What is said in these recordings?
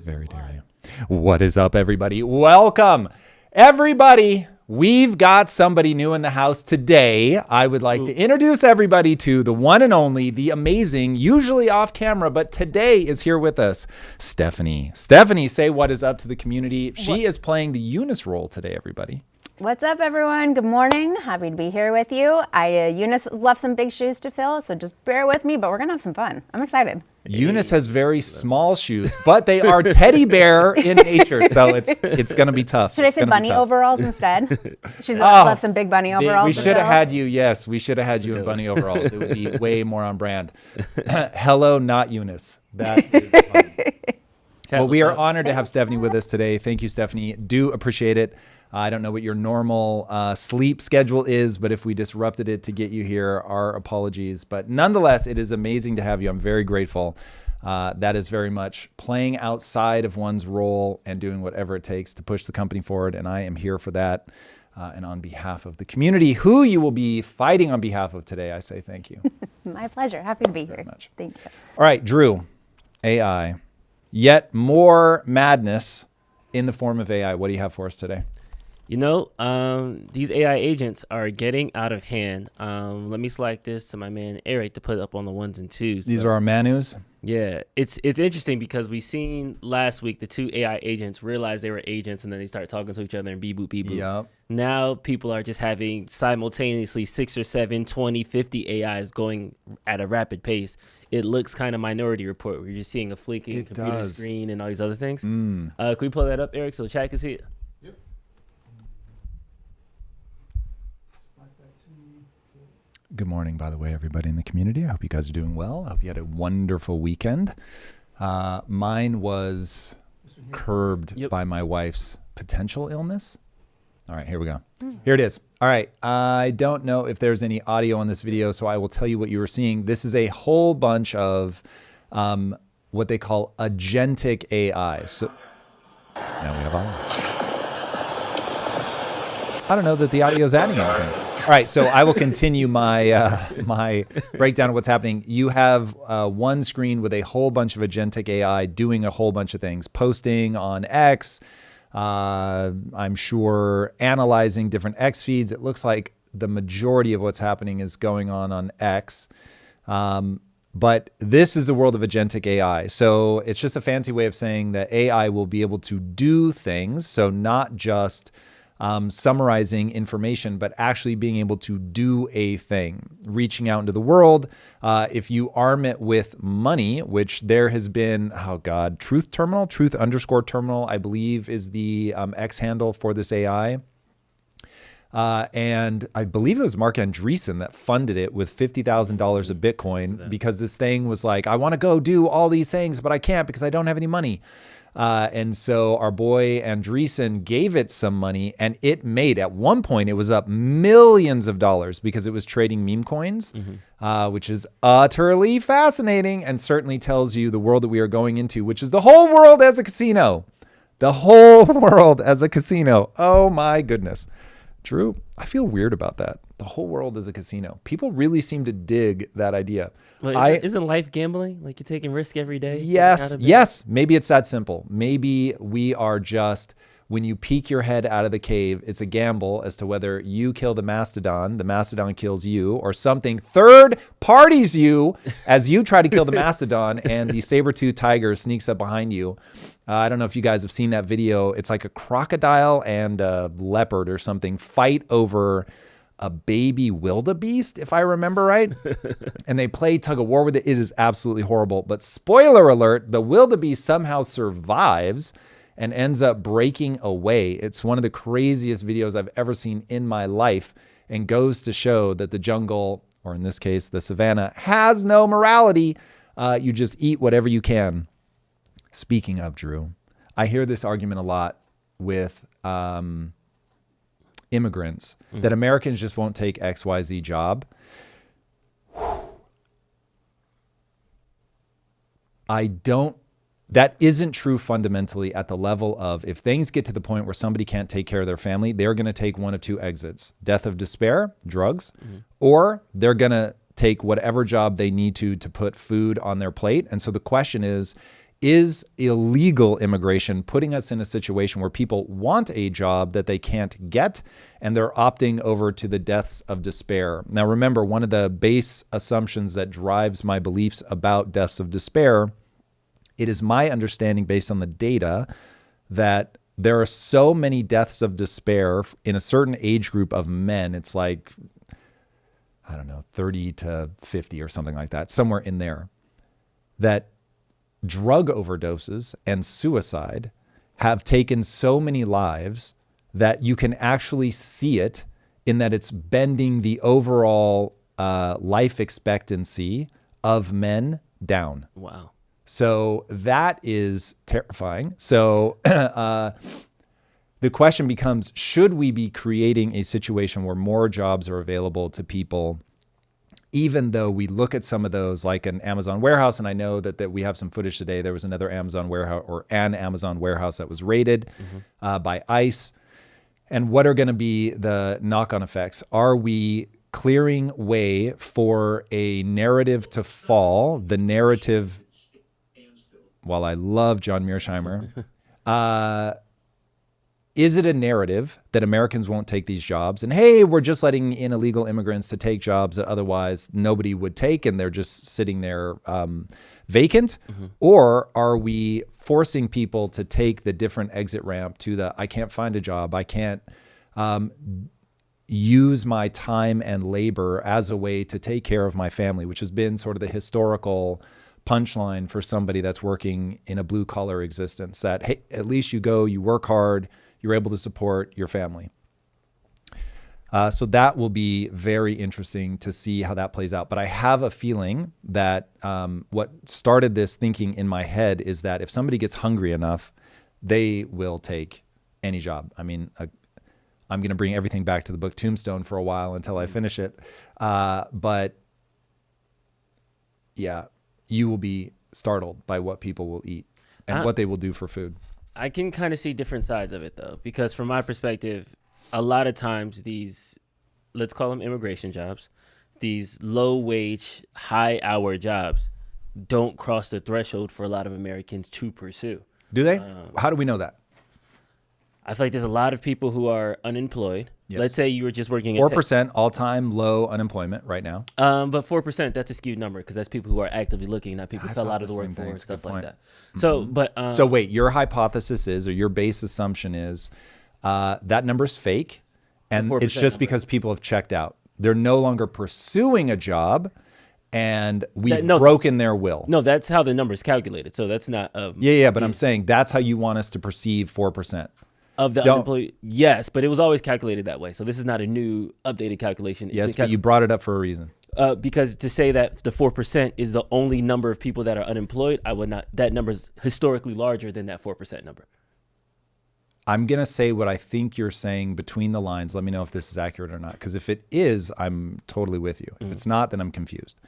Very dare you. What is up, everybody? Welcome, everybody. We've got somebody new in the house today. I would like to introduce everybody to the one and only, the amazing, usually off camera, but today is here with us, Stephanie. Stephanie, say what is up to the community. She is playing the Eunice role today, everybody. What's up, everyone? Good morning. Happy to be here with you. Eunice left some big shoes to fill, so just bear with me, but we're going to have some fun. I'm excited. Eunice has very small shoes, but they are teddy bear in nature, so it's going to be tough. Should I say bunny overalls instead? She's left some big bunny overalls. We should have had you, yes. We should have had you in bunny overalls. It would be way more on brand. Hello, not Eunice. That is funny. Well, we are honored to have Stephanie with us today. Thank you, Stephanie. Do appreciate it. I don't know what your normal sleep schedule is, but if we disrupted it to get you here, our apologies. But nonetheless, it is amazing to have you. I'm very grateful. That is very much playing outside of one's role and doing whatever it takes to push the company forward. And I am here for that. And on behalf of the community, who you will be fighting on behalf of today, I say thank you. My pleasure. Happy to be here. Thank you. All right, Drew, AI. Yet more madness in the form of AI. What do you have for us today? You know, these AI agents are getting out of hand. Let me select this to my man Eric to put up on the ones and twos. These are our manus? Yeah, it's interesting because we seen last week the two AI agents realize they were agents and then they start talking to each other and beep boop, beep boop. Yep. Now people are just having simultaneously 6 or 7, 20, 50 AIs going at a rapid pace. It looks kind of Minority Report where you're just seeing a flicking computer screen and all these other things. Can we pull that up, Eric, so chat can see it? Good morning, by the way, everybody in the community. I hope you guys are doing well. I hope you had a wonderful weekend. Mine was curbed by my wife's potential illness. All right, here we go. Here it is. All right, I don't know if there's any audio on this video, so I will tell you what you were seeing. This is a whole bunch of what they call agentic AI. So now we have audio. I don't know that the audio is adding anything. All right, so I will continue my my breakdown of what's happening. You have one screen with a whole bunch of agentic AI doing a whole bunch of things, posting on X, I'm sure analyzing different X feeds. It looks like the majority of what's happening is going on X. But this is the world of agentic AI. So it's just a fancy way of saying that AI will be able to do things, so not just summarizing information, but actually being able to do a thing, reaching out into the world. If you arm it with money, which there has been, truth _ terminal, I believe is the X handle for this AI. And I believe it was Mark Andreessen that funded it with $50,000 of Bitcoin because this thing was like, I want to go do all these things, but I can't because I don't have any money. And so our boy Andreessen gave it some money, and it made, at one point, it was up millions of dollars because it was trading meme coins, which is utterly fascinating and certainly tells you the world that we are going into, which is the whole world as a casino. The whole world as a casino. Oh my goodness. Drew, I feel weird about that. The whole world is a casino. People really seem to dig that idea. Well, isn't life gambling? Like you're taking risk every day? Yes. Maybe it's that simple. Maybe we are just, when you peek your head out of the cave, it's a gamble as to whether you kill the mastodon kills you, or something third parties you as you try to kill the mastodon and the saber-toothed tiger sneaks up behind you. I don't know if you guys have seen that video. It's like a crocodile and a leopard or something fight over a baby wildebeest, if I remember right. And they play tug of war with it. It is absolutely horrible. But spoiler alert, the wildebeest somehow survives and ends up breaking away. It's one of the craziest videos I've ever seen in my life, and goes to show that the jungle, or in this case, the savannah, has no morality. You just eat whatever you can. Speaking of, Drew, I hear this argument a lot with immigrants that Americans just won't take XYZ job. That isn't true fundamentally at the level of, if things get to the point where somebody can't take care of their family, they're going to take one of two exits: death of despair, drugs, or they're going to take whatever job they need to put food on their plate. And so the question is is illegal immigration putting us in a situation where people want a job that they can't get and they're opting over to the deaths of despair? Now, remember, one of the base assumptions that drives my beliefs about deaths of despair, it is my understanding based on the data that there are so many deaths of despair in a certain age group of men. It's like, I don't know, 30 to 50 or something like that, somewhere in there, that drug overdoses and suicide have taken so many lives that you can actually see it in that it's bending the overall life expectancy of men down. Wow. So that is terrifying. So the question becomes, should we be creating a situation where more jobs are available to people, even though we look at some of those like an Amazon warehouse? And I know that we have some footage today. There was another Amazon warehouse, or an Amazon warehouse, that was raided by ICE. And what are going to be the knock-on effects? Are we clearing way for a narrative to fall? The narrative, while I love John Mearsheimer, is it a narrative that Americans won't take these jobs? And hey, we're just letting in illegal immigrants to take jobs that otherwise nobody would take, and they're just sitting there vacant? Or are we forcing people to take the different exit ramp to the, I can't find a job, I can't use my time and labor as a way to take care of my family, which has been sort of the historical punchline for somebody that's working in a blue collar existence, that, hey, at least you go, you work hard, you're able to support your family. So that will be very interesting to see how that plays out. But I have a feeling that what started this thinking in my head is that if somebody gets hungry enough, they will take any job. I mean, I'm going to bring everything back to the book Tombstone for a while until I finish it. But yeah, you will be startled by what people will eat and what they will do for food. I can kind of see different sides of it, though, because from my perspective, a lot of times these, let's call them immigration jobs, these low wage, high hour jobs don't cross the threshold for a lot of Americans to pursue. Do they? How do we know that? I feel like there's a lot of people who are unemployed. Yes. Let's say you were just working 4% all-time low unemployment right now. But 4%, that's a skewed number because that's people who are actively looking, not people who fell out of the workforce and stuff like that. So, so wait, your hypothesis is, or your base assumption is, that number's fake, and it's just because people have checked out. They're no longer pursuing a job, and we've broken their will. No, that's how the number's calculated. So that's not. But I'm saying that's how you want us to perceive 4%. Of the unemployed, yes, but it was always calculated that way. So this is not a new updated calculation. Yes, but you brought it up for a reason. Because to say that the 4% is the only number of people that are unemployed, I would not. That number is historically larger than that 4% number. I'm going to say what I think you're saying between the lines. Let me know if this is accurate or not. Because if it is, I'm totally with you. If it's not, then I'm confused.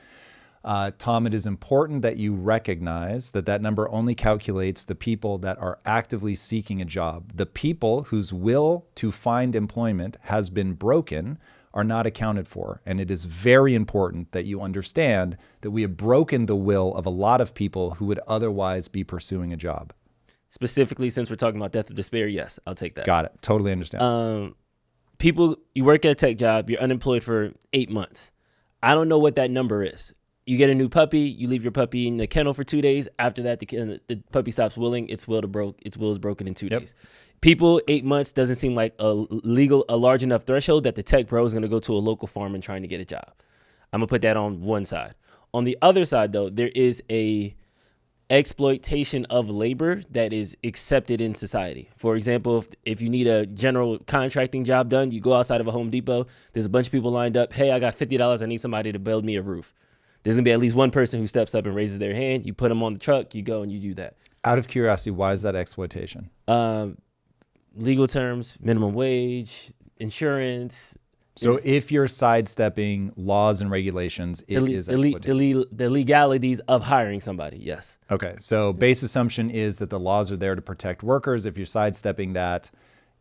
Tom, it is important that you recognize that that number only calculates the people that are actively seeking a job. The people whose will to find employment has been broken are not accounted for. And it is very important that you understand that we have broken the will of a lot of people who would otherwise be pursuing a job. Specifically, since we're talking about death of despair, yes, I'll take that. Got it. Totally understand. People, you work at a tech job, you're unemployed for 8 months. I don't know what that number is. You get a new puppy, you leave your puppy in the kennel for 2 days. After that, the puppy stops willing. Its will is broken in 2 days. People, 8 months doesn't seem like a large enough threshold that the tech bro is going to go to a local farm and trying to get a job. I'm going to put that on one side. On the other side, though, there is a exploitation of labor that is accepted in society. For example, if you need a general contracting job done, you go outside of a Home Depot, there's a bunch of people lined up. Hey, I got $50. I need somebody to build me a roof. There's going to be at least one person who steps up and raises their hand. You put them on the truck, you go and you do that. Out of curiosity, why is that exploitation? Legal terms, minimum wage, insurance. So if you're sidestepping laws and regulations, it is exploitation. The legalities of hiring somebody, yes. Okay, so base assumption is that the laws are there to protect workers. If you're sidestepping that,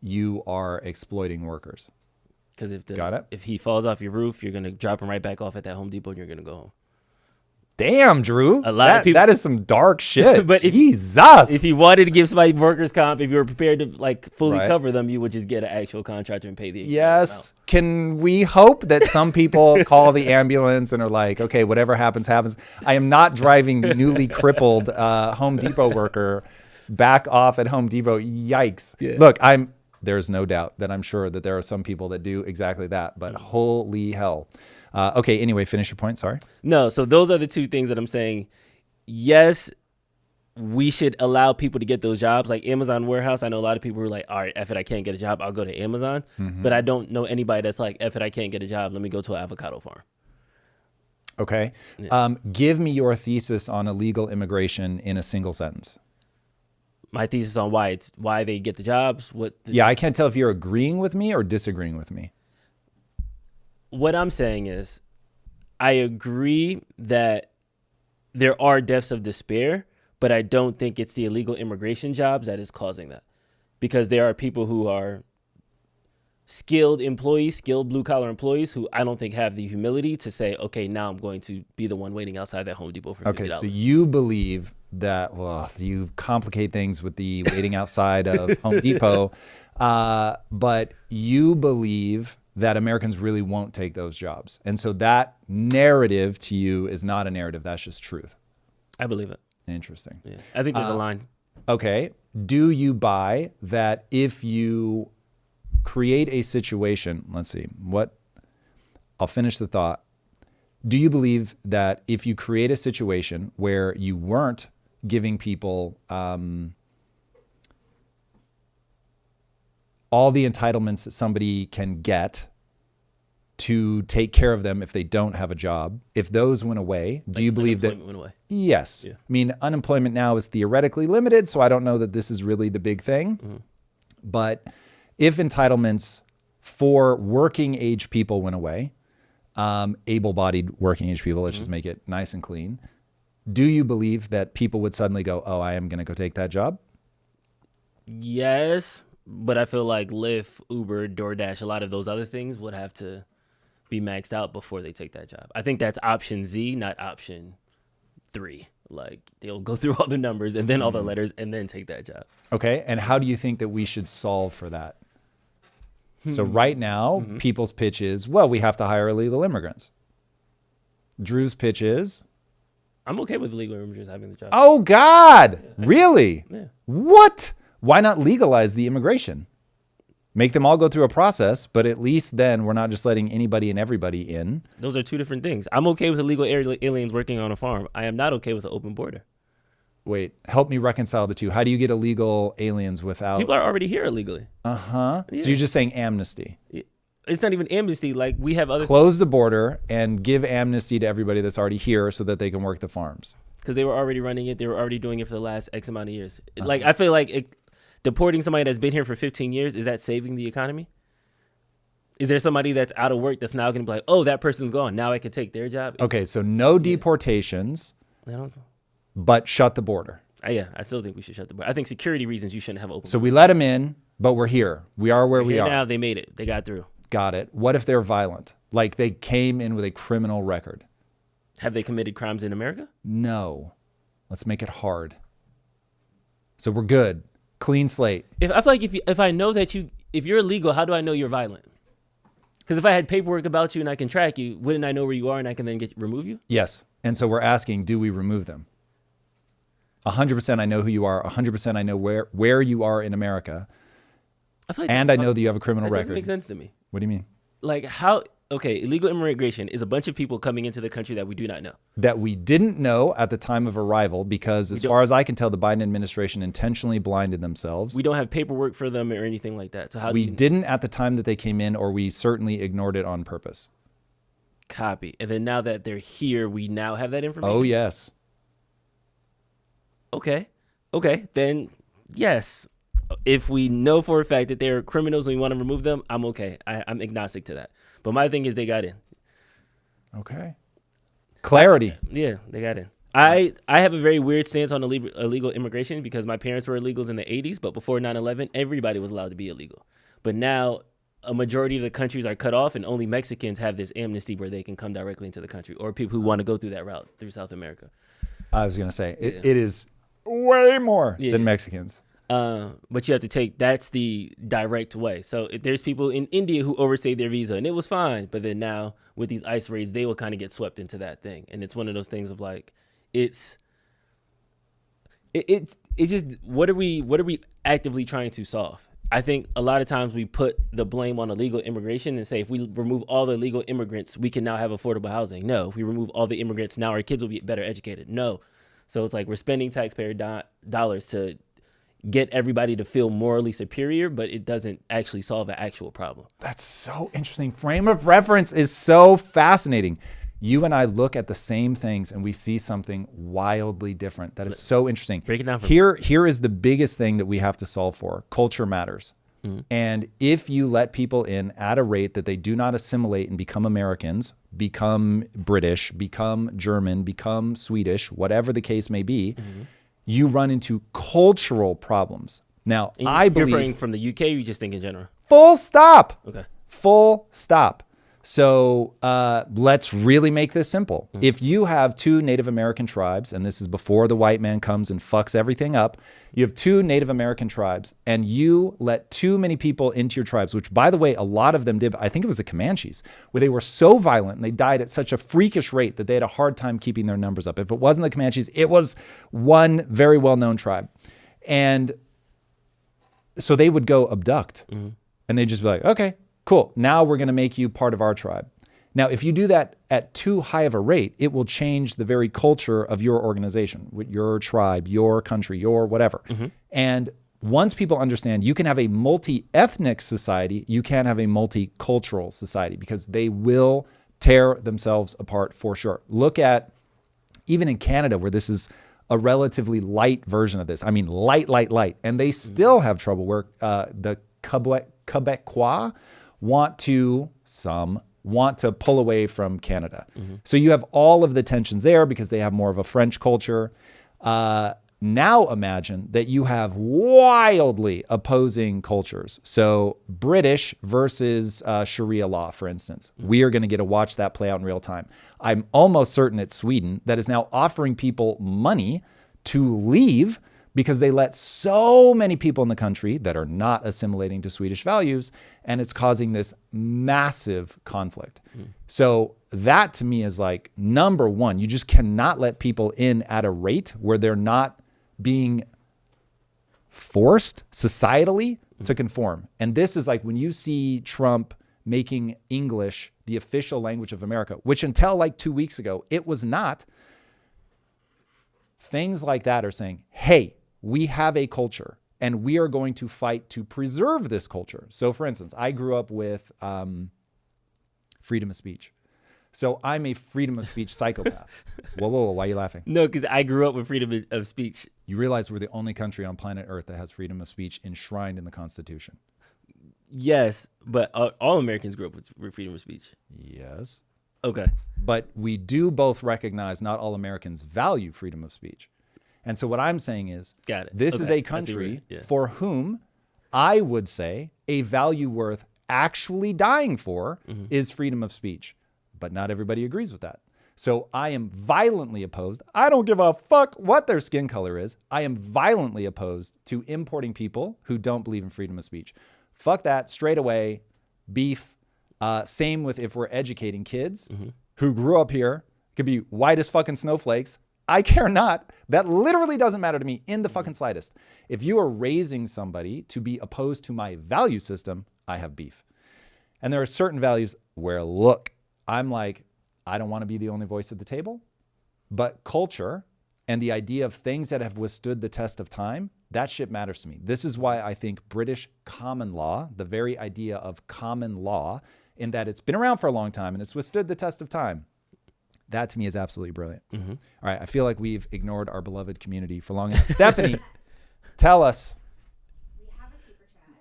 you are exploiting workers. Because if he falls off your roof, you're going to drop him right back off at that Home Depot and you're going to go home. Damn, Drew. A lot of people. That is some dark shit. But Jesus. if you wanted to give somebody workers' comp, if you were prepared to like fully Right. cover them, you would just get an actual contractor and pay the Yes. Can we hope that some people call the ambulance and are like, okay, whatever happens, happens. I am not driving the newly crippled Home Depot worker back off at Home Depot. Yikes. Yeah. Look, there's no doubt that I'm sure that there are some people that do exactly that, but holy hell. Okay, anyway, finish your point. Sorry. No, so those are the two things that I'm saying. Yes, we should allow people to get those jobs. Like Amazon warehouse, I know a lot of people who are like, all right, F it, I can't get a job, I'll go to Amazon. But I don't know anybody that's like, F it, I can't get a job, let me go to an avocado farm. Okay. Give me your thesis on illegal immigration in a single sentence. My thesis on why they get the jobs. Yeah, I can't tell if you're agreeing with me or disagreeing with me. What I'm saying is, I agree that there are deaths of despair, but I don't think it's the illegal immigration jobs that is causing that. Because there are people who are skilled employees, skilled blue collar employees who I don't think have the humility to say, okay, now I'm going to be the one waiting outside that Home Depot for $50. Okay, so you believe that, well, you complicate things with the waiting outside of Home Depot, but you believe that Americans really won't take those jobs. And so that narrative to you is not a narrative, that's just truth. I believe it. Interesting. Yeah. I think there's a line. Okay, do you buy that if you create a situation, let's see, I'll finish the thought. Do you believe that if you create a situation where you weren't giving people all the entitlements that somebody can get to take care of them if they don't have a job, if those went away, do you believe that? Went away. Yes. Yeah. I mean, unemployment now is theoretically limited, so I don't know that this is really the big thing. But if entitlements for working age people went away, able-bodied working age people, let's just make it nice and clean, do you believe that people would suddenly go, oh, I am going to go take that job? Yes, but I feel like Lyft, Uber, DoorDash, a lot of those other things would have to be maxed out before they take that job. I think that's option Z, not option 3. Like they'll go through all the numbers and then all the letters and then take that job. Okay. And how do you think that we should solve for that? So right now, people's pitch is, well, we have to hire illegal immigrants. Drew's pitch is, I'm okay with illegal immigrants having the job. oh God, really? Yeah. What? Why not legalize the immigration? Make them all go through a process, but at least then we're not just letting anybody and everybody in. Those are two different things. I'm okay with illegal aliens working on a farm. I am not okay with an open border. Wait, help me reconcile the two. How do you get illegal aliens without? People are already here illegally. Uh-huh. Yeah. So you're just saying amnesty. It's not even amnesty. Like we have other, Close the border and give amnesty to everybody that's already here so that they can work the farms. because they were already running it. They were already doing it for the last X amount of years. Like I feel like deporting somebody that's been here for 15 years, is that saving the economy? Is there somebody that's out of work that's now going to be like, oh, that person's gone, now I can take their job? Okay, so no deportations, I don't. but shut the border. Yeah, I still think we should shut the border. I think security reasons you shouldn't have open. So we let them in, but we're here. We are where we Here are. now they made it. They got through. Got it. What if they're violent? Like they came in with a criminal record? Have they committed crimes in America? No. Let's make it hard. So we're good. Clean slate. I feel like if I know that if you're illegal, how do I know you're violent? Because if I had paperwork about you and I can track you, wouldn't I know where you are and I can then remove you? Yes. And so we're asking, do we remove them? 100% I know who you are. 100% I know where you are in America. I feel like And I know that you have a criminal that doesn't record. make sense to me. What do you mean? Like how? Okay, illegal immigration is a bunch of people coming into the country that we do not know. That we didn't know at the time of arrival because as far as I can tell, the Biden administration intentionally blinded themselves. We don't have paperwork for them or anything like that. So how do We you didn't at the time that they came in, or we certainly ignored it on purpose. copy? And then now that they're here, we now have that information? Oh, yes. Okay, then yes. If we know for a fact that they're criminals and we want to remove them, I'm okay. I'm agnostic to that. But my thing is they got in. Okay. Clarity. Yeah, they got in. I have a very weird stance on illegal immigration because my parents were illegals in the 80s, but before 9/11, everybody was allowed to be illegal. But now a majority of the countries are cut off, and only Mexicans have this amnesty where they can come directly into the country, or people who want to go through that route through South America. I was going to say, it is way more than Mexicans. But you have to that's the direct way. So there's people in India who overstayed their visa and it was fine. But then now with these ICE raids, they will kind of get swept into that thing. And it's one of those things of like, it's just, what are we actively trying to solve? I think a lot of times we put the blame on illegal immigration and say, if we remove all the illegal immigrants, we can now have affordable housing. No, if we remove all the immigrants, now our kids will be better educated. No. So it's like we're spending taxpayer dollars to get everybody to feel morally superior, but it doesn't actually solve an actual problem. That's so interesting. Frame of reference is so fascinating. You and I look at the same things and we see something wildly different. That is so interesting. Break it down for me. Here is the biggest thing that we have to solve for. Culture matters. Mm-hmm. And if you let people in at a rate that they do not assimilate and become Americans, become British, become German, become Swedish, whatever the case may be, you run into cultural problems. Now, I believe... You're referring from the UK, or you just think in general? Full stop. Okay. Full stop. So let's really make this simple. Mm-hmm. If you have 2 Native American tribes, and this is before the white man comes and fucks everything up, you have 2 Native American tribes, and you let too many people into your tribes, which, by the way, a lot of them did. I think it was the Comanches, where they were so violent and they died at such a freakish rate that they had a hard time keeping their numbers up. If it wasn't the Comanches, it was one very well-known tribe. And so they would go abduct, and they'd just be like, okay, cool. Now we're going to make you part of our tribe. Now, if you do that at too high of a rate, it will change the very culture of your organization, your tribe, your country, your whatever. And once people understand you can have a multi-ethnic society, you can have a multicultural society, because they will tear themselves apart for sure. Look at, even in Canada, where this is a relatively light version of this. I mean, light. And they still have trouble where the Quebecois want to pull away from Canada. So you have all of the tensions there because they have more of a French culture. Now imagine that you have wildly opposing cultures. So British versus Sharia law, for instance. We are going to get to watch that play out in real time. I'm almost certain it's Sweden that is now offering people money to leave because they let so many people in the country that are not assimilating to Swedish values, and it's causing this massive conflict. So that to me is like, number one, you just cannot let people in at a rate where they're not being forced societally to conform. And this is like when you see Trump making English the official language of America, which until like 2 weeks ago, it was not. Things like that are saying, hey, we have a culture and we are going to fight to preserve this culture. So for instance, I grew up with freedom of speech. So I'm a freedom of speech psychopath. Whoa, why are you laughing? No, because I grew up with freedom of speech. You realize we're the only country on planet Earth that has freedom of speech enshrined in the Constitution. Yes, but all Americans grew up with freedom of speech. Yes. Okay. But we do both recognize not all Americans value freedom of speech. And so what I'm saying is, this is a country for whom I would say a value worth actually dying for is freedom of speech. But not everybody agrees with that. So I am violently opposed. I don't give a fuck what their skin color is. I am violently opposed to importing people who don't believe in freedom of speech. Fuck that straight away. Beef. Same with if we're educating kids who grew up here, could be white as fucking snowflakes. I care not. That literally doesn't matter to me in the fucking slightest. If you are raising somebody to be opposed to my value system, I have beef. And there are certain values where, look, I'm like, I don't want to be the only voice at the table, but culture and the idea of things that have withstood the test of time, that shit matters to me. This is why I think British common law, the very idea of common law, in that it's been around for a long time and it's withstood the test of time, that to me is absolutely brilliant. All right, I feel like we've ignored our beloved community for long enough. Stephanie, tell us.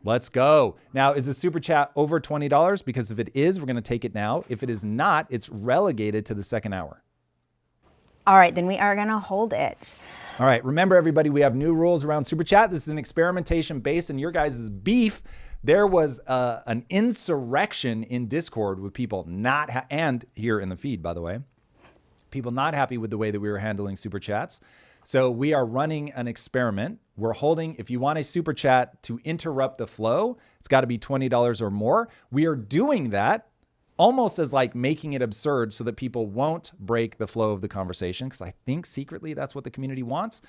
Let's go. Now, is the super chat over $20? Because if it is, we're going to take it now. If it is not, it's relegated to the second hour. All right, then we are going to hold it. All right. Remember, everybody, we have new rules around super chat. This is an experimentation based on your guys' beef There was an insurrection in Discord with people and here in the feed, by the way, people not happy with the way that we were handling super chats. So we are running an experiment. We're holding, if you want a super chat to interrupt the flow, it's got to be $20 or more. We are doing that almost as like making it absurd so that people won't break the flow of the conversation, because I think secretly that's what the community wants.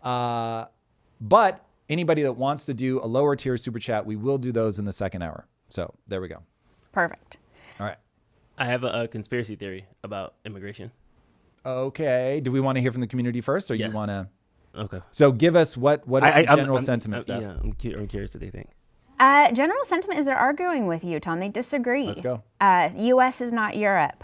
But anybody that wants to do a lower tier super chat, we will do those in the second hour. So there we go. Perfect. All right. I have a conspiracy theory about immigration. Okay. Do we want to hear from the community first, or Yes. you want to? Okay. So give us what is the general sentiment, Steph? Yeah, I'm curious what they think. General sentiment is they're arguing with you, Tom. They disagree. Let's go. U.S. is not Europe.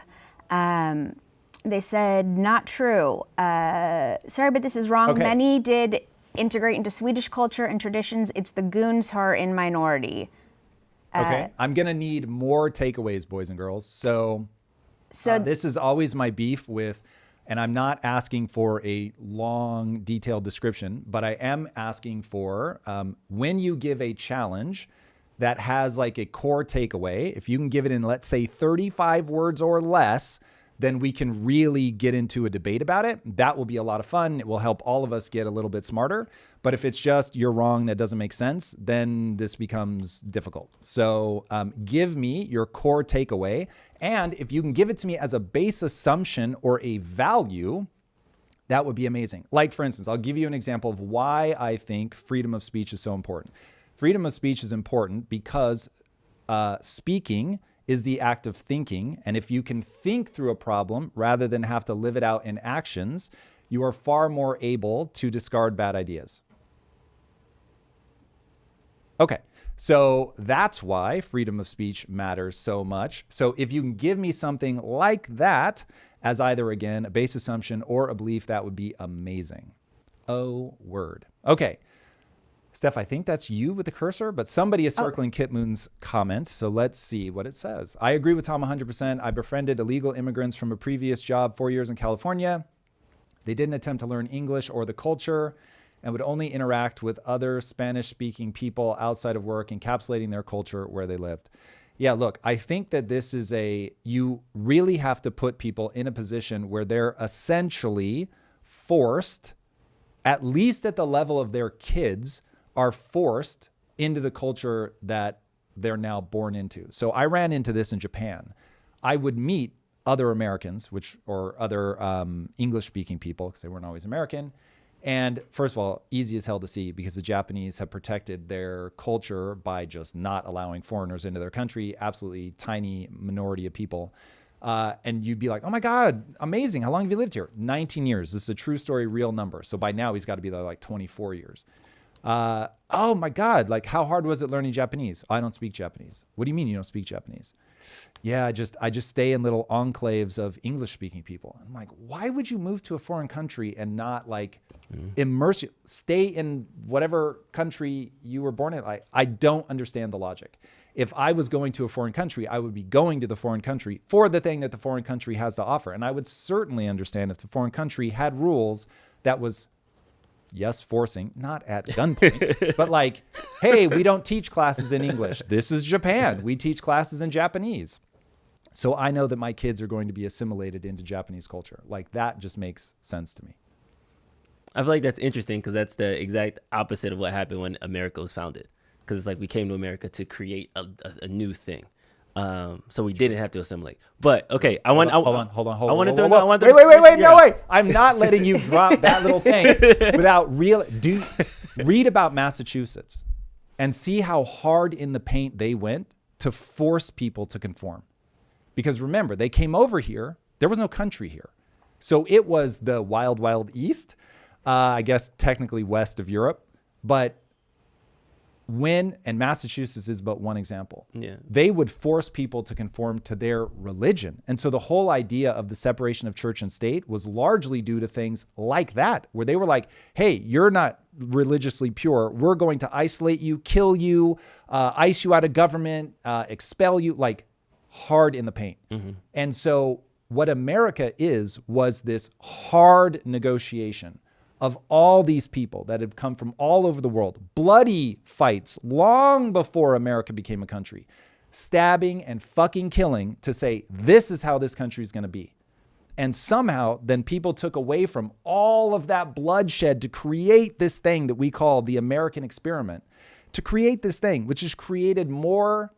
They said, not true. Sorry, but this is wrong. Okay. Many did integrate into Swedish culture and traditions. It's the goons who are in minority. Okay. I'm going to need more takeaways, boys and girls. So this is always my beef with, and I'm not asking for a long, detailed description, but I am asking for when you give a challenge that has like a core takeaway, if you can give it in, let's say 35 words or less, then we can really get into a debate about it. That will be a lot of fun. It will help all of us get a little bit smarter. But if it's just you're wrong, that doesn't make sense, then this becomes difficult. So give me your core takeaway. And if you can give it to me as a base assumption or a value, that would be amazing. Like, for instance, I'll give you an example of why I think freedom of speech is so important. Freedom of speech is important because speaking is the act of thinking. And if you can think through a problem rather than have to live it out in actions, you are far more able to discard bad ideas. Okay, so that's why freedom of speech matters so much. So if you can give me something like that as either, again, a base assumption or a belief, that would be amazing. Oh, word. Okay. Steph, I think that's you with the cursor, but somebody is circling Kit Moon's comment. So let's see what it says. I agree with Tom 100%. I befriended illegal immigrants from a previous job, 4 years in California. They didn't attempt to learn English or the culture and would only interact with other Spanish-speaking people outside of work, encapsulating their culture where they lived. Yeah, look, I think that this is you really have to put people in a position where they're essentially forced, at least at the level of their kids, are forced into the culture that they're now born into. So I ran into this in Japan. I would meet other Americans, or other English-speaking people, because they weren't always American. And first of all, easy as hell to see, because the Japanese have protected their culture by just not allowing foreigners into their country, absolutely tiny minority of people. And you'd be like, oh my God, amazing. How long have you lived here? 19 years. This is a true story, real number. So by now he's got to be like 24 years. Oh my God, like how hard was it learning Japanese? I don't speak Japanese. What do you mean you don't speak Japanese? Yeah, I just stay in little enclaves of English speaking people. I'm like, why would you move to a foreign country and not like immerse you, stay in whatever country you were born in? I don't understand the logic. If I was going to a foreign country, I would be going to the foreign country for the thing that the foreign country has to offer. And I would certainly understand if the foreign country had rules that was, yes, forcing, not at gunpoint, but like, hey, we don't teach classes in English. This is Japan. We teach classes in Japanese. So I know that my kids are going to be assimilated into Japanese culture. Like that just makes sense to me. I feel like that's interesting because that's the exact opposite of what happened when America was founded. Because it's like we came to America to create a new thing. So we didn't have to assimilate. But okay, hold on. Wait. I'm not letting you drop that little thing without read about Massachusetts and see how hard in the paint they went to force people to conform. Because remember, they came over here. There was no country here. So it was the wild, wild east, I guess technically west of Europe. But and Massachusetts is but one example. Yeah. They would force people to conform to their religion. And so the whole idea of the separation of church and state was largely due to things like that, where they were like, hey, you're not religiously pure. We're going to isolate you, kill you, ice you out of government, expel you, like hard in the paint. Mm-hmm. And so what America was this hard negotiation, of all these people that have come from all over the world, bloody fights long before America became a country, stabbing and fucking killing to say, this is how this country is going to be. And somehow then people took away from all of that bloodshed to create this thing that we call the American experiment, to create this thing, which has created more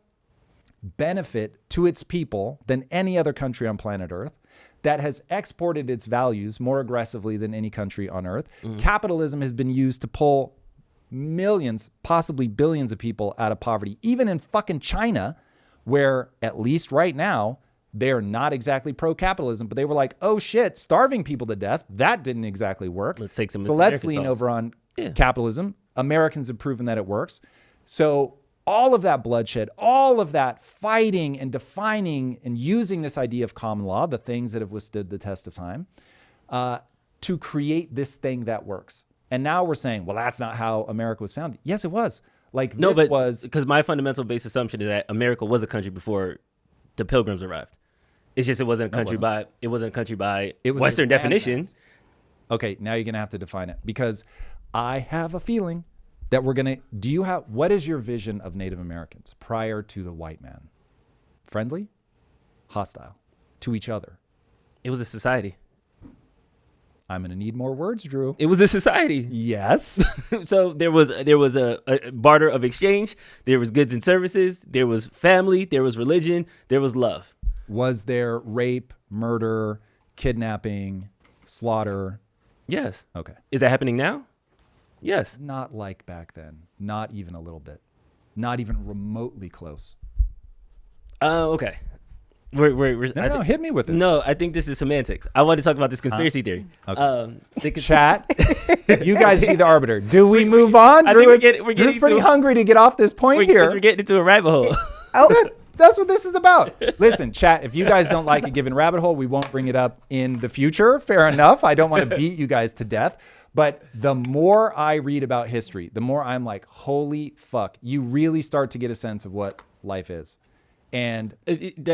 benefit to its people than any other country on planet Earth, that has exported its values more aggressively than any country on Earth. Capitalism has been used to pull millions, possibly billions of people out of poverty, even in fucking China, where at least right now, they're not exactly pro-capitalism, but they were like, oh shit, starving people to death, that didn't exactly work. Let's take some. So let's lean over on capitalism. Americans have proven that it works. So all of that bloodshed, all of that fighting and defining and using this idea of common law, the things that have withstood the test of time, to create this thing that works. And now we're saying, well, that's not how America was founded. Yes, it was. Like, no, this but was... because my fundamental base assumption is that America was a country before the Pilgrims arrived. It's just it wasn't a country by Western definition. Okay, now you're gonna have to define it, because I have a feeling that we're gonna. What is your vision of Native Americans prior to the white man? Friendly, hostile, to each other. It was a society. I'm gonna need more words, Drew. It was a society. Yes. So there was a barter of exchange. There was goods and services. There was family. There was religion. There was love. Was there rape, murder, kidnapping, slaughter? Yes. Okay. Is that happening now? Yes. Not like back then. Not even a little bit. Not even remotely close. Okay. We're No, hit me with it. No, I think this is semantics. I want to talk about this conspiracy theory. Okay. Chat, you guys be the arbiter. Do we move on? I think we're Drew's pretty hungry to get off this point here. We're getting into a rabbit hole. That's what this is about. Listen, chat, if you guys don't like a given rabbit hole, we won't bring it up in the future. Fair enough. I don't want to beat you guys to death. But the more I read about history, the more I'm like, holy fuck, you really start to get a sense of what life is. And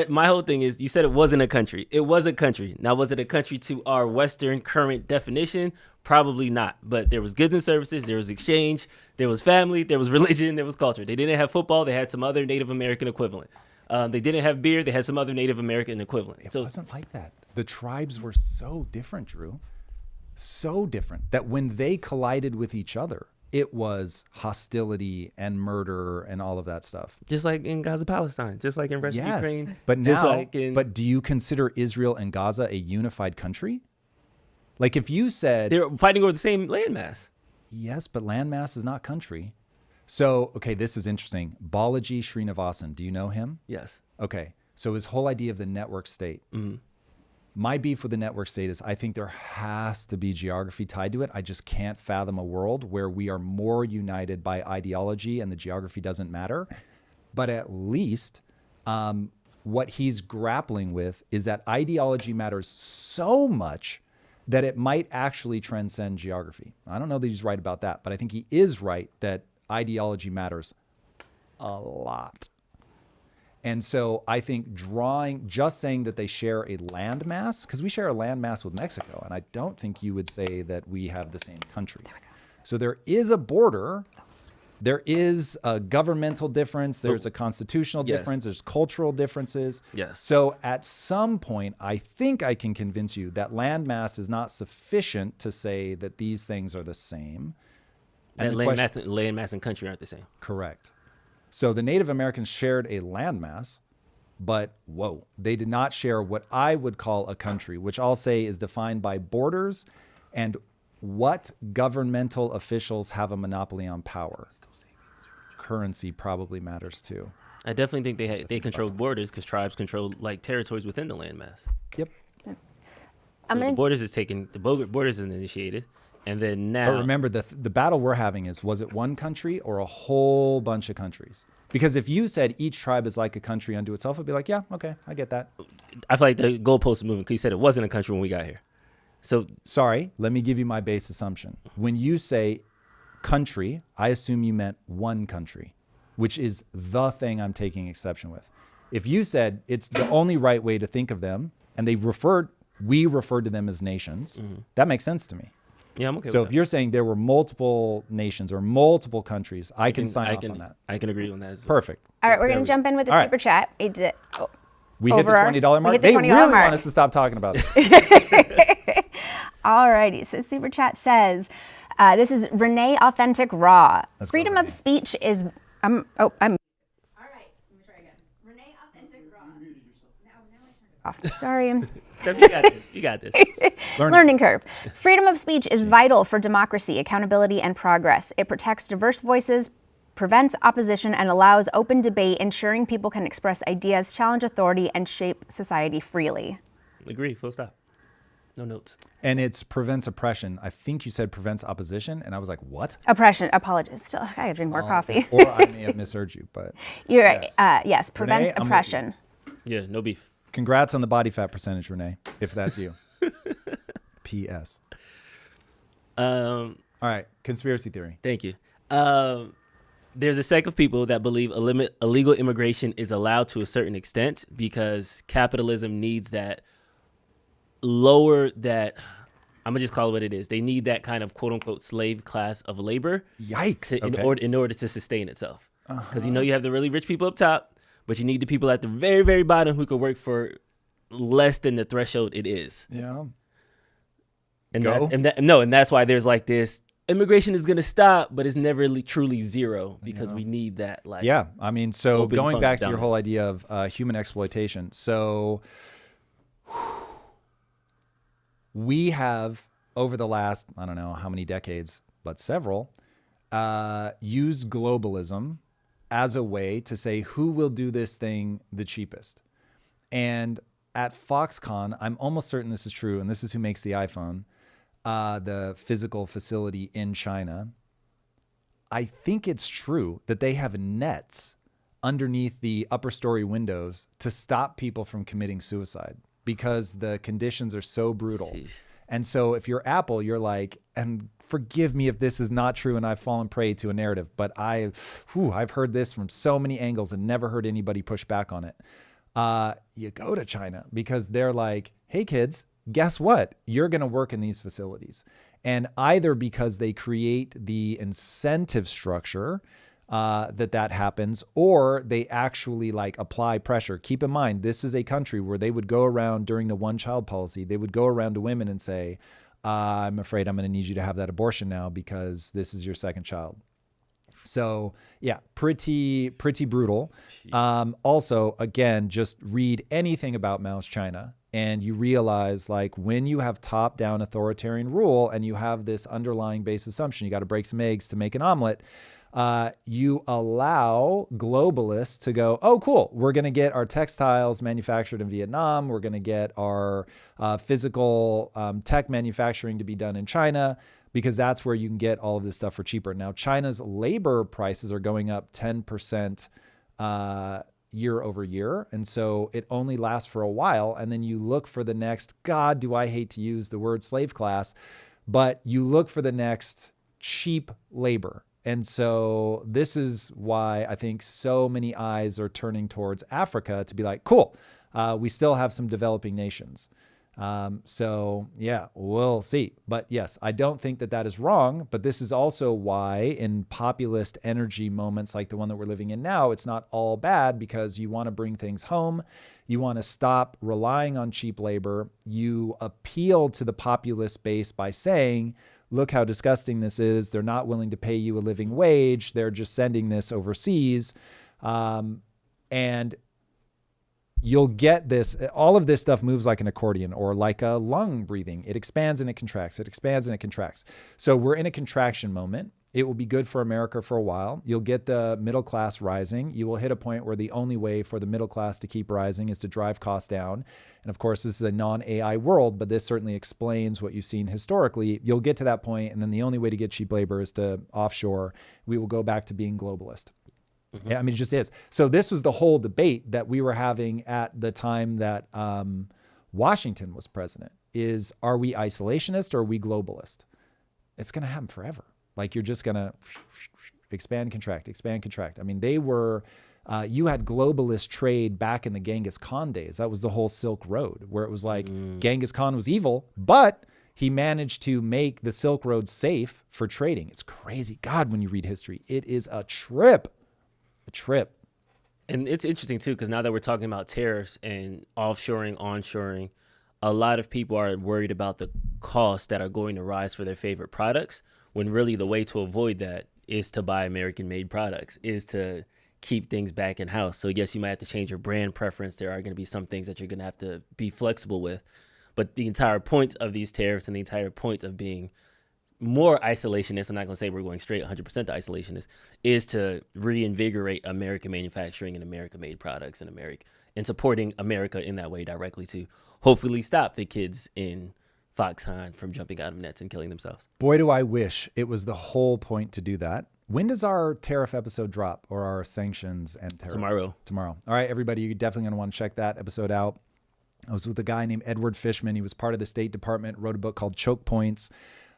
my whole thing is, you said it wasn't a country. It was a country. Now, was it a country to our Western current definition? Probably not. But there was goods and services. There was exchange. There was family. There was religion. There was culture. They didn't have football. They had some other Native American equivalent. They didn't have beer. They had some other Native American equivalent. It wasn't like that. The tribes were so different, Drew. So different that when they collided with each other, it was hostility and murder and all of that stuff. Just like in Gaza, Palestine. Just like in Russia, Ukraine. But now, but do you consider Israel and Gaza a unified country? Like, if you said... They're fighting over the same landmass. Yes, but landmass is not country. So, okay, this is interesting. Balaji Srinivasan, do you know him? Yes. Okay, so his whole idea of the network state. Mm-hmm. My beef with the network state is I think there has to be geography tied to it. I just can't fathom a world where we are more united by ideology and the geography doesn't matter. But at least what he's grappling with is that ideology matters so much that it might actually transcend geography. I don't know that he's right about that, but I think he is right that ideology matters a lot. And so I think just saying that they share a landmass, because we share a landmass with Mexico, and I don't think you would say that we have the same country. So there is a border, there is a governmental difference, there's a constitutional difference, there's cultural differences. Yes. So at some point, I think I can convince you that landmass is not sufficient to say that these things are the same. And landmass and country aren't the same. Correct. So the Native Americans shared a landmass, but they did not share what I would call a country, which I'll say is defined by borders and what governmental officials have a monopoly on power. Currency probably matters too. I definitely think they controlled borders because tribes control like territories within the landmass. Yep. So the borders is initiated. And then now... But remember, the battle we're having is, was it one country or a whole bunch of countries? Because if you said each tribe is like a country unto itself, I'd be like, yeah, okay, I get that. I feel like the goalpost is moving because you said it wasn't a country when we got here. So... Sorry, let me give you my base assumption. When you say country, I assume you meant one country, which is the thing I'm taking exception with. If you said it's the only right way to think of them, and we referred to them as nations, that makes sense to me. Yeah, I'm okay So with if you're saying there were multiple nations or multiple countries, I can sign off can, on that. I can agree on that as well. Perfect. All right, we're There going we to jump in with a All super right. chat. We hit the $20 mark. They really want us to stop talking about this. All righty. So super chat says, this is Renee Authentic Raw. Let's go, Freedom of Renee. speech is. I'm. All right. Let me try again. Renee Authentic Raw. Now I turned it off. Sorry. Steph, you got this. You got this. Learning curve. Freedom of speech is vital for democracy, accountability, and progress. It protects diverse voices, prevents opposition, and allows open debate, ensuring people can express ideas, challenge authority, and shape society freely. Agree. Full stop. No notes. And it prevents oppression. I think you said prevents opposition, and I was like, what? Oppression. Apologies. Still, I gotta drink more coffee. Or I may have misheard you, but You're right. yes. Yes, prevents Renee, I'm with oppression. Yeah, no beef. congrats on the body fat percentage, Renee, if that's you. P.S. All right, conspiracy theory. Thank you. There's a sect of people that believe illegal immigration is allowed to a certain extent because capitalism needs that I'm gonna just call it what it is. They need that kind of quote unquote slave class of labor. Yikes. In order to sustain itself. Because you have the really rich people up top, but you need the people at the very, very bottom who could work for less than the threshold it is. Yeah. And that's why there's like this immigration is going to stop, but it's never really truly zero because we need that. Like, yeah. I mean, so open going fund back to your dominant. whole idea of human exploitation. So we have, over the last, I don't know how many decades, but several, used globalism as a way to say who will do this thing the cheapest. And at Foxconn, I'm almost certain this is true, and this is who makes the iPhone, the physical facility in China. I think it's true that they have nets underneath the upper story windows to stop people from committing suicide because the conditions are so brutal. Jeez. And so if you're Apple, you're like, and forgive me if this is not true and I've fallen prey to a narrative, but I've heard this from so many angles and never heard anybody push back on it. You go to China because they're like, hey kids, guess what? You're going to work in these facilities. And either because they create the incentive structure that happens, or they actually like apply pressure. Keep in mind, this is a country where they would go around during the one-child policy. They would go around to women and say, I'm afraid I'm going to need you to have that abortion now because this is your second child. So yeah, pretty brutal. Also, again, just read anything about Mao's China and you realize like when you have top-down authoritarian rule and you have this underlying base assumption, you got to break some eggs to make an omelet. You allow globalists to go, oh, cool, we're going to get our textiles manufactured in Vietnam. We're going to get our physical tech manufacturing to be done in China because that's where you can get all of this stuff for cheaper. Now, China's labor prices are going up 10% year over year. And so it only lasts for a while. And then you look for the next, God, do I hate to use the word slave class, but you look for the next cheap labor. And so this is why I think so many eyes are turning towards Africa to be like, cool, we still have some developing nations. So yeah, we'll see. But yes, I don't think that is wrong, but this is also why in populist energy moments like the one that we're living in now, it's not all bad because you want to bring things home. You want to stop relying on cheap labor. You appeal to the populist base by saying, look how disgusting this is. They're not willing to pay you a living wage. They're just sending this overseas. And you'll get this, all of this stuff moves like an accordion or like a lung breathing. It expands and it contracts. It expands and it contracts. So we're in a contraction moment. It will be good for America for a while. You'll get the middle class rising. You will hit a point where the only way for the middle class to keep rising is to drive costs down. And of course, this is a non-AI world, but this certainly explains what you've seen historically. You'll get to that point, and then the only way to get cheap labor is to offshore. We will go back to being globalist. Mm-hmm. Yeah, I mean, it just is. So this was the whole debate that we were having at the time that Washington was president is, are we isolationist or are we globalist? It's going to happen forever. Like you're just going to expand, contract. I mean, they were, you had globalist trade back in the Genghis Khan days. That was the whole Silk Road where it was like Genghis Khan was evil, but He managed to make the Silk Road safe for trading. It's crazy. God, when you read history, it is a trip. A trip. And it's interesting, too, because now that we're talking about tariffs and offshoring, onshoring, a lot of people are worried about the costs that are going to rise for their favorite products, when really the way to avoid that is to buy American-made products, is to keep things back in-house. So yes, you might have to change your brand preference. There are going to be some things that you're going to have to be flexible with. But the entire point of these tariffs and the entire point of being more isolationist, I'm not going to say we're going straight 100% to isolationist, is to reinvigorate American manufacturing and American-made products and supporting America in that way directly to hopefully stop the kids in Foxconn from jumping out of nets and killing themselves. Boy, do I wish it was the whole point to do that. When does our tariff episode drop, or our sanctions and tariffs? Tomorrow. All right, everybody, you're definitely going to want to check that episode out. I was with a guy named Edward Fishman. He was part of the State Department, wrote a book called Choke Points.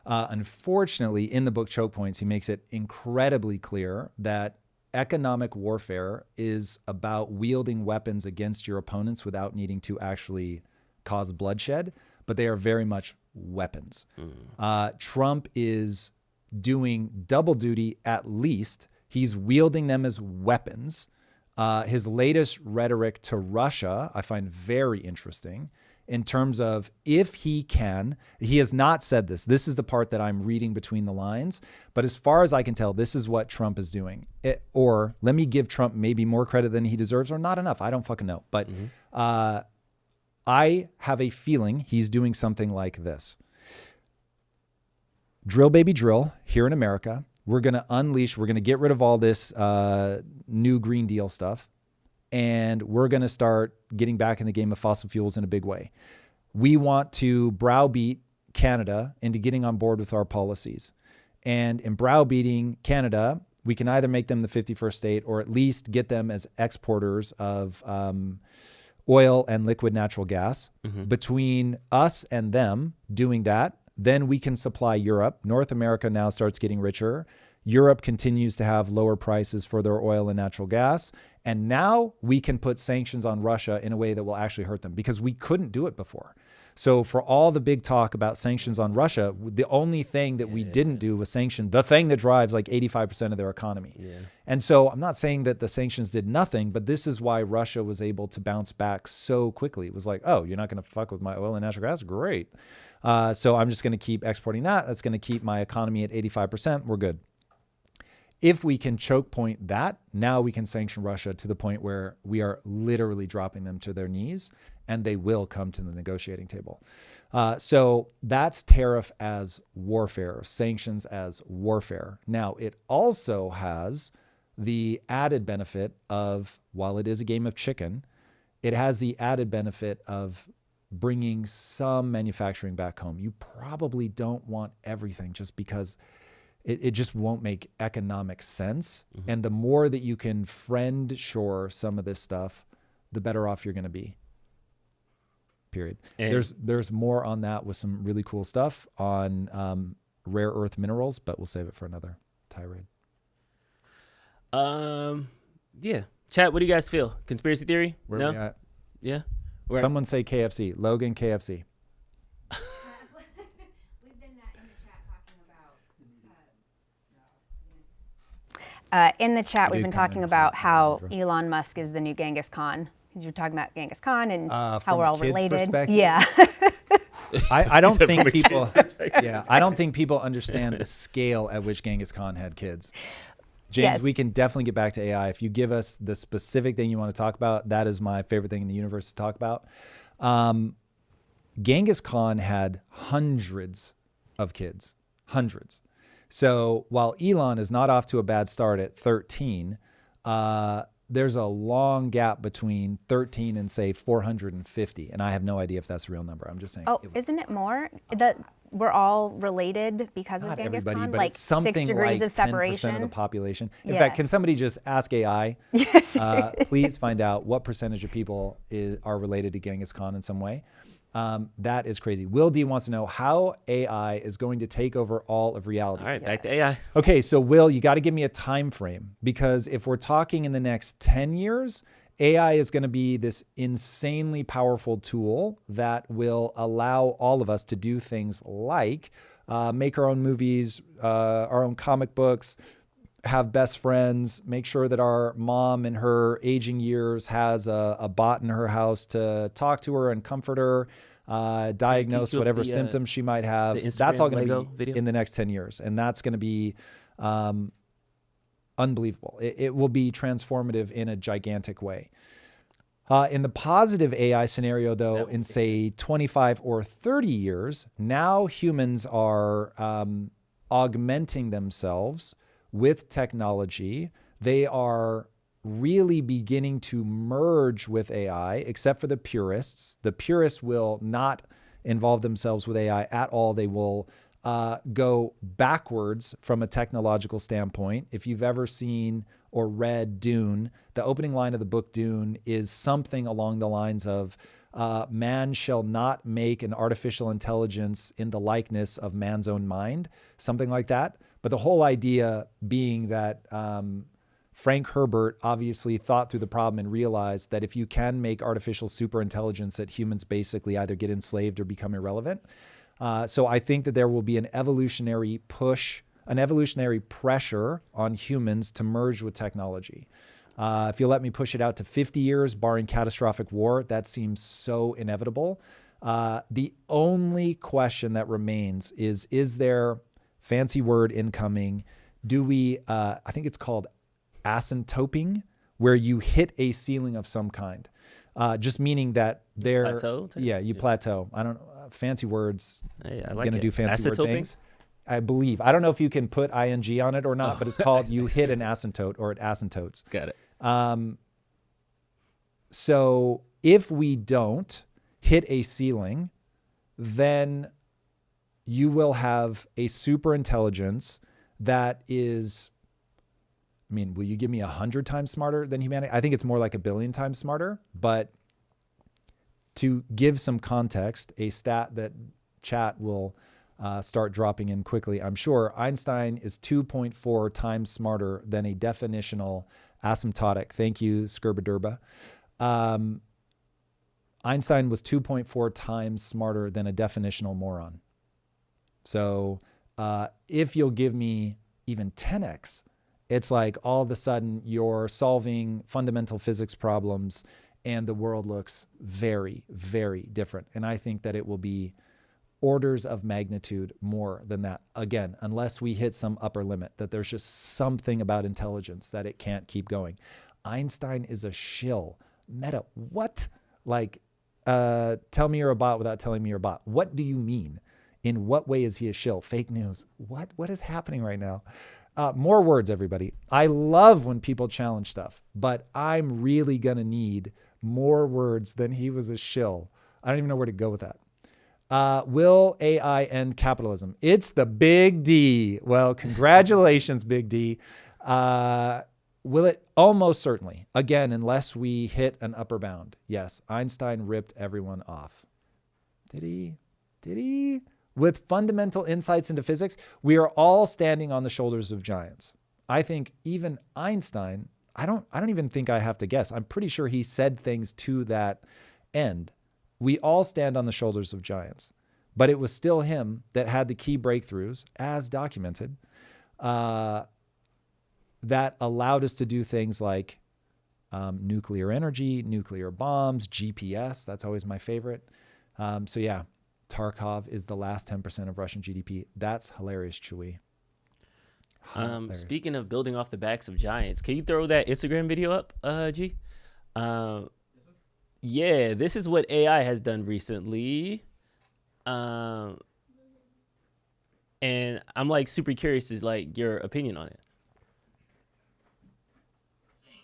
Unfortunately, in the book Choke Points, he makes it incredibly clear that economic warfare is about wielding weapons against your opponents without needing to actually cause bloodshed, but they are very much weapons. Trump is doing double duty at least. He's wielding them as weapons. His latest rhetoric to Russia, I find very interesting in terms of if he can. He has not said this. This is the part that I'm reading between the lines. But as far as I can tell, this is what Trump is doing. Or let me give Trump maybe more credit than he deserves, or not enough. I don't fucking know. But I have a feeling he's doing something like this. Drill, baby, drill here in America. We're going to get rid of all this new Green Deal stuff, and we're going to start getting back in the game of fossil fuels in a big way. We want to browbeat Canada into getting on board with our policies. And in browbeating Canada, we can either make them the 51st state or at least get them as exporters of oil and liquid natural gas. Between us and them doing that, then we can supply Europe. North America now starts getting richer. Europe continues to have lower prices for their oil and natural gas. And now we can put sanctions on Russia in a way that will actually hurt them, because we couldn't do it before. So for all the big talk about sanctions on Russia, the only thing that we didn't do was sanction the thing that drives like 85% of their economy. And so I'm not saying that the sanctions did nothing, but this is why Russia was able to bounce back so quickly. It was like, oh, you're not going to fuck with my oil and natural gas? Great. So I'm just going to keep exporting that. That's going to keep my economy at 85%. We're good. If we can choke point that, now we can sanction Russia to the point where we are literally dropping them to their knees, and they will come to the negotiating table. So that's tariff as warfare, sanctions as warfare. Now, it also has the added benefit of, while it is a game of chicken, it has the added benefit of bringing some manufacturing back home. You probably don't want everything, just because it just won't make economic sense. And the more that you can friend shore some of this stuff, the better off you're going to be. Period. And there's more on that with some really cool stuff on rare earth minerals, but we'll save it for another tirade. Yeah. Chat, what do you guys feel? Conspiracy theory? Where are we at? Yeah. Someone say KFC. Logan, KFC. In the chat, we've been talking about how Elon Musk is the new Genghis Khan. Because you're talking about Genghis Khan and how we're all related. Yeah. I don't think people. Yeah, I don't think people understand the scale at which Genghis Khan had kids. James, we can definitely get back to AI. If you give us the specific thing you want to talk about, that is my favorite thing in the universe to talk about. Genghis Khan had hundreds of kids, hundreds. So while Elon is not off to a bad start at 13, there's a long gap between 13 and say 450. And I have no idea if that's a real number. I'm just saying. Oh, isn't it more? That we're all related because of Genghis Khan? But like it's something 6 degrees like of separation 10% of the population. In fact, can somebody just ask AI? Yes. Please find out what percentage of people are related to Genghis Khan in some way. That is crazy. Will D wants to know how AI is going to take over all of reality. All right, back to AI. Okay, so Will, you got to give me a time frame, because if we're talking in the next 10 years, AI is going to be this insanely powerful tool that will allow all of us to do things like make our own movies, our own comic books, have best friends, make sure that our mom in her aging years has a bot in her house to talk to her and comfort her, diagnose whatever symptoms she might have. That's all going to be in the next 10 years. And that's going to be unbelievable. It will be transformative in a gigantic way. In the positive AI scenario, though, in say 25 or 30 years, now humans are augmenting themselves with technology. They are really beginning to merge with AI, except for the purists. The purists will not involve themselves with AI at all. They will go backwards from a technological standpoint. If you've ever seen or read Dune, the opening line of the book Dune is something along the lines of, man shall not make an artificial intelligence in the likeness of man's own mind, something like that. But the whole idea being that Frank Herbert obviously thought through the problem and realized that if you can make artificial superintelligence, that humans basically either get enslaved or become irrelevant. So I think that there will be an evolutionary push, an evolutionary pressure on humans to merge with technology. If you let me push it out to 50 years, barring catastrophic war, that seems so inevitable. The only question that remains is there, fancy word incoming, do we, I think it's called asymptoping, where you hit a ceiling of some kind. Just meaning that you plateau. I don't know. Fancy words. Hey, I I'm like going to do fancy word things. I believe. I don't know if you can put ing on it or not, but it's called you hit an asymptote or it asymptotes. Got it. So if we don't hit a ceiling, then you will have a super intelligence that is, I mean, will you give me 100 times smarter than humanity? I think it's more like 1 billion times smarter. But to give some context, a stat that chat will start dropping in quickly, I'm sure, Einstein is 2.4 times smarter than a definitional asymptotic. Thank you, Scurbadurba. Einstein was 2.4 times smarter than a definitional moron. So if you'll give me even 10x, it's like all of a sudden you're solving fundamental physics problems and the world looks very, very different. And I think that it will be orders of magnitude more than that. Again, unless we hit some upper limit, that there's just something about intelligence that it can't keep going. Einstein is a shill. Meta, what? Like, tell me you're a bot without telling me you're a bot. What do you mean? In what way is he a shill? Fake news. What is happening right now? More words, everybody. I love when people challenge stuff, but I'm really going to need more words than he was a shill. I don't even know where to go with that. Will AI end capitalism? It's the big D. Well, congratulations, big D. Will it? Almost certainly. Again, unless we hit an upper bound. Yes, Einstein ripped everyone off. Did he? Did he? With fundamental insights into physics, we are all standing on the shoulders of giants. I think even Einstein, I don't even think I have to guess. I'm pretty sure he said things to that end. We all stand on the shoulders of giants, but it was still him that had the key breakthroughs, as documented, that allowed us to do things like nuclear energy, nuclear bombs, GPS. That's always my favorite. So yeah, Tarkov is the last 10% of Russian GDP. That's hilarious, Chewy. Speaking of building off the backs of giants, can you throw that Instagram video up, G? Yeah, this is what AI has done recently. And I'm like super curious is like your opinion on it.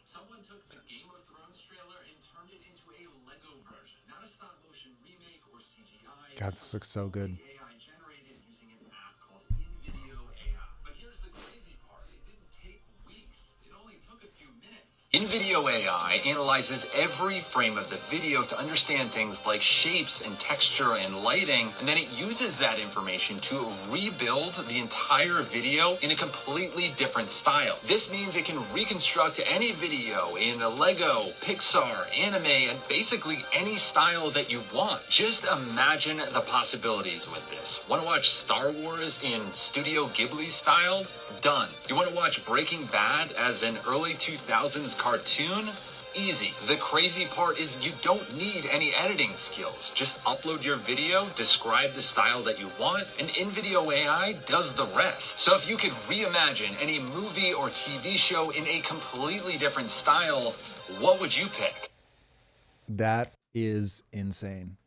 Someone took the Game of Thrones trailer and turned it into a Lego version, not a stop motion remake or CGI. God, this looks so good. AI generated using an app called InVideo AI. But here's the crazy part. It didn't take weeks. It only took a few minutes. In-video AI analyzes every frame of the video to understand things like shapes and texture and lighting, and then it uses that information to rebuild the entire video in a completely different style. This means it can reconstruct any video in Lego, Pixar, anime, and basically any style that you want. Just imagine the possibilities with this. Want to watch Star Wars in Studio Ghibli style? Done. You want to watch Breaking Bad as an early 2000s cartoon? Easy. The crazy part is you don't need any editing skills. Just upload your video, describe the style that you want, and in-video AI does the rest. So if you could reimagine any movie or TV show in a completely different style, what would you pick? That is insane.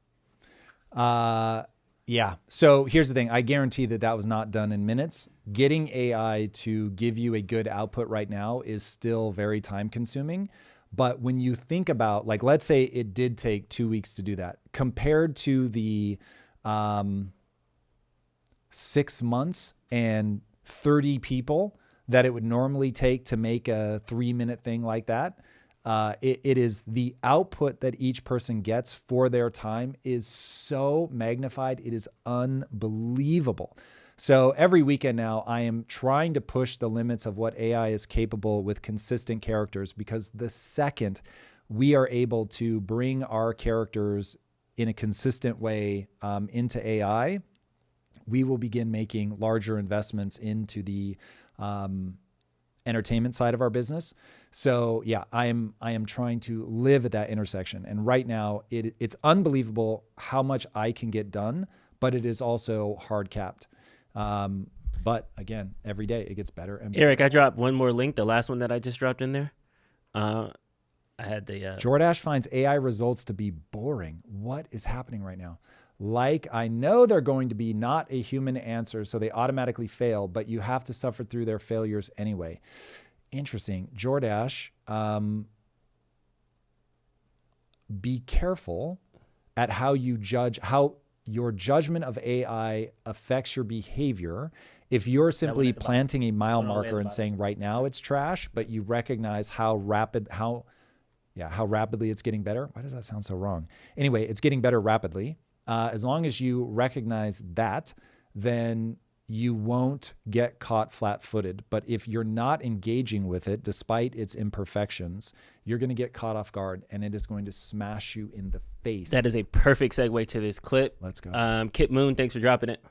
Yeah. So here's the thing. I guarantee that that was not done in minutes. Getting AI to give you a good output right now is still very time consuming. But when you think about, like, let's say it did take 2 weeks to do that, compared to the 6 months and 30 people that it would normally take to make a 3-minute thing like that, it is the output that each person gets for their time is so magnified. It is unbelievable. So every weekend now, I am trying to push the limits of what AI is capable with consistent characters, because the second we are able to bring our characters in a consistent way into AI, we will begin making larger investments into the entertainment side of our business. So yeah, I am trying to live at that intersection. And right now it's unbelievable how much I can get done, but it is also hard capped. But again, every day it gets better and better. Eric, I dropped one more link, the last one that I just dropped in there. I had the Jordash finds AI results to be boring. What is happening right now? Like, I know they're going to be not a human answer, so they automatically fail, but you have to suffer through their failures anyway. Interesting. Jordash, be careful at how you judge, how your judgment of AI affects your behavior. If you're simply planting a mile marker and saying right now it's trash, but you recognize how rapidly it's getting better. Why does that sound so wrong? Anyway, it's getting better rapidly. As long as you recognize that, then you won't get caught flat-footed. But if you're not engaging with it, despite its imperfections, you're going to get caught off guard, and it is going to smash you in the face. That is a perfect segue to this clip. Let's go. Kip Moon, thanks for dropping it.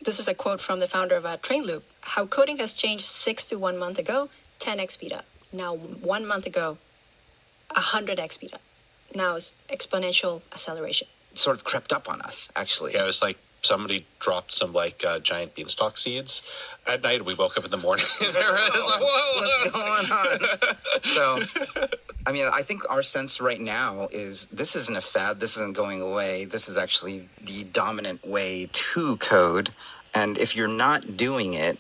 This is a quote from the founder of Train Loop. How coding has changed 6 to 1 month ago, 10x speed up. Now 1 month ago, 100x speed up. Now it's exponential acceleration. It sort of crept up on us, actually. Yeah, it was like somebody dropped some giant beanstalk seeds at night. We woke up in the morning and there it is like, whoa, what's going on? So, I mean, I think our sense right now is this isn't a fad. This isn't going away. This is actually the dominant way to code. And if you're not doing it,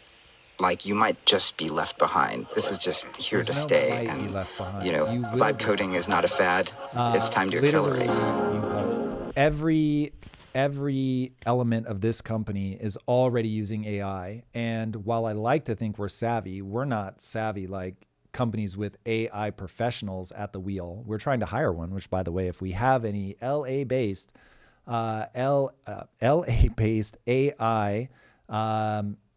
like, you might just be left behind. This is just here to stay. And, you know, vibe coding is not a fad. It's time to accelerate. Every element of this company is already using AI. And while I like to think we're savvy, we're not savvy like companies with AI professionals at the wheel. We're trying to hire one, which, by the way, if we have any LA-based AI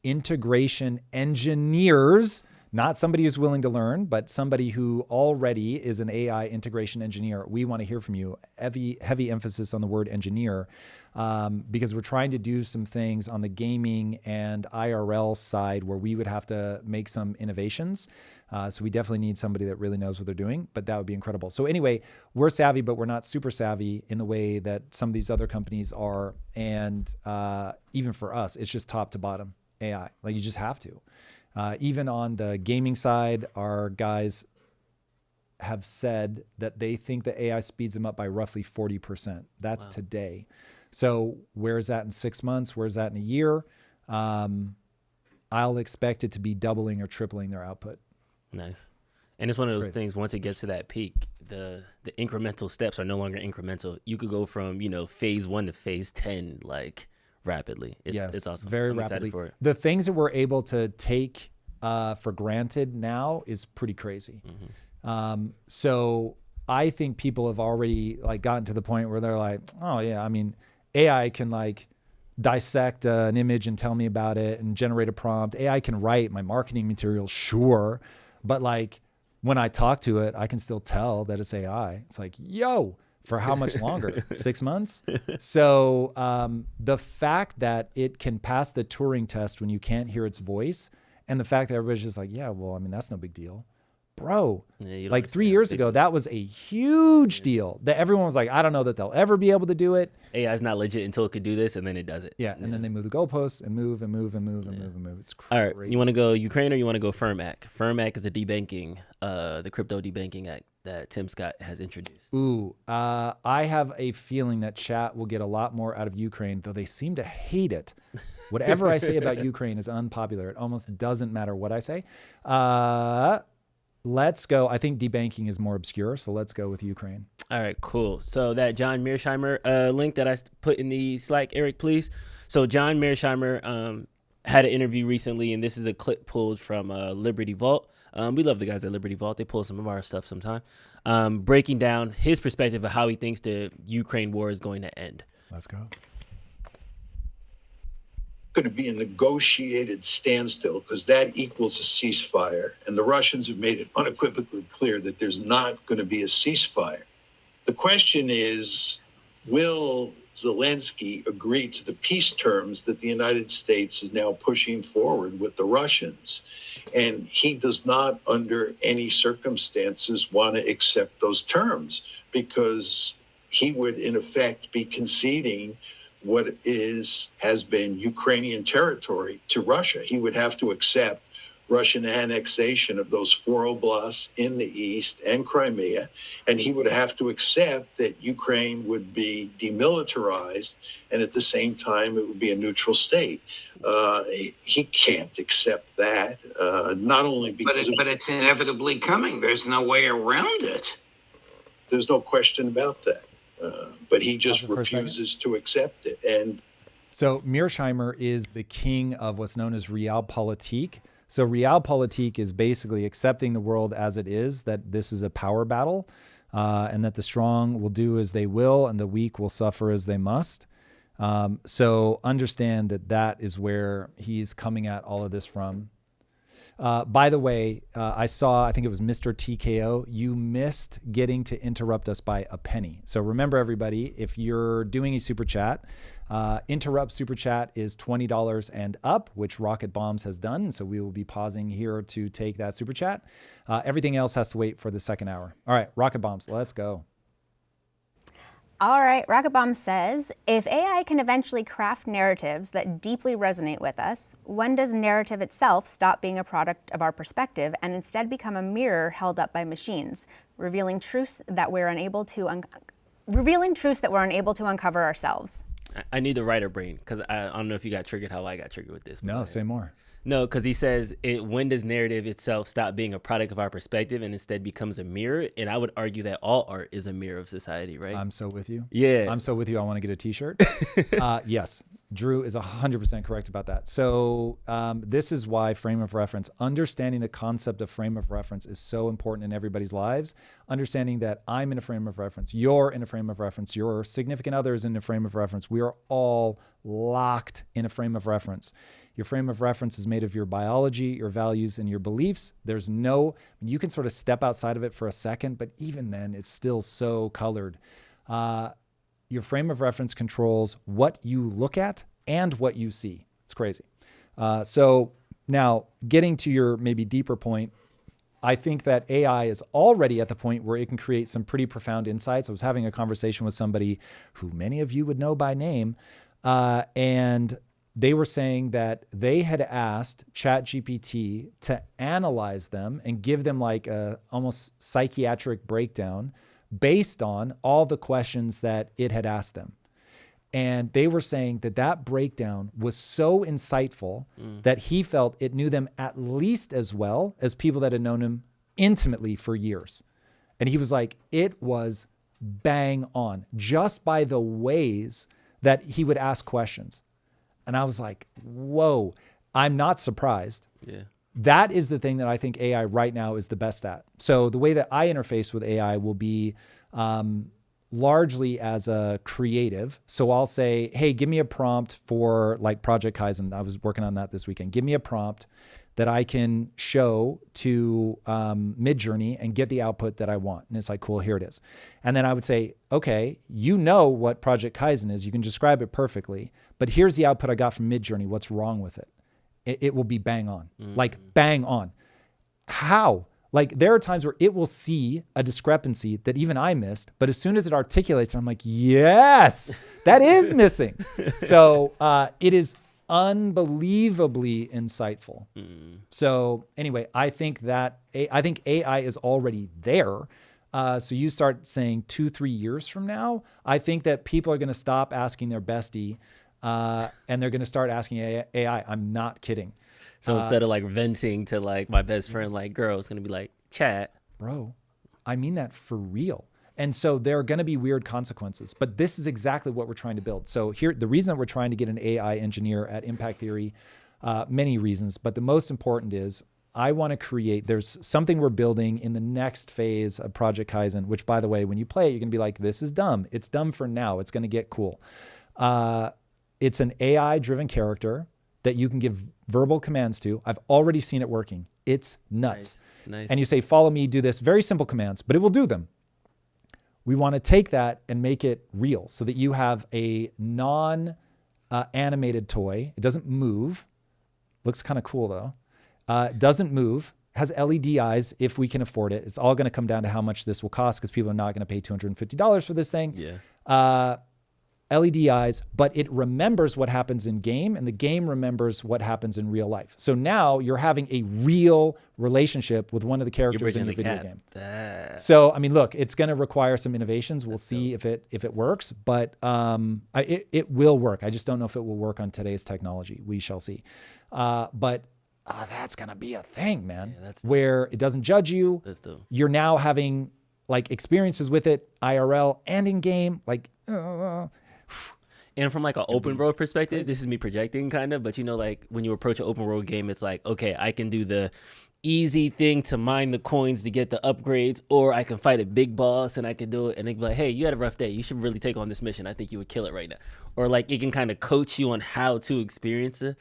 integration engineers, not somebody who's willing to learn, but somebody who already is an AI integration engineer, we want to hear from you. Heavy emphasis on the word engineer, because we're trying to do some things on the gaming and IRL side where we would have to make some innovations. So we definitely need somebody that really knows what they're doing, but that would be incredible. So anyway, we're savvy, but we're not super savvy in the way that some of these other companies are. And even for us, it's just top to bottom AI. Like, you just have to. Even on the gaming side, our guys have said that they think that AI speeds them up by roughly 40%. That's today. So where is that in 6 months? Where is that in a year? I'll expect it to be doubling or tripling their output. Nice. And it's one of those things, once it gets to that peak, the incremental steps are no longer incremental. You could go from, phase 1 to phase 10, like rapidly. It's awesome. Very I'm rapidly. excited for it. The things that we're able to take for granted now is pretty crazy. So I think people have already like gotten to the point where they're like, oh yeah, I mean, AI can like dissect an image and tell me about it and generate a prompt. AI can write my marketing materials, sure. But like when I talk to it, I can still tell that it's AI. It's like, yo, for how much longer? 6 months? So the fact that it can pass the Turing test when you can't hear its voice, and the fact that everybody's just like, yeah, well, I mean, that's no big deal. Bro, like 3 years ago, that was a huge deal that everyone was like, I don't know that they'll ever be able to do it. AI is not legit until it could do this, and then it does it. Yeah, and then they move the goalposts and move and move and move and move and move. It's crazy. All right, you want to go Ukraine or you want to go Firmac? Firmac is a debanking, the crypto debanking act that Tim Scott has introduced. Ooh, I have a feeling that chat will get a lot more out of Ukraine, though they seem to hate it. Whatever I say about Ukraine is unpopular. It almost doesn't matter what I say. Let's go. I think debanking is more obscure, so let's go with Ukraine. All right, cool. So that John Mearsheimer link that I put in the Slack, Eric, please. So John Mearsheimer had an interview recently, and this is a clip pulled from Liberty Vault. We love the guys at Liberty Vault. They pull some of our stuff sometime. Breaking down his perspective of how he thinks the Ukraine war is going to end. Let's go. Going to be a negotiated standstill because that equals a ceasefire. And the Russians have made it unequivocally clear that there's not going to be a ceasefire. The question is, will Zelensky agree to the peace terms that the United States is now pushing forward with the Russians? And he does not, under any circumstances, want to accept those terms because he would, in effect, be conceding what has been Ukrainian territory to Russia. He would have to accept Russian annexation of those 4 oblasts in the east and Crimea, and he would have to accept that Ukraine would be demilitarized, and at the same time it would be a neutral state. He can't accept that, not only because... But it's inevitably coming. There's no way around it. There's no question about that. But he just refuses to accept it. And so Mearsheimer is the king of what's known as realpolitik. So realpolitik is basically accepting the world as it is, that this is a power battle, and that the strong will do as they will and the weak will suffer as they must. So understand that is where he's coming at all of this from. By the way, I think it was Mr. TKO. You missed getting to interrupt us by a penny. So remember, everybody, if you're doing a super chat, interrupt super chat is $20 and up, which Rocket Bombs has done. So we will be pausing here to take that super chat. Everything else has to wait for the second hour. All right, Rocket Bombs, let's go. All right, Rocket Bomb says, if AI can eventually craft narratives that deeply resonate with us, when does narrative itself stop being a product of our perspective and instead become a mirror held up by machines, revealing truths that we're unable to uncover ourselves? I need the writer brain because I don't know if you got triggered how I got triggered with this. No, say more. No, because he says, when does narrative itself stop being a product of our perspective and instead becomes a mirror? And I would argue that all art is a mirror of society, right? I'm so with you. Yeah. I'm so with you. I want to get a t-shirt. Yes, Drew is 100% correct about that. So this is why frame of reference, understanding the concept of frame of reference is so important in everybody's lives. Understanding that I'm in a frame of reference, you're in a frame of reference, your significant other is in a frame of reference. We are all locked in a frame of reference. Your frame of reference is made of your biology, your values, and your beliefs. You can sort of step outside of it for a second, but even then it's still so colored. Your frame of reference controls what you look at and what you see. It's crazy. So now getting to your maybe deeper point, I think that AI is already at the point where it can create some pretty profound insights. I was having a conversation with somebody who many of you would know by name, and they were saying that they had asked ChatGPT to analyze them and give them like a almost psychiatric breakdown based on all the questions that it had asked them. And they were saying that breakdown was so insightful that he felt it knew them at least as well as people that had known him intimately for years. And he was like, it was bang on just by the ways that he would ask questions. And I was like, whoa, I'm not surprised. Yeah. That is the thing that I think AI right now is the best at. So the way that I interface with AI will be largely as a creative. So I'll say, hey, give me a prompt for like Project Kaizen. I was working on that this weekend. Give me a prompt that I can show to Midjourney and get the output that I want. And it's like, cool, here it is. And then I would say, okay, you know what Project Kaizen is. You can describe it perfectly, but here's the output I got from Midjourney. What's wrong with it? It will be bang on, like bang on. How? Like there are times where it will see a discrepancy that even I missed, but as soon as it articulates, I'm like, yes, that is missing. So it is unbelievably insightful. So anyway, I think AI is already there. So you start saying 2-3 years from now, I think that people are going to stop asking their bestie and they're going to start asking AI. I'm not kidding. So instead of like venting to like my best friend, like girl, it's going to be like chat. Bro, I mean that for real. And so there are going to be weird consequences, but this is exactly what we're trying to build. So here, the reason that we're trying to get an AI engineer at Impact Theory, many reasons, but the most important is I want to create, there's something we're building in the next phase of Project Kaizen, which by the way, when you play it, you're going to be like, this is dumb. It's dumb for now. It's going to get cool. It's an AI driven character that you can give verbal commands to. I've already seen it working. It's nuts. Nice. And you say, follow me, do this, very simple commands, but it will do them. We want to take that and make it real so that you have a non-animated toy. It doesn't move. Looks kind of cool though. It doesn't move. Has LED eyes if we can afford it. It's all going to come down to how much this will cost because people are not going to pay $250 for this thing. Yeah. LED eyes, but it remembers what happens in game and the game remembers what happens in real life. So now you're having a real relationship with one of the characters in your video game. So, I mean, look, it's going to require some innovations. We'll see if it works, but it will work. I just don't know if it will work on today's technology. We shall see. But that's going to be a thing, man, where it doesn't judge you. You're now having like experiences with it, IRL and in game, like, and from like an open world perspective, this is me projecting kind of, but you know, like when you approach an open world game, it's like, okay, I can do the easy thing to mine the coins to get the upgrades, or I can fight a big boss and I can do it. And they can be like, hey, you had a rough day. You should really take on this mission. I think you would kill it right now. Or like it can kind of coach you on how to experience it.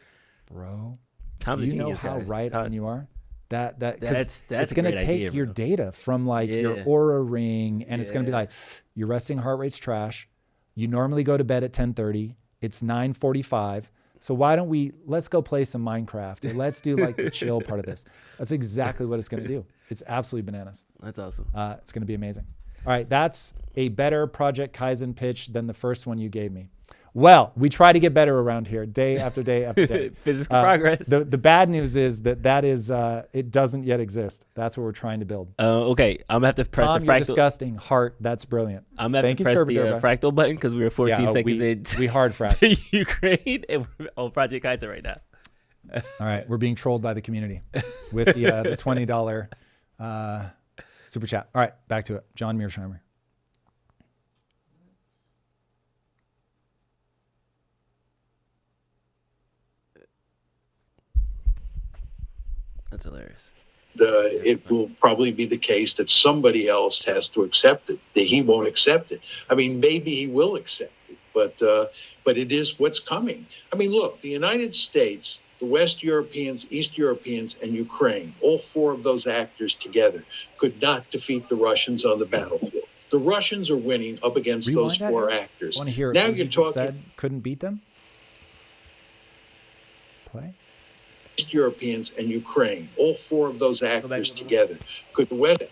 Bro, Tom's do you know how right on you are? That's it's going to take idea, your data from like your Aura ring and it's going to be like, your resting heart rate's trash. You normally go to bed at 10:30. It's 9:45. So why don't let's go play some Minecraft. Or let's do like the chill part of this. That's exactly what it's going to do. It's absolutely bananas. That's awesome. It's going to be amazing. All right. That's a better Project Kaizen pitch than the first one you gave me. Well, we try to get better around here day after day after day. Physical progress. The bad news is that is it doesn't yet exist. That's what we're trying to build. Okay, I'm gonna have to press Tom, the you're fractal. disgusting. Heart, that's brilliant. I'm gonna have to press the fractal button because we were 14 seconds in. We hard frack to Ukraine and we're on Project Kaizen right now. All right, we're being trolled by the community with the $20 super chat. All right, back to it. John Mearsheimer. That's hilarious. It will probably be the case that somebody else has to accept it, that he won't accept it. I mean, maybe he will accept it, but it is what's coming. I mean, look, the United States, the West Europeans, East Europeans, and Ukraine, all four of those actors together could not defeat the Russians on the battlefield. The Russians are winning up against those four actors. I want to hear now it. you're talking. Said couldn't beat them. Play. East Europeans and Ukraine, all four of those actors together could win it.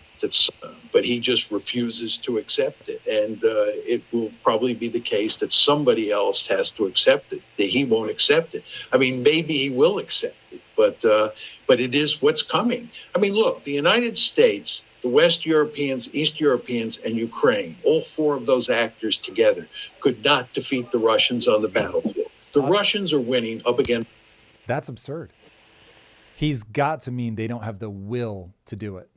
But he just refuses to accept it. And it will probably be the case that somebody else has to accept it, that he won't accept it. I mean, maybe he will accept it, but it is what's coming. I mean, look, the United States, the West Europeans, East Europeans, and Ukraine, all four of those actors together could not defeat the Russians on the battlefield. The Russians are winning up against. That's absurd. He's got to mean they don't have the will to do it.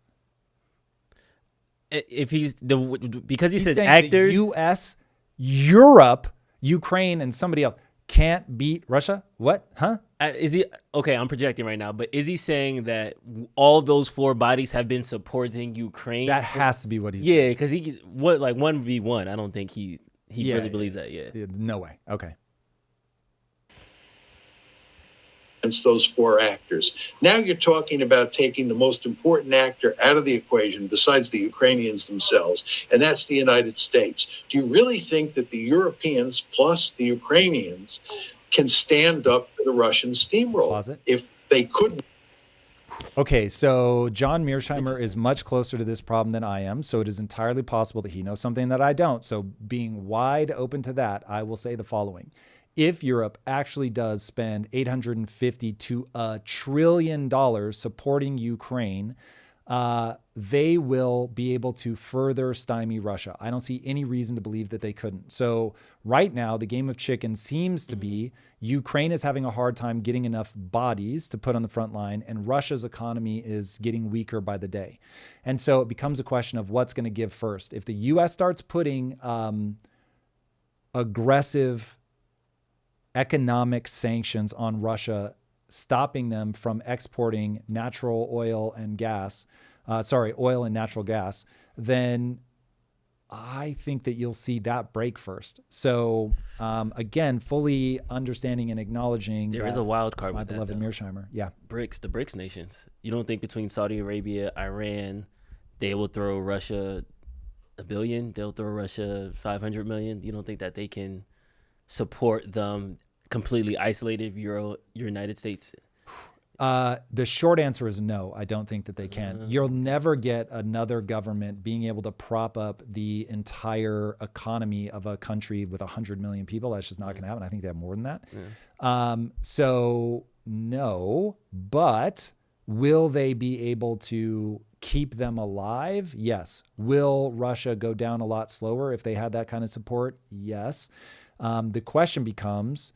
if he's because he He's says saying actors. the U.S., Europe, Ukraine, and somebody else can't beat Russia. What? Huh? Is he okay? I'm projecting right now, but is he saying that all those four bodies have been supporting Ukraine? That has to be what he's. Yeah, because he what like 1v1. I don't think he really believes that. Yeah. No way. Okay. Against those four actors. Now you're talking about taking the most important actor out of the equation besides the Ukrainians themselves, and that's the United States. Do you really think that the Europeans plus the Ukrainians can stand up to the Russian steamroll? Pause it. If they couldn't? Okay, so John Mearsheimer is much closer to this problem than I am, so it is entirely possible that he knows something that I don't. So being wide open to that, I will say the following. If Europe actually does spend $850 to $1 trillion supporting Ukraine, they will be able to further stymie Russia. I don't see any reason to believe that they couldn't. So right now, the game of chicken seems to be Ukraine is having a hard time getting enough bodies to put on the front line, and Russia's economy is getting weaker by the day. And so it becomes a question of what's going to give first. If the U.S. starts putting aggressive economic sanctions on Russia, stopping them from exporting natural oil and gas, oil and natural gas, then I think that you'll see that break first. So again, fully understanding and acknowledging there is a wild card my with beloved that, Mearsheimer. Yeah. the BRICS nations. You don't think between Saudi Arabia, Iran, they will throw Russia $1 billion, they'll throw Russia 500 million. You don't think that they can support them completely isolated United States? The short answer is no. I don't think that they can. You'll never get another government being able to prop up the entire economy of a country with 100 million people. That's just not going to happen. I think they have more than that. So no, but will they be able to keep them alive? Yes. Will Russia go down a lot slower if they had that kind of support? Yes. The question becomes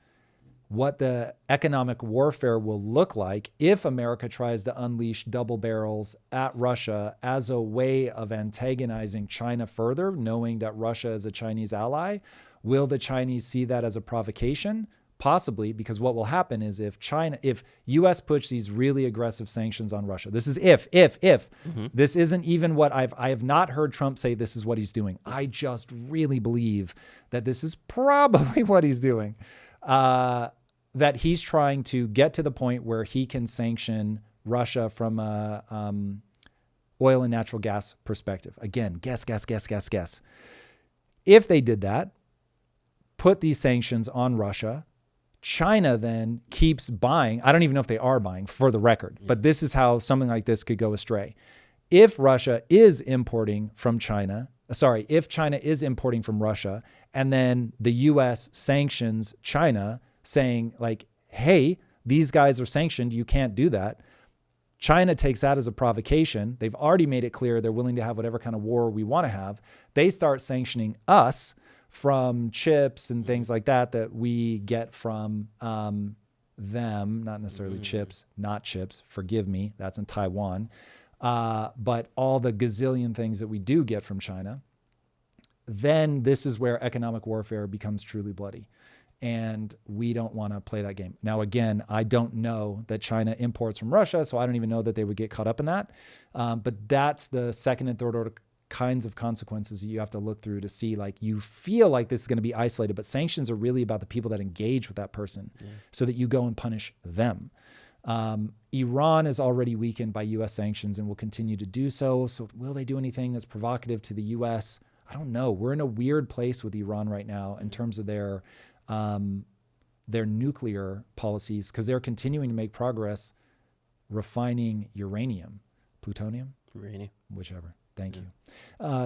what the economic warfare will look like if America tries to unleash double barrels at Russia as a way of antagonizing China further, knowing that Russia is a Chinese ally. Will the Chinese see that as a provocation? Possibly, because what will happen is if U.S. puts these really aggressive sanctions on Russia, this is if, this isn't even what I have not heard Trump say this is what he's doing. I just really believe that this is probably what he's doing. That he's trying to get to the point where he can sanction Russia from a oil and natural gas perspective. Again, guess. If they did that, put these sanctions on Russia, China then keeps buying. I don't even know if they are buying, for the record, but this is how something like this could go astray. If Russia is importing from China, if China is importing from Russia, and then the U.S. sanctions China, saying like, hey, these guys are sanctioned, you can't do that. China takes that as a provocation. They've already made it clear they're willing to have whatever kind of war we want to have. They start sanctioning us from chips and things like that we get from them, not necessarily chips, forgive me, that's in Taiwan, but all the gazillion things that we do get from China. Then this is where economic warfare becomes truly bloody. And we don't want to play that game. Now, again, I don't know that China imports from Russia, so I don't even know that they would get caught up in that. But that's the second and third order kinds of consequences that you have to look through to see, like, you feel like this is going to be isolated, but sanctions are really about the people that engage with that person so that you go and punish them. Iran is already weakened by U.S. sanctions and will continue to do so. So will they do anything that's provocative to the U.S.? I don't know. We're in a weird place with Iran right now in terms of their nuclear policies, because they're continuing to make progress refining plutonium, whichever. Thank you.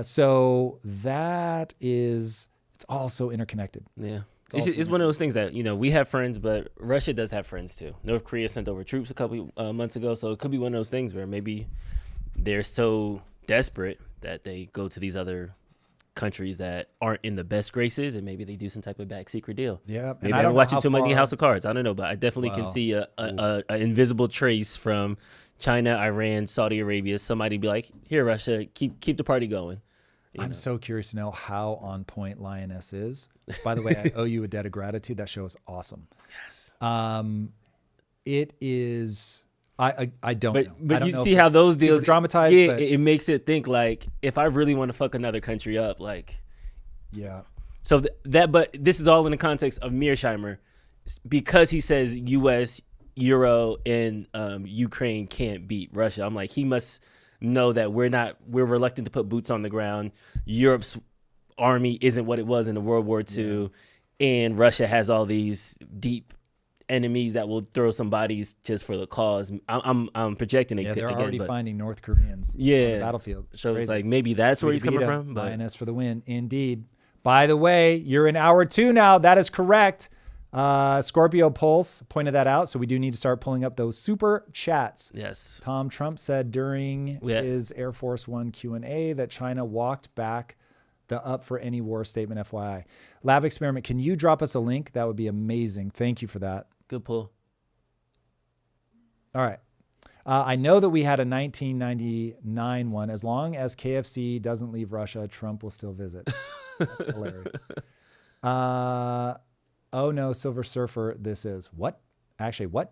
So that it's also interconnected. Yeah. It's one of those things that, we have friends, but Russia does have friends too. North Korea sent over troops a couple months ago. So it could be one of those things where maybe they're so desperate that they go to these other countries that aren't in the best graces, and maybe they do some type of back secret deal. Yeah, maybe I'm watching too many House of Cards. I don't know, but I definitely can see a invisible trace from China, Iran, Saudi Arabia. Somebody be like, "Here, Russia, keep the party going." I'm so curious to know how on point Lioness is. By the way, I owe you a debt of gratitude. That show is awesome. Yes. It is. I don't know. But I don't you know see if how it's those super deals dramatized. Yeah, but it makes it think like, if I really want to fuck another country up, like, yeah. So but this is all in the context of Mearsheimer, because he says U.S., Euro, and Ukraine can't beat Russia. I'm like, he must know that we're reluctant to put boots on the ground. Europe's army isn't what it was in the World War II, and Russia has all these deep enemies that will throw some bodies just for the cause. I'm projecting it. Yeah, they're again, already finding North Koreans on the battlefield. So Crazy. it's like, maybe that's where he's coming from. But Lioness for the win, indeed. By the way, you're in hour 2 now. That is correct. Scorpio Pulse pointed that out, so we do need to start pulling up those super chats. Yes. Tom Trump said during his Air Force One Q&A that China walked back the up for any war statement, FYI. Lab Experiment, can you drop us a link? That would be amazing. Thank you for that. Good pull. All right. I know that we had a 1999 one. As long as KFC doesn't leave Russia, Trump will still visit. That's hilarious. Oh no, Silver Surfer, this is. What? Actually, what?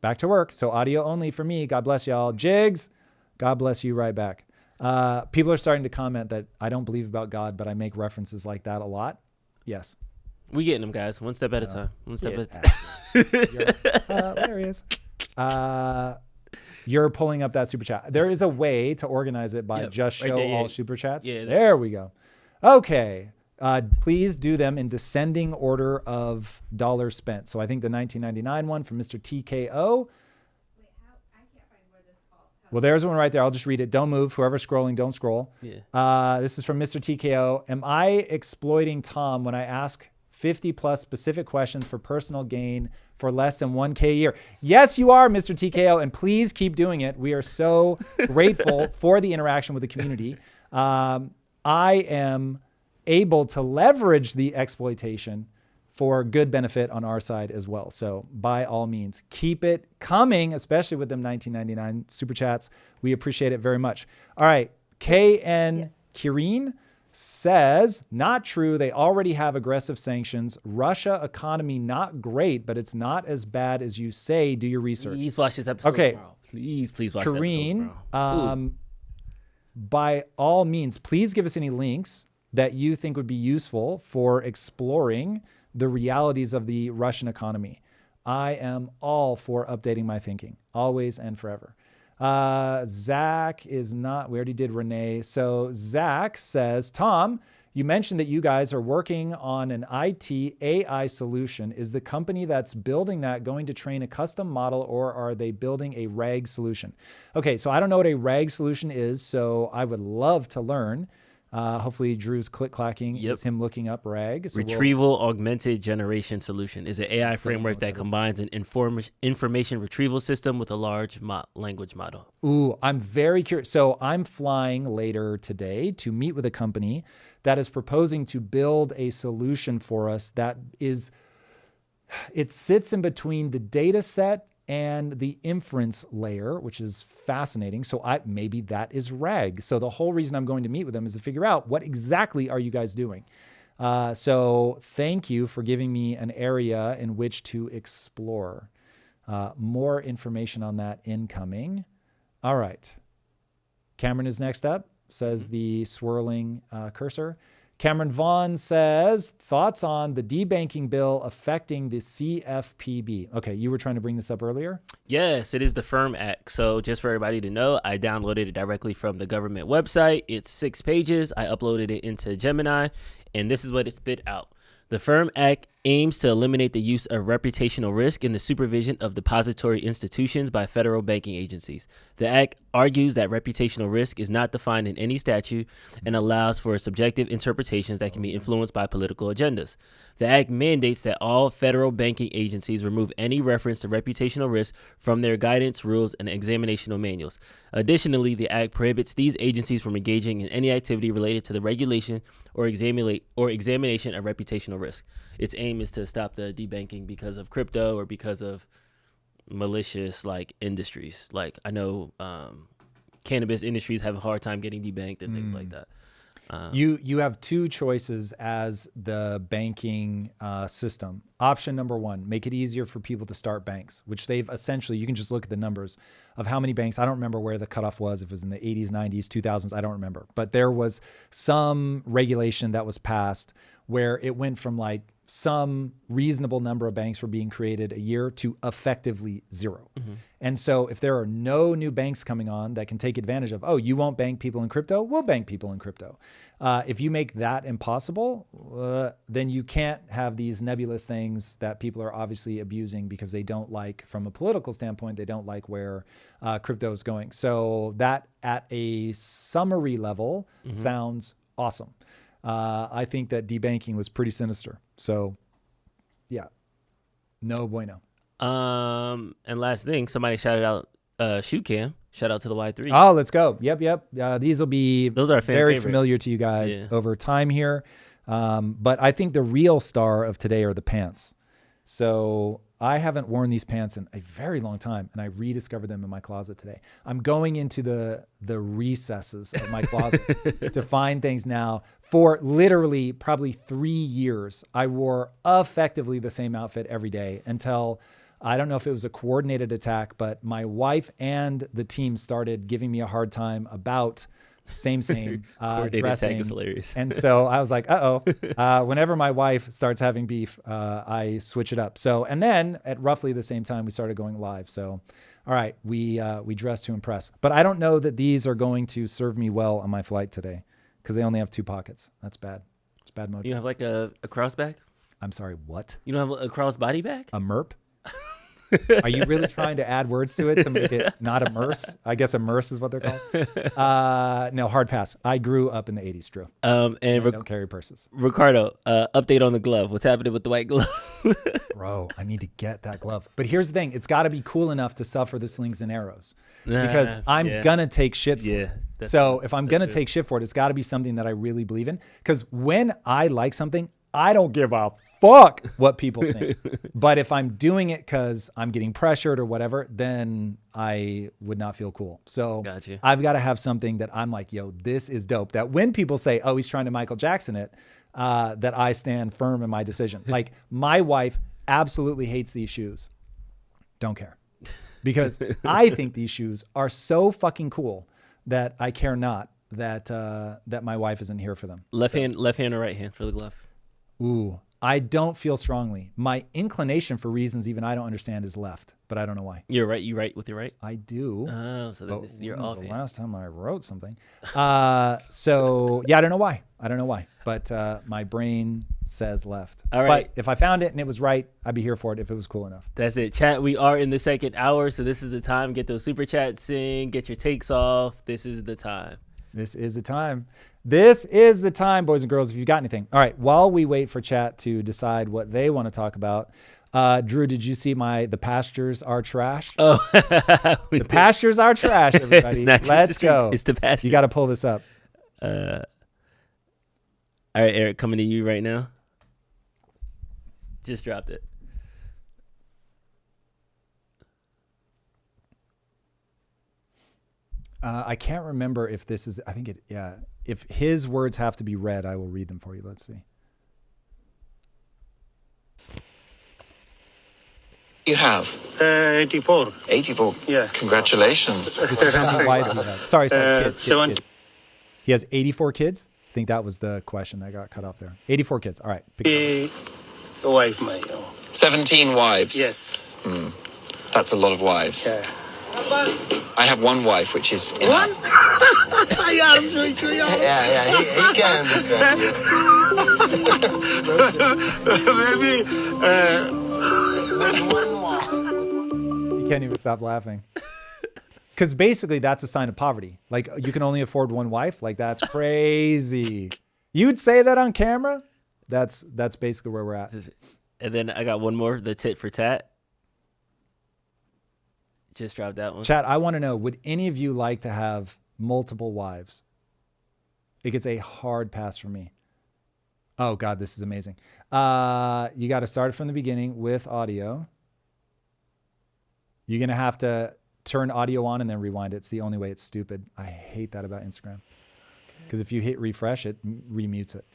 Back to work. So audio only for me. God bless y'all. Jigs, God bless you right back. People are starting to comment that I don't believe about God, but I make references like that a lot. Yes. We getting them, guys. One step at a time. One step at a time. There he is. You're pulling up that super chat. There is a way to organize it by just show all super chats. Yeah, there we go. Okay. Please do them in descending order of dollars spent. So I think the 1999 one from Mr. TKO. Well, there's one right there. I'll just read it. Don't move. Whoever's scrolling, don't scroll. Yeah. This is from Mr. TKO. Am I exploiting Tom when I ask 50 plus specific questions for personal gain for less than 1K a year? Yes, you are, Mr. TKO, and please keep doing it. We are so grateful for the interaction with the community. I am able to leverage the exploitation for good benefit on our side as well. So by all means, keep it coming, especially with them 1999 super chats. We appreciate it very much. All right. KN Kireen says, not true. They already have aggressive sanctions. Russia economy not great, but it's not as bad as you say. Do your research. Please watch this episode tomorrow. Please watch this episode tomorrow. By all means, please give us any links that you think would be useful for exploring the realities of the Russian economy. I am all for updating my thinking, always and forever. Zach is not, we already did Renee. So Zach says, Tom, you mentioned that you guys are working on an IT AI solution. Is the company that's building that going to train a custom model, or are they building a RAG solution? Okay, so I don't know what a RAG solution is, so I would love to learn. Hopefully Drew's click-clacking is him looking up RAG. So Retrieval Augmented Generation Solution is an AI framework that combines an information retrieval system with a large language model. Ooh, I'm very curious. So I'm flying later today to meet with a company that is proposing to build a solution for us that is, it sits in between the data set and the inference layer, which is fascinating. So maybe that is RAG. So the whole reason I'm going to meet with them is to figure out what exactly are you guys doing. So thank you for giving me an area in which to explore. More information on that incoming. All right. Cameron is next up, says the swirling cursor. Cameron Vaughn says, thoughts on the debanking bill affecting the CFPB. Okay, you were trying to bring this up earlier? Yes, it is the Firm Act. So just for everybody to know, I downloaded it directly from the government website. It's 6 pages. I uploaded it into Gemini, and this is what it spit out. The Firm Act aims to eliminate the use of reputational risk in the supervision of depository institutions by federal banking agencies. The act argues that reputational risk is not defined in any statute and allows for subjective interpretations that can be influenced by political agendas. The act mandates that all federal banking agencies remove any reference to reputational risk from their guidance, rules, and examinational manuals. Additionally, the act prohibits these agencies from engaging in any activity related to the regulation or examination of reputational risk. Its aim is to stop the debanking because of crypto or because of malicious like industries. Like I know cannabis industries have a hard time getting debanked and things like that. You have two choices as the banking system. Option number one, make it easier for people to start banks, which they've essentially, you can just look at the numbers of how many banks. I don't remember where the cutoff was, if it was in the 80s, 90s, 2000s, I don't remember. But there was some regulation that was passed where it went from like some reasonable number of banks were being created a year to effectively zero. And so if there are no new banks coming on that can take advantage of, oh, you won't bank people in crypto, we'll bank people in crypto. If you make that impossible, then you can't have these nebulous things that people are obviously abusing because they don't like, from a political standpoint, they don't like where crypto is going. So that at a summary level sounds awesome. I think that debanking was pretty sinister. So yeah, no bueno. And last thing, somebody shouted out Shoot Cam. Shout out to the Y3. Oh, let's go. Yep. These will be Those are very favorite. familiar to you guys over time here. But I think the real star of today are the pants. So I haven't worn these pants in a very long time, and I rediscovered them in my closet today. I'm going into the recesses of my closet to find things now. For literally probably 3 years, I wore effectively the same outfit every day until, I don't know if it was a coordinated attack, but my wife and the team started giving me a hard time about same dressing. Is hilarious. And so I was like, whenever my wife starts having beef, I switch it up. So, and then at roughly the same time, we started going live. So, all right, we dress to impress. But I don't know that these are going to serve me well on my flight today because they only have 2 pockets. That's bad. It's bad mojo. You don't have like a cross bag? I'm sorry, what? You don't have a cross body bag? A MERP? Are you really trying to add words to it to make it not immerse? I guess immerse is what they're called. No, hard pass. I grew up in the 80s, Drew. And I don't carry purses. Ricardo, update on the glove. What's happening with the white glove? Bro, I need to get that glove. But here's the thing. It's got to be cool enough to suffer the slings and arrows because I'm going to take shit for it. So if I'm going to take shit for it, it's got to be something that I really believe in. Because when I like something, I don't give a fuck what people think. But if I'm doing it because I'm getting pressured or whatever, then I would not feel cool. So I've got to have something that I'm like, yo, this is dope. That when people say, oh, he's trying to Michael Jackson it, that I stand firm in my decision. Like my wife absolutely hates these shoes. Don't care. Because I think these shoes are so fucking cool that I care not that that my wife isn't here for them. Left hand or right hand for the glove? Ooh, I don't feel strongly. My inclination for reasons even I don't understand is left, but I don't know why. You're right. You right with your right? I do. Oh, so then this is your off hand. The last time I wrote something. So yeah, I don't know why. But my brain says left. All right. But if I found it and it was right, I'd be here for it if it was cool enough. That's it. Chat, we are in the second hour, so this is the time. Get those super chats in. Get your takes off. This is the time. This is the time. This is the time, boys and girls, if you've got anything. All right, while we wait for chat to decide what they want to talk about, Drew, did you see the pastures are trash? Oh. The pastures are trash, everybody. Let's go. It's the pasture. You got to pull this up. All right, Eric, coming to you right now. Just dropped it. I can't remember if this is, I think it, yeah. If his words have to be read, I will read them for you. Let's see. You have 84. 84. Yeah. Congratulations. This is how many wives he has. Sorry, kids. He has 84 kids? I think that was the question that got cut off there. 84 kids. All right. Wife, my 17 wives. Yes. That's a lot of wives. Yeah. I have one wife, which is One? Yeah, he can understand. Maybe, You can't even stop laughing. Because basically that's a sign of poverty. Like you can only afford one wife. Like that's crazy. You'd say that on camera? That's basically where we're at. And then I got one more, the tit for tat. Just dropped that one. Chat, I want to know, would any of you like to have multiple wives? It gets a hard pass from me. Oh God, this is amazing. You got to start from the beginning with audio. You're going to have to turn audio on and then rewind it. It's the only way. It's stupid. I hate that about Instagram. Because if you hit refresh, it remutes it.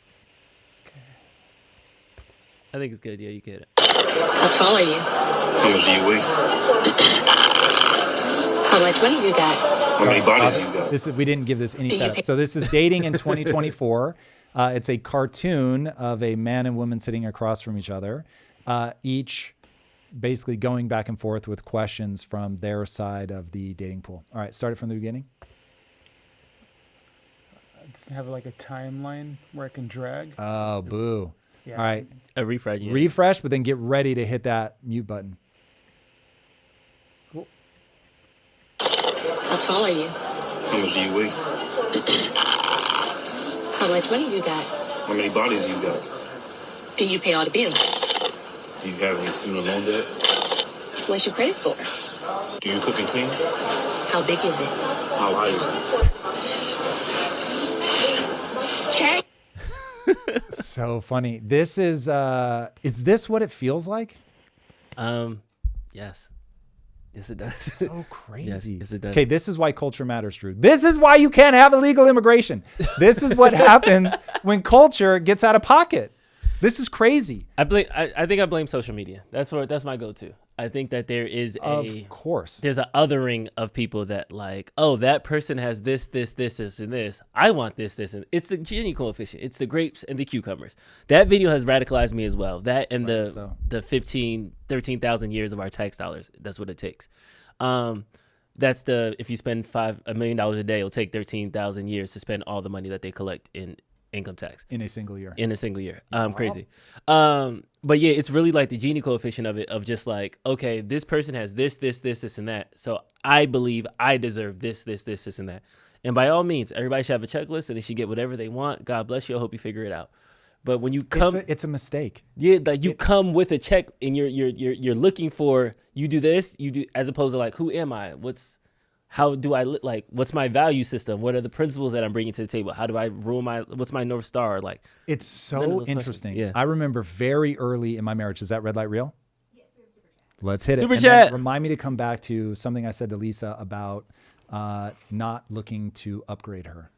I think it's good. Yeah, you get it. How tall are you? how much do you weigh? How much money you got? How many bodies you got? We didn't give this any setup. So this is dating in 2024. It's a cartoon of a man and woman sitting across from each other, each basically going back and forth with questions from their side of the dating pool. All right, start it from the beginning. Let's have like a timeline where I can drag. Oh, boo. Yeah. All right. A refresh. Yeah. Refresh, but then get ready to hit that mute button. Cool. How tall are you? How much do you weigh? How much money you got? How many bodies you got? Do you pay all the bills? Do you have any student loan debt? What's your credit score? Do you cook and clean? How big is it? How high is it? Check. So funny. This is this what it feels like? Yes. Yes, it does. So crazy. Yes, it does. Okay, this is why culture matters, Drew. This is why you can't have illegal immigration. This is what happens when culture gets out of pocket. This is crazy. I think I blame social media. That's my go-to. I think that there is Of course. there's a othering of people that like, oh, that person has this, and this. I want this, and it's the Gini coefficient. It's the grapes and the cucumbers. That video has radicalized me as well. That and the 13,000 years of our tax dollars. That's what it takes. That's if you spend $1 million a day, it'll take 13,000 years to spend all the money that they collect in income tax In a single year. Crazy. But yeah, it's really like the Gini coefficient of it, of just like, okay, this person has this, and that. So I believe I deserve this, and that. And by all means, everybody should have a checklist and they should get whatever they want. God bless you. I hope you figure it out. But when you come, it's a mistake. Yeah, like you come with a check and you're looking for, you do this, you do, as opposed to like, who am I? How do I like? What's my value system? What are the principles that I'm bringing to the table? How do I rule what's my North Star? Like, it's so interesting. Yeah. I remember very early in my marriage. Is that red light real? Yes, we have super chat. Let's hit Super it. chat. And then remind me to come back to something I said to Lisa about not looking to upgrade her.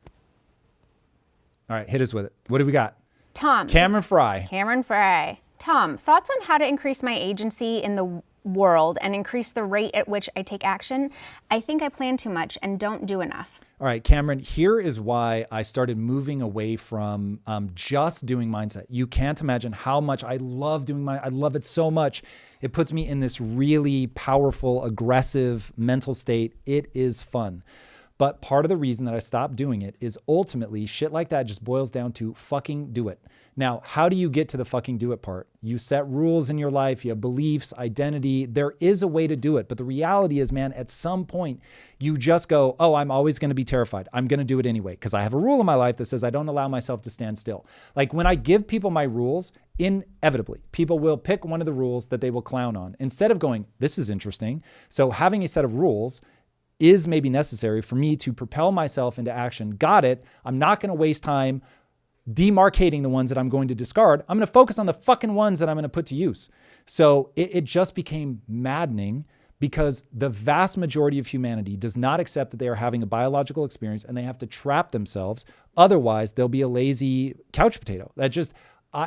All right, hit us with it. What do we got? Tom. Cameron Fry. Tom, thoughts on how to increase my agency in the world and increase the rate at which I take action? I think I plan too much and don't do enough. All right, Cameron, here is why I started moving away from just doing mindset. You can't imagine how much I love doing I love it so much. It puts me in this really powerful, aggressive mental state. It is fun. But part of the reason that I stopped doing it is ultimately shit like that just boils down to fucking do it. Now, how do you get to the fucking do it part? You set rules in your life, you have beliefs, identity. There is a way to do it. But the reality is, man, at some point you just go, oh, I'm always going to be terrified. I'm going to do it anyway. Because I have a rule in my life that says I don't allow myself to stand still. Like when I give people my rules, inevitably, people will pick one of the rules that they will clown on. Instead of going, this is interesting. So having a set of rules is maybe necessary for me to propel myself into action. Got it. I'm not going to waste time demarcating the ones that I'm going to discard. I'm going to focus on the fucking ones that I'm going to put to use. So it just became maddening because the vast majority of humanity does not accept that they are having a biological experience and they have to trap themselves. Otherwise, they'll be a lazy couch potato.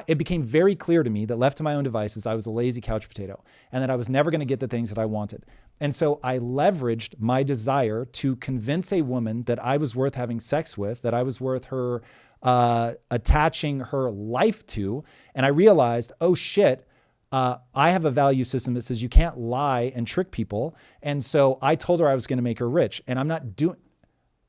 It became very clear to me that left to my own devices, I was a lazy couch potato and that I was never going to get the things that I wanted. And so I leveraged my desire to convince a woman that I was worth having sex with, that I was worth her attaching her life to. And I realized, oh shit, I have a value system that says you can't lie and trick people. And so I told her I was going to make her rich. And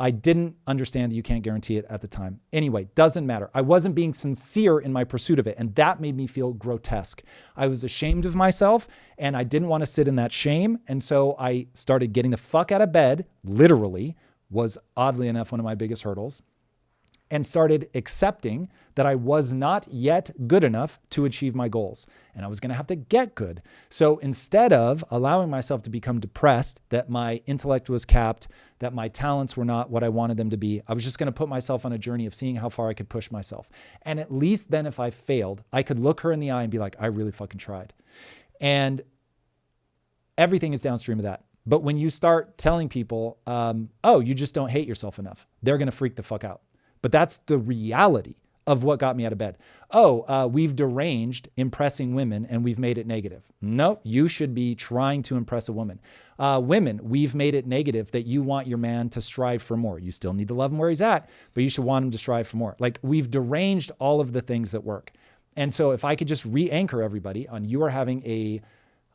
I didn't understand that you can't guarantee it at the time. Anyway, doesn't matter. I wasn't being sincere in my pursuit of it. And that made me feel grotesque. I was ashamed of myself and I didn't want to sit in that shame. And so I started getting the fuck out of bed, literally, was oddly enough one of my biggest hurdles, and started accepting that I was not yet good enough to achieve my goals. And I was going to have to get good. So instead of allowing myself to become depressed, that my intellect was capped, that my talents were not what I wanted them to be, I was just going to put myself on a journey of seeing how far I could push myself. And at least then if I failed, I could look her in the eye and be like, I really fucking tried. And everything is downstream of that. But when you start telling people, oh, you just don't hate yourself enough, they're going to freak the fuck out. But that's the reality of what got me out of bed. Oh, we've deranged impressing women and we've made it negative. No, you should be trying to impress a woman. Women, we've made it negative that you want your man to strive for more. You still need to love him where he's at, but you should want him to strive for more. Like, we've deranged all of the things that work. And so if I could just re-anchor everybody on, you are having a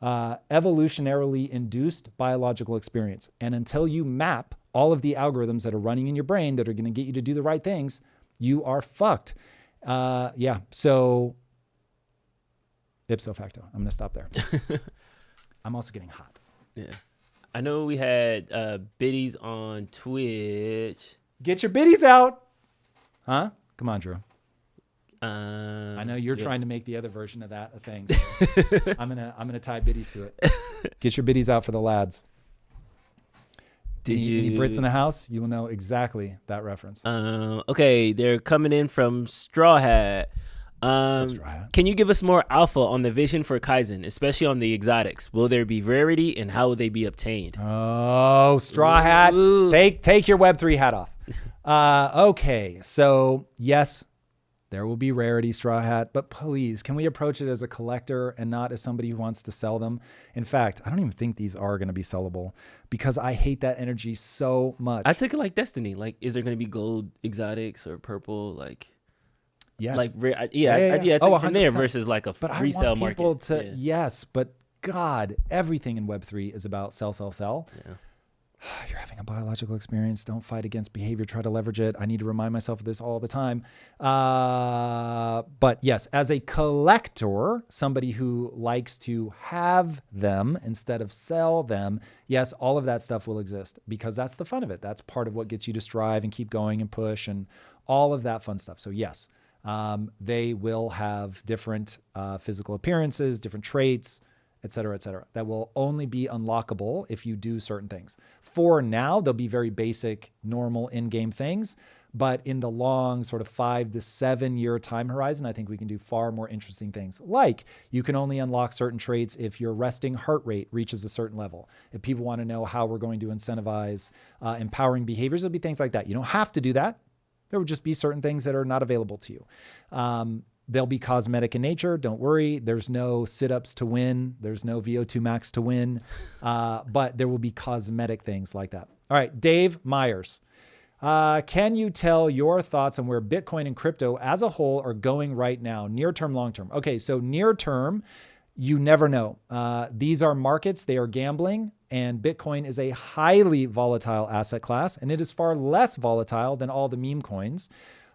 evolutionarily induced biological experience. And until you map all of the algorithms that are running in your brain that are going to get you to do the right things, you are fucked. So ipso facto, I'm going to stop there. I'm also getting hot. Yeah. I know we had biddies on Twitch. Get your biddies out. Huh? Come on, Drew. I know you're trying to make the other version of that a thing. So I'm gonna tie biddies to it. Get your biddies out for the lads. Any Brits in the house? You will know exactly that reference. Okay, they're coming in from Straw Hat. Can you give us more alpha on the vision for Kaizen, especially on the exotics? Will there be rarity and how will they be obtained? Oh, Straw Hat, take your Web3 hat off. Okay, so yes, there will be rarity, Straw Hat, but please, can we approach it as a collector and not as somebody who wants to sell them? In fact, I don't even think these are going to be sellable because I hate that energy so much. I took it like Destiny. Like, is there going to be gold exotics or purple? Like, yes. Like, I took it from there versus like a but resale I want people market. yes, but God, everything in Web3 is about sell, sell, sell. Yeah. You're having a biological experience. Don't fight against behavior. Try to leverage it. I need to remind myself of this all the time. But yes, as a collector, somebody who likes to have them instead of sell them, yes, all of that stuff will exist because that's the fun of it. That's part of what gets you to strive and keep going and push and all of that fun stuff. So yes, they will have different physical appearances, different traits, et cetera, that will only be unlockable if you do certain things. For now, they'll be very basic, normal in-game things, but in the long sort of 5 to 7 year time horizon, I think we can do far more interesting things. Like you can only unlock certain traits if your resting heart rate reaches a certain level. If people want to know how we're going to incentivize empowering behaviors, it'll be things like that. You don't have to do that. There would just be certain things that are not available to you. They'll be cosmetic in nature. Don't worry. There's no sit-ups to win. There's no VO2 max to win. But there will be cosmetic things like that. All right, Dave Myers. Can you tell your thoughts on where Bitcoin and crypto as a whole are going right now? Near term, long term. Okay, so near term, you never know. These are markets. They are gambling. And Bitcoin is a highly volatile asset class. And it is far less volatile than all the meme coins.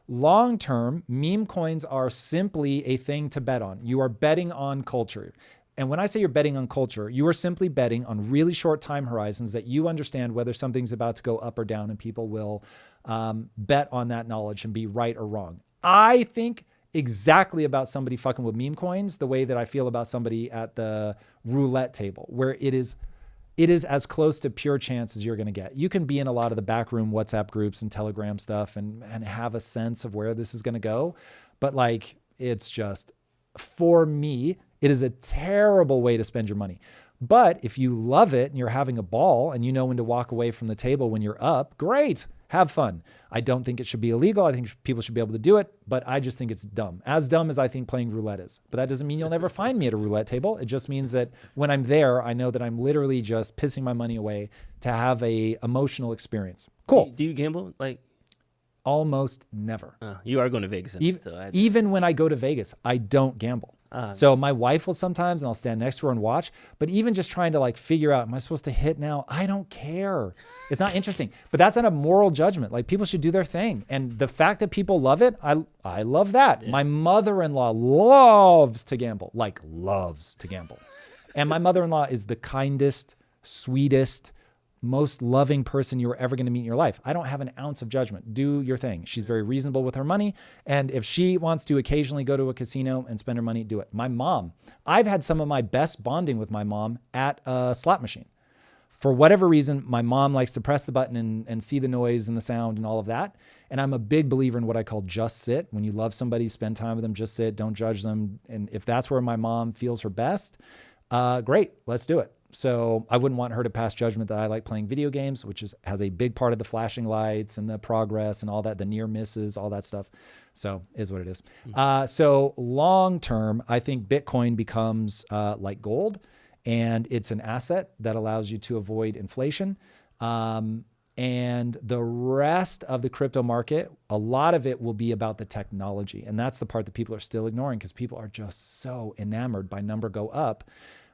Long term, meme coins are simply a thing to bet on. You are betting on culture. And when I say you're betting on culture, you are simply betting on really short time horizons that you understand whether something's about to go up or down, and people will bet on that knowledge and be right or wrong. I think exactly about somebody fucking with meme coins the way that I feel about somebody at the roulette table, where it is as close to pure chance as you're going to get. You can be in a lot of the backroom WhatsApp groups and Telegram stuff and have a sense of where this is going to go. But like, it's just, for me, it is a terrible way to spend your money. But if you love it and you're having a ball and you know when to walk away from the table when you're up, great. Have fun. I don't think it should be illegal. I think people should be able to do it, but I just think it's dumb. As dumb as I think playing roulette is. But that doesn't mean you'll never find me at a roulette table. It just means that when I'm there, I know that I'm literally just pissing my money away to have a emotional experience. Cool. Do you gamble? Like, almost never. You are going to Vegas. Even when I go to Vegas, I don't gamble. So my wife will sometimes, and I'll stand next to her and watch, but even just trying to like figure out, am I supposed to hit now? I don't care. It's not interesting, but that's not a moral judgment. Like people should do their thing. And the fact that people love it, I love that. Yeah. My mother-in-law loves to gamble, like loves to gamble. And my mother-in-law is the kindest, sweetest, most loving person you were ever going to meet in your life. I don't have an ounce of judgment. Do your thing. She's very reasonable with her money. And if she wants to occasionally go to a casino and spend her money, do it. My mom, I've had some of my best bonding with my mom at a slot machine. For whatever reason, my mom likes to press the button and see the noise and the sound and all of that. And I'm a big believer in what I call just sit. When you love somebody, spend time with them, just sit, don't judge them. And if that's where my mom feels her best, great, let's do it. So I wouldn't want her to pass judgment that I like playing video games, which has a big part of the flashing lights and the progress and all that, the near misses, all that stuff. So is what it is. So long term, I think Bitcoin becomes like gold, and it's an asset that allows you to avoid inflation. And the rest of the crypto market, a lot of it will be about the technology. And that's the part that people are still ignoring because people are just so enamored by number go up.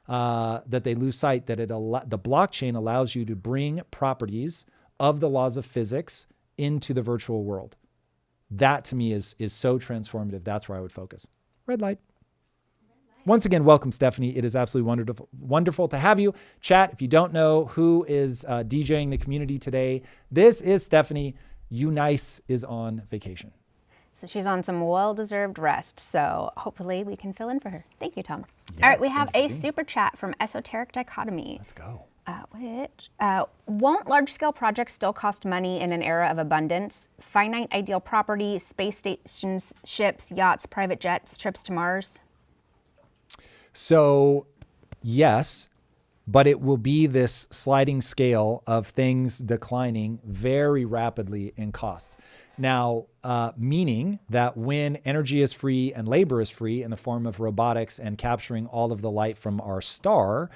That they lose sight that the blockchain allows you to bring properties of the laws of physics into the virtual world. That to me is so transformative. That's where I would focus. Red light. Once again, welcome, Stephanie. It is absolutely wonderful to have you. Chat, if you don't know who is DJing the community today, this is Stephanie. Eunice is on vacation. So she's on some well-deserved rest. So hopefully we can fill in for her. Thank you, Tom. Yes, all right, we have a super chat from Esoteric Dichotomy. Let's go. Won't large-scale projects still cost money in an era of abundance? Finite ideal property, space stations, ships, yachts, private jets, trips to Mars? So yes, but it will be this sliding scale of things declining very rapidly in cost. Now, meaning that when energy is free and labor is free in the form of robotics and capturing all of the light from our star,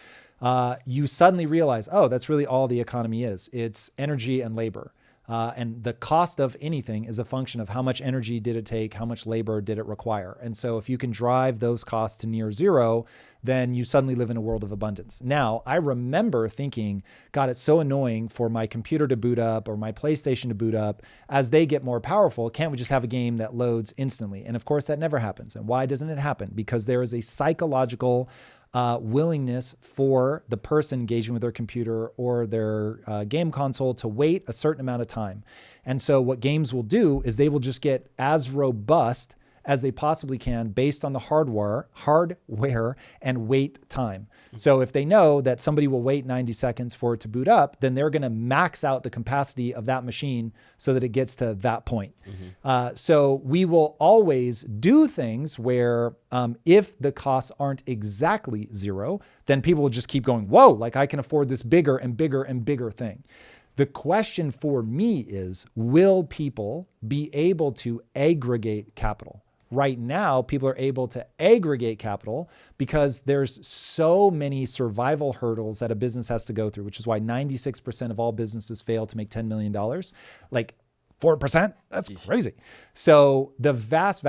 you suddenly realize, oh, that's really all the economy is. It's energy and labor. And the cost of anything is a function of how much energy did it take, how much labor did it require. And so if you can drive those costs to near zero, then you suddenly live in a world of abundance. Now, I remember thinking, God, it's so annoying for my computer to boot up or my PlayStation to boot up. As they get more powerful, can't we just have a game that loads instantly? And of course, that never happens. And why doesn't it happen? Because there is a psychological willingness for the person engaging with their computer or their game console to wait a certain amount of time. And so what games will do is they will just get as robust as they possibly can based on the hardware and wait time. So if they know that somebody will wait 90 seconds for it to boot up, then they're going to max out the capacity of that machine so that it gets to that point. So we will always do things where if the costs aren't exactly zero, then people will just keep going, whoa, like I can afford this bigger and bigger and bigger thing. The question for me is, will people be able to aggregate capital? Right now, people are able to aggregate capital because there's so many survival hurdles that a business has to go through, which is why 96% of all businesses fail to make $10 million. Like 4%, that's crazy. So the vast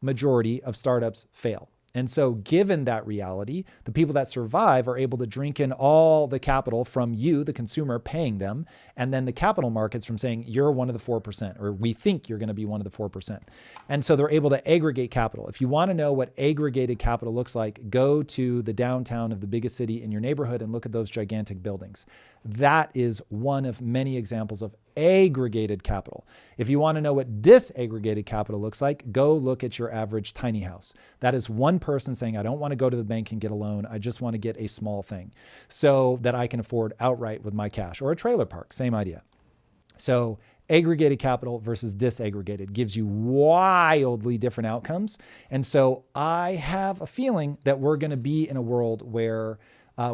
majority of startups fail. And so given that reality, the people that survive are able to drink in all the capital from you, the consumer, paying them, and then the capital markets from saying, you're one of the 4%, or we think you're going to be one of the 4%. And so they're able to aggregate capital. If you want to know what aggregated capital looks like, go to the downtown of the biggest city in your neighborhood and look at those gigantic buildings. That is one of many examples of aggregated capital. If you want to know what disaggregated capital looks like, go look at your average tiny house. That is one person saying, I don't want to go to the bank and get a loan. I just want to get a small thing so that I can afford outright with my cash, or a trailer park, same idea. So aggregated capital versus disaggregated gives you wildly different outcomes. And so I have a feeling that we're going to be in a world where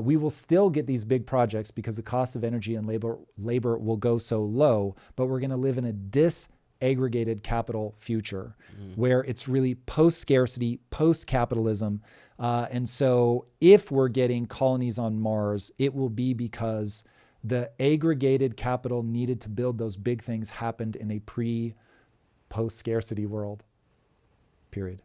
we will still get these big projects because the cost of energy and labor will go so low, but we're going to live in a disaggregated capital future where it's really post-scarcity, post-capitalism. And so if we're getting colonies on Mars, it will be because the aggregated capital needed to build those big things happened in a post-scarcity world, period.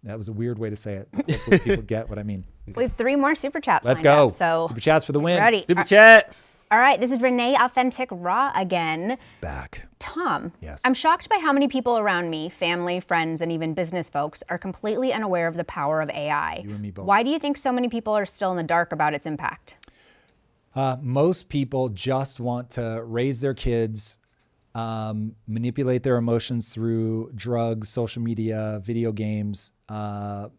That was a weird way to say it. Hopefully people get what I mean. We have 3 more super chats. Let's lined go. Up, so Super chats for the win. ready. Super chat. All right, this is Renee Authentic Raw again. Back. Tom, Yes. I'm shocked by how many people around me, family, friends, and even business folks, are completely unaware of the power of AI. You and me both. Why do you think so many people are still in the dark about its impact? Most people just want to raise their kids, manipulate their emotions through drugs, social media, video games,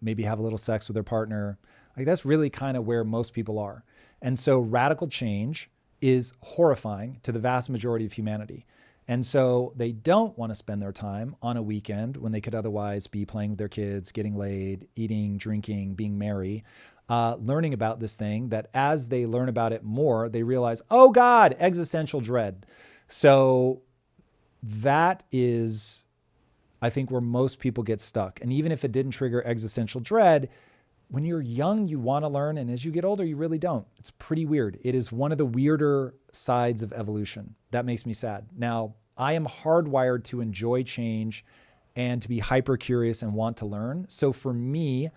maybe have a little sex with their partner. Like that's really kind of where most people are. And so radical change is horrifying to the vast majority of humanity. And so they don't want to spend their time on a weekend when they could otherwise be playing with their kids, getting laid, eating, drinking, being merry, learning about this thing that as they learn about it more, they realize, oh God, existential dread. So that is, I think, where most people get stuck. And even if it didn't trigger existential dread, when you're young, you want to learn. And as you get older, you really don't. It's pretty weird. It is one of the weirder sides of evolution. That makes me sad. Now, I am hardwired to enjoy change and to be hyper curious and want to learn. So for me,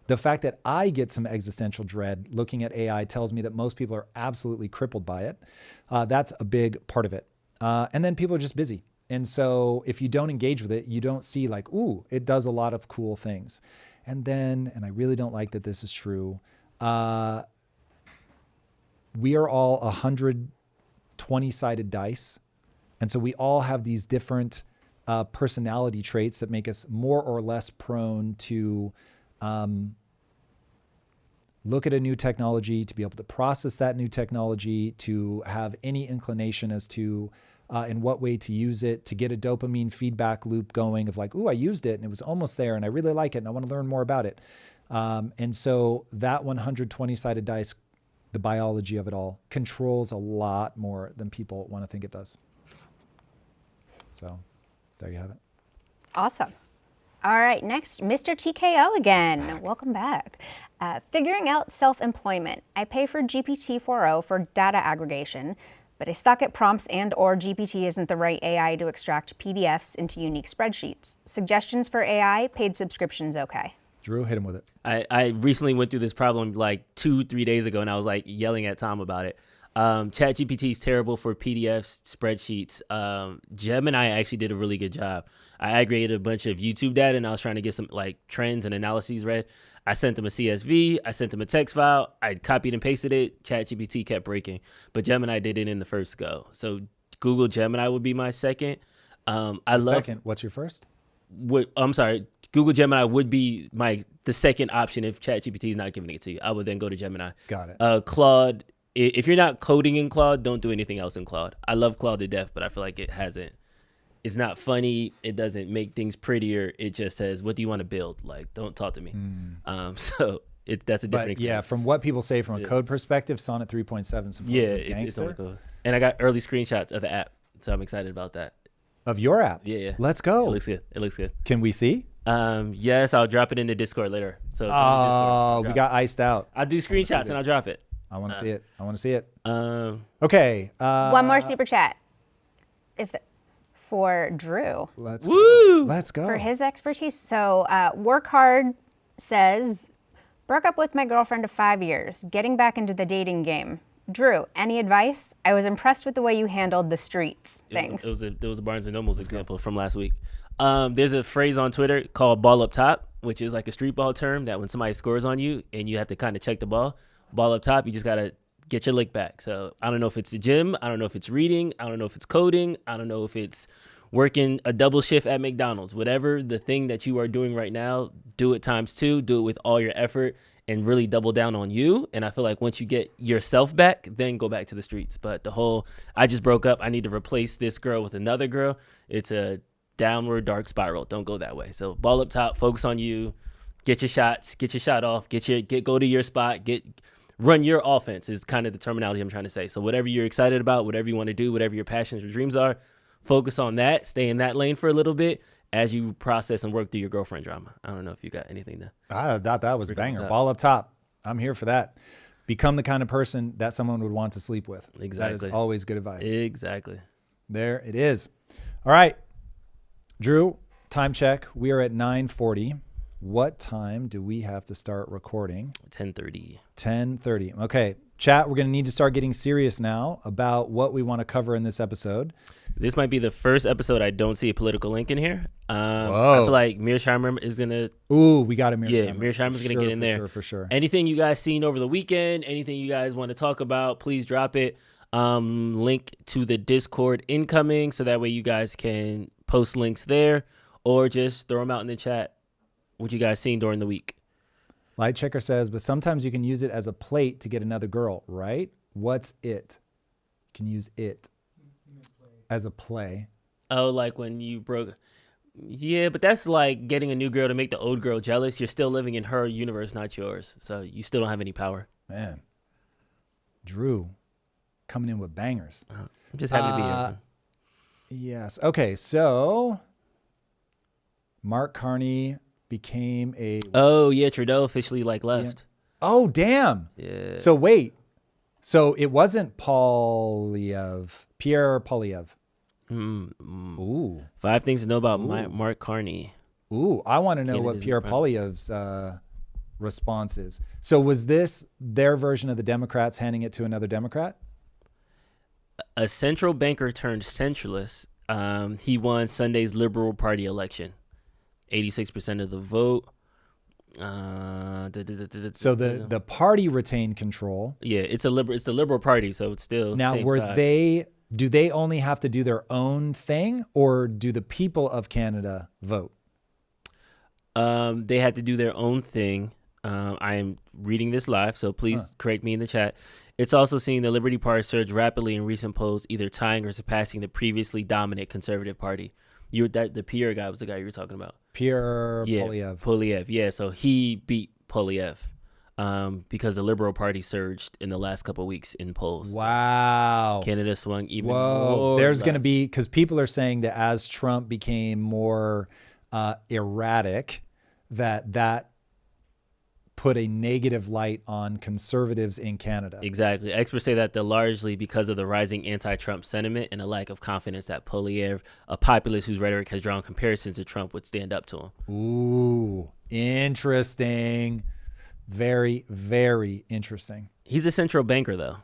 the fact that I get some existential dread looking at AI tells me that most people are absolutely crippled by it. That's a big part of it. And then people are just busy. And so if you don't engage with it, you don't see like, ooh, it does a lot of cool things. And then, and I really don't like that this is true, we are all 120-sided dice. And so we all have these different personality traits that make us more or less prone to look at a new technology, to be able to process that new technology, to have any inclination as to in what way to use it, to get a dopamine feedback loop going of like, ooh, I used it and it was almost there and I really like it and I want to learn more about it. And so that 120-sided dice, the biology of it all, controls a lot more than people want to think it does. So there you have it. Awesome. All right, next, Mr. TKO again. Welcome back. Figuring out self-employment. I pay for GPT-4o for data aggregation, but I suck at prompts and or GPT isn't the right AI to extract PDFs into unique spreadsheets. Suggestions for AI, paid subscriptions, okay. Drew, hit him with it. I recently went through this problem like 2-3 days ago, and I was like yelling at Tom about it. ChatGPT is terrible for PDFs, spreadsheets. Gemini actually did a really good job. I aggregated a bunch of YouTube data, and I was trying to get some like trends and analyses read. I sent them a CSV. I sent them a text file. I copied and pasted it. ChatGPT kept breaking, but Gemini did it in the first go. So Google Gemini would be my second. Second. What's your first? I'm sorry. Google Gemini would be the second option if ChatGPT is not giving it to you. I would then go to Gemini. Got it. Claude. If you're not coding in Claude, don't do anything else in Claude. I love Claude to death, but I feel like it's not funny. It doesn't make things prettier. It just says, what do you want to build? Like, don't talk to me. So that's a different experience. Yeah, from what people say from a code perspective, Sonnet 3.7 supports it's only code. And I got early screenshots of the app, so I'm excited about that. Of your app? Yeah. Let's go. It looks good. Can we see? Yes, I'll drop it into Discord later. So we got iced out. I'll do screenshots and I'll drop it. I want to see it. Okay. One more super chat. For Drew. Let's go. For his expertise. So Work Hard says, broke up with my girlfriend of 5 years, getting back into the dating game. Drew, any advice? I was impressed with the way you handled the streets. Thanks. There was a Barnes & Noble's example from last week. There's a phrase on Twitter called ball up top, which is like a street ball term that when somebody scores on you and you have to kind of check the ball up top, you just got to get your lick back. So I don't know if it's the gym. I don't know if it's reading. I don't know if it's coding. I don't know if it's working a double shift at McDonald's. Whatever the thing that you are doing right now, do it ×2. Do it with all your effort and really double down on you. And I feel like once you get yourself back, then go back to the streets. But the whole, I just broke up, I need to replace this girl with another girl, it's a downward dark spiral. Don't go that way. So ball up top, focus on you, get your shots, get your shot off, go to your spot, run your offense is kind of the terminology I'm trying to say. So whatever you're excited about, whatever you want to do, whatever your passions or dreams are, focus on that, stay in that lane for a little bit as you process and work through your girlfriend drama. I don't know if you got anything to. I thought that was banger. Ball up top. I'm here for that. Become the kind of person that someone would want to sleep with. Exactly. That is always good advice. Exactly. There it is. All right. Drew, time check. We are at 9:40. What time do we have to start recording? 10:30. 10:30. Okay, chat, we're going to need to start getting serious now about what we want to cover in this episode. This might be the first episode I don't see a political link in here. I Whoa. feel like Mearsheimer is going to... Ooh, we got a Mearsheimer. Yeah, Mearsheimer's going to get in there. For sure. Anything you guys seen over the weekend, anything you guys want to talk about, please drop it. Link to the Discord incoming, so that way you guys can post links there or just throw them out in the chat. What you guys seen during the week? Light Checker says, but sometimes you can use it as a plate to get another girl, right? What's it? You can use it as a play. Oh, like when you broke... Yeah, but that's like getting a new girl to make the old girl jealous. You're still living in her universe, not yours. So you still don't have any power. Man. Drew coming in with bangers. I'm just happy to be here. Yes. Okay, so Mark Carney became a... Oh, yeah, Trudeau officially left. Yeah. Oh, damn. Yeah. So wait. So it wasn't Pierre Poilievre. Ooh. 5 things to know about Mark Carney. Ooh, I want to know what Canada's Pierre Poilievre's response is. So was this their version of the Democrats handing it to another Democrat? A central banker turned centralist. He won Sunday's Liberal Party election. 86% of the vote. So the party retained control. Yeah, it's the Liberal Party, so it's still now. Do they only have to do their own thing, or do the people of Canada vote? They had to do their own thing. I am reading this live, so please correct me in the chat. It's also seeing the Liberty Party surge rapidly in recent polls, either tying or surpassing the previously dominant Conservative Party. The Pierre guy was the guy you were talking about. Pierre Poilievre. Yeah, so he beat Poilievre because the Liberal Party surged in the last couple of weeks in polls. Wow. Canada swung even more. There's going to be, because people are saying that as Trump became more erratic, that put a negative light on conservatives in Canada. Exactly. Experts say that largely because of the rising anti-Trump sentiment and a lack of confidence that Poilievre, a populist whose rhetoric has drawn comparisons to Trump, would stand up to him. Ooh, interesting. Very, very interesting. He's a central banker, though.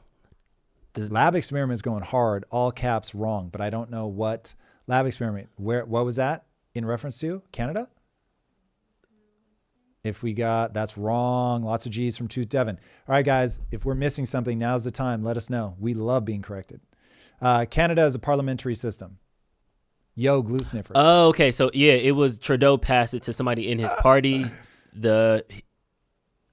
Lab experiment's going hard, all caps wrong, but I don't know what lab experiment. What was that in reference to? Canada? If we got, that's wrong. Lots of G's from Tooth Devon. All right, guys, if we're missing something, now's the time. Let us know. We love being corrected. Canada is a parliamentary system. Yo, glue sniffers. Oh, okay. So, yeah, it was Trudeau passed it to somebody in his party. The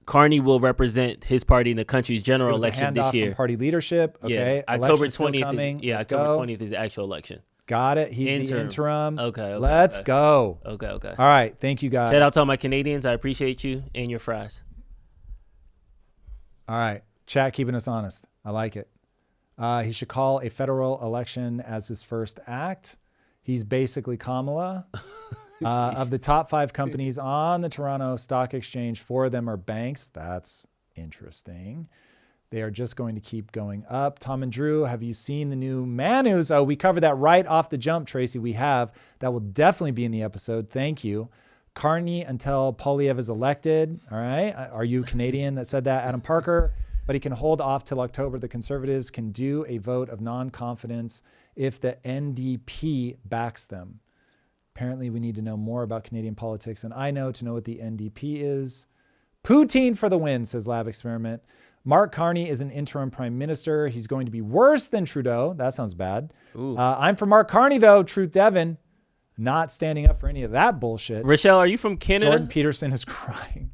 Carney will represent his party in the country's general election this year. From party leadership. Okay. Yeah, October 20th. October 20th is the actual election. Got it. He's the interim. Okay. Let's go. Okay. All right. Thank you, guys. Shout out to all my Canadians. I appreciate you and your fries. All right. Chat keeping us honest. I like it. He should call a federal election as his first act. He's basically Kamala. Of the top 5 companies on the Toronto Stock Exchange, 4 of them are banks. That's interesting. They are just going to keep going up. Tom and Drew, have you seen the new Manus? Oh, we covered that right off the jump, Tracy. We have. That will definitely be in the episode. Thank you. Carney until Poilievre is elected. All right. Are you Canadian that said that? Adam Parker. But he can hold off till October. The Conservatives can do a vote of non-confidence if the NDP backs them. Apparently, we need to know more about Canadian politics. And I know to know what the NDP is. Poutine for the win, says Lab Experiment. Mark Carney is an interim prime minister. He's going to be worse than Trudeau. That sounds bad. I'm for Mark Carney, though. Truth Devon. Not standing up for any of that bullshit. Rochelle, are you from Canada? Jordan Peterson is crying.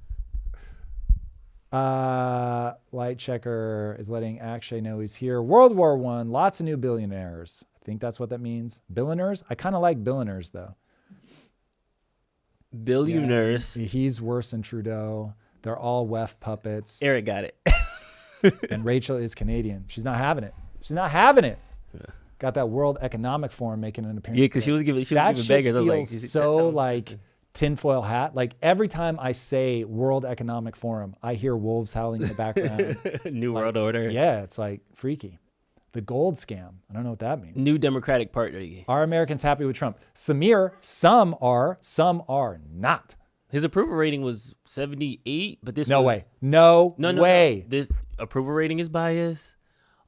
Light Checker is letting Akshay know he's here. World War I. Lots of new billionaires. I think that's what that means. Billionaires? I kind of like billionaires, though. Billionaires. Yeah, he's worse than Trudeau. They're all WEF puppets. Eric got it. And Rachel is Canadian. She's not having it. Yeah. Got that World Economic Forum making an appearance. Yeah, because she was giving beggars. I was like, tinfoil hat. Like every time I say World Economic Forum, I hear wolves howling in the background. New World Order. Yeah, it's like freaky. The gold scam. I don't know what that means. New Democratic Party. Are Americans happy with Trump? Samir, some are not. His approval rating was 78, but this No was, way. No way. No. This approval rating is biased.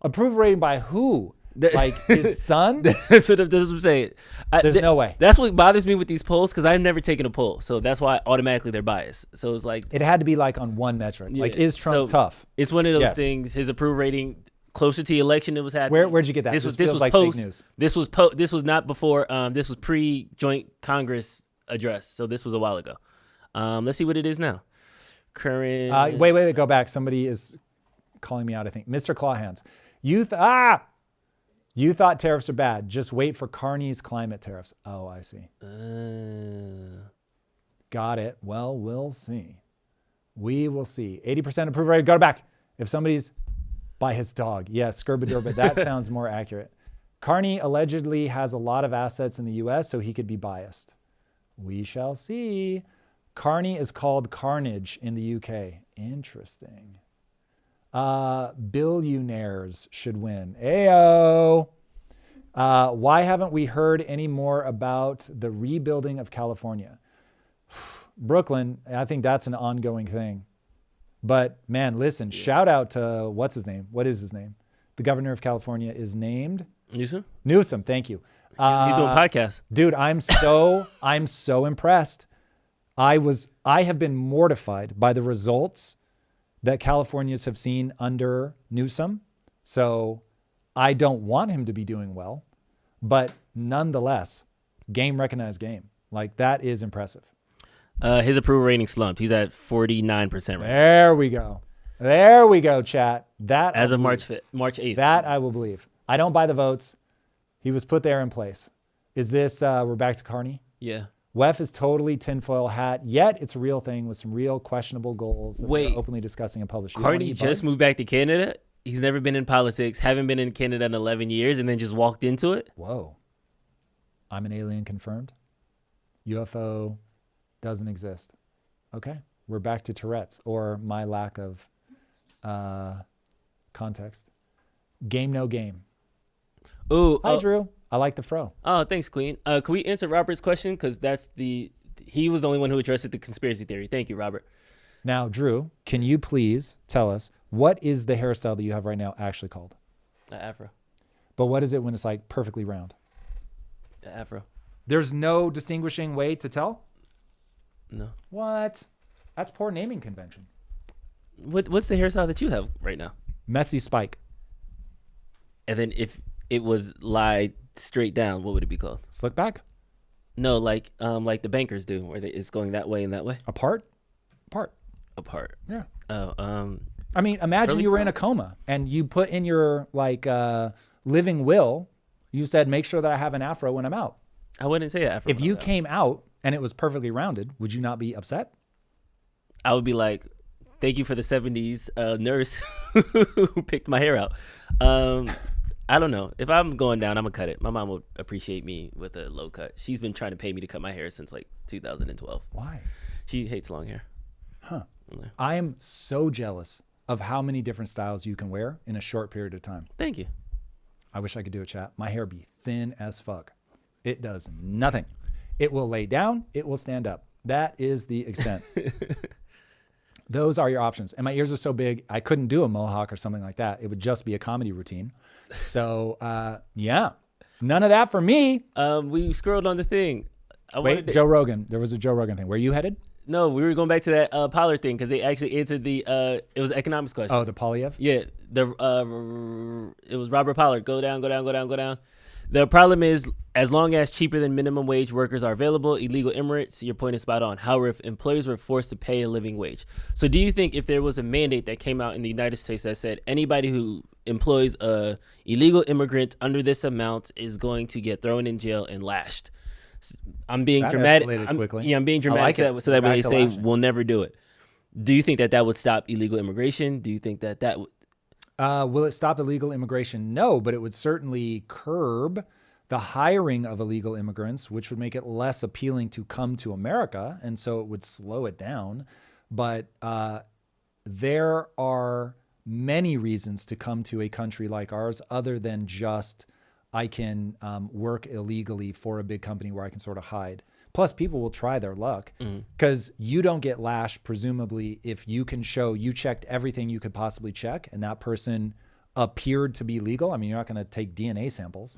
Approval rating by who? Like his son? That's what I'm saying. There's no way. That's what bothers me with these polls, because I've never taken a poll, so that's why automatically they're biased. So it's like It had to be like on one metric. yeah, Like, is Trump so tough? It's one of those Yes. things. His approval rating closer to the election, it was happening. Where'd you get that? This This was feels like post. fake news. This was not before. This was pre joint Congress address, so this was a while ago. Let's see what it is now. Current. Wait. Go back. Somebody is calling me out, I think. Mr. Clawhands. You thought tariffs are bad. Just wait for Carney's climate tariffs. Oh, I see. Got it. Well, we'll see. We will see. 80% approval rate. Go back. If somebody's by his dog. Yes, Scurbadurba. That sounds more accurate. Carney allegedly has a lot of assets in the U.S., so he could be biased. We shall see. Carney is called Carnage in the UK. Interesting. Billionaires should win. Ayo. Why haven't we heard any more about the rebuilding of California? Brooklyn, I think that's an ongoing thing. But man, listen, shout out to what's his name? What is his name? The governor of California is named Newsom. Newsom. Thank you. He's doing podcasts. Dude, I'm so impressed. I have been mortified by the results that Californians have seen under Newsom. So I don't want him to be doing well, but nonetheless, game recognized game. Like, that is impressive. His approval rating slumped. He's at 49% right now. There we go, chat. That as of March 8th. That I will believe. I don't buy the votes. He was put there in place. Is this, we're back to Carney? Yeah. WEF is totally tinfoil hat, yet it's a real thing with some real questionable goals that we're openly discussing and publishing. Carney just moved back to Canada. He's never been in politics, haven't been in Canada in 11 years, and then just walked into it. Whoa. I'm an alien confirmed. UFO doesn't exist. Okay. We're back to Tourette's or my lack of context. Game, no game. Ooh. Hi, Drew. I like the fro. Oh, thanks, Queen. Can we answer Robert's question? Because he was the only one who addressed the conspiracy theory. Thank you, Robert. Now, Drew, can you please tell us, what is the hairstyle that you have right now actually called? Afro. But what is it when it's like perfectly round? Afro. There's no distinguishing way to tell? No. What? That's poor naming convention. What's the hairstyle that you have right now? Messy spike. And then if it was lied straight down, what would it be called? Slick back. No, like the bankers do, where it's going that way and that way. Apart. Yeah. Oh, I mean, imagine you were in a coma and you put in your living will, you said, make sure that I have an afro when I'm out. I wouldn't say afro. If you came out and it was perfectly rounded, would you not be upset? I would be like, thank you for the 70s nurse who picked my hair out. I don't know. If I'm going down, I'm going to cut it. My mom would appreciate me with a low cut. She's been trying to pay me to cut my hair since like 2012. Why? She hates long hair. Huh. Yeah. I am so jealous of how many different styles you can wear in a short period of time. Thank you. I wish I could do it, chat. My hair be thin as fuck. It does nothing. It will lay down. It will stand up. That is the extent. Those are your options. And my ears are so big, I couldn't do a mohawk or something like that. It would just be a comedy routine. So, yeah, none of that for me. We scrolled on the thing. Wait, Joe Rogan. There was a Joe Rogan thing. Where you headed? No, we were going back to that Pollard thing because they actually answered it was an economics question. Oh, the Polyev? Yeah. It was Robert Pollard. Go down. The problem is, as long as cheaper than minimum wage workers are available, illegal immigrants, your point is spot on. However, if employers were forced to pay a living wage. So do you think if there was a mandate that came out in the United States that said anybody who employs a illegal immigrant under this amount is going to get thrown in jail and lashed? I'm being dramatic. I'm being dramatic so that when they say we'll never do it. Do you think that would stop illegal immigration? Do you think that would... Will it stop illegal immigration? No, but it would certainly curb the hiring of illegal immigrants, which would make it less appealing to come to America. And so it would slow it down. But there are many reasons to come to a country like ours other than just I can work illegally for a big company where I can sort of hide. Plus, people will try their luck because you don't get lashed, presumably, if you can show you checked everything you could possibly check and that person appeared to be legal. I mean, you're not going to take DNA samples.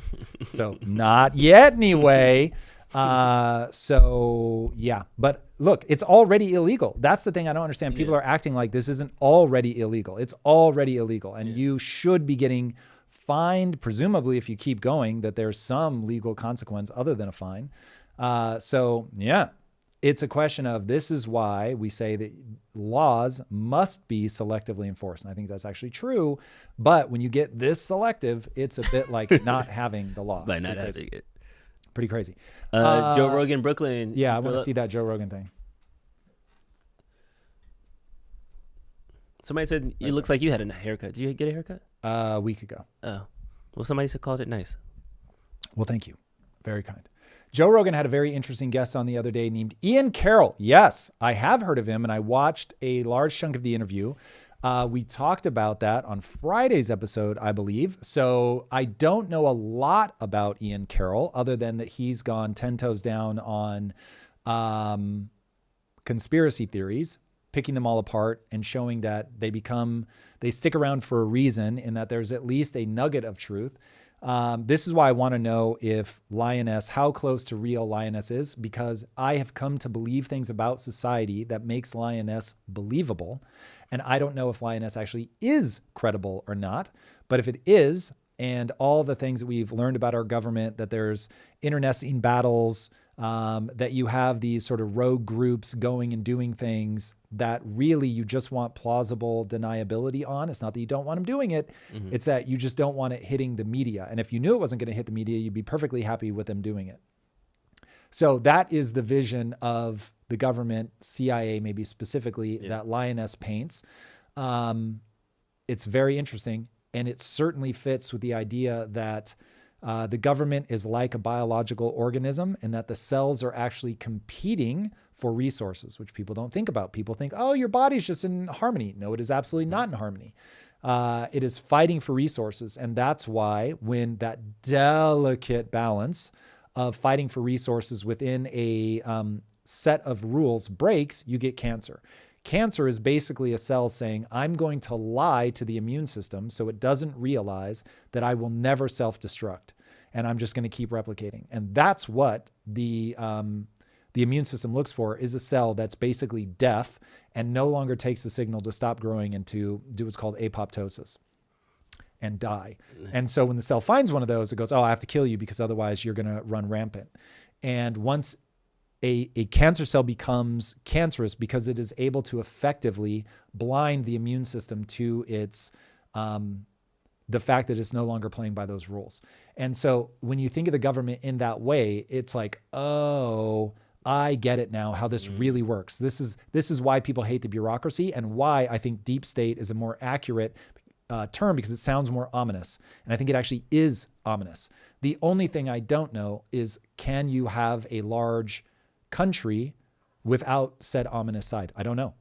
So not yet anyway. So yeah, but look, it's already illegal. That's the thing I don't understand. People are acting like this isn't already illegal. It's already illegal. And you should be getting fined, presumably, if you keep going, that there's some legal consequence other than a fine. So yeah, it's a question of, this is why we say that laws must be selectively enforced. And I think that's actually true. But when you get this selective, it's a bit like not having the law. By not having it. Pretty crazy. Joe Rogan, Brooklyn. Yeah, I want to see that Joe Rogan thing. Somebody said it looks like you had a haircut. Did you get a haircut? A week ago. Oh. Well, somebody called it nice. Well, thank you. Very kind. Joe Rogan had a very interesting guest on the other day named Ian Carroll. Yes, I have heard of him, and I watched a large chunk of the interview. We talked about that on Friday's episode, I believe. So I don't know a lot about Ian Carroll other than that he's gone 10 toes down on conspiracy theories, picking them all apart and showing that they stick around for a reason, and that there's at least a nugget of truth. This is why I want to know if Lioness, how close to real Lioness is, because I have come to believe things about society that makes Lioness believable. And I don't know if Lioness actually is credible or not. But if it is, and all the things that we've learned about our government, that there's internecine battles, that you have these sort of rogue groups going and doing things that really you just want plausible deniability on. It's not that you don't want them doing it. It's that you just don't want it hitting the media. And if you knew it wasn't going to hit the media, you'd be perfectly happy with them doing it. So that is the vision of the government, CIA maybe specifically, that Lioness paints. It's very interesting. And it certainly fits with the idea that the government is like a biological organism, and that the cells are actually competing for resources, which people don't think about. People think, oh, your body's just in harmony. No, it is absolutely not in harmony. It is fighting for resources. And that's why when that delicate balance of fighting for resources within a set of rules breaks, you get cancer. Cancer is basically a cell saying, I'm going to lie to the immune system so it doesn't realize that I will never self-destruct, and I'm just going to keep replicating. And that's what the immune system looks for, is a cell that's basically deaf and no longer takes the signal to stop growing and to do what's called apoptosis and die. And so when the cell finds one of those, it goes, oh, I have to kill you because otherwise you're going to run rampant. And once a cancer cell becomes cancerous because it is able to effectively blind the immune system to its the fact that it's no longer playing by those rules. And so when you think of the government in that way, it's like, oh, I get it now, how this really works. This is why people hate the bureaucracy, and why I think deep state is a more accurate term, because it sounds more ominous. And I think it actually is ominous. The only thing I don't know is, can you have a large country without said ominous side? I don't know.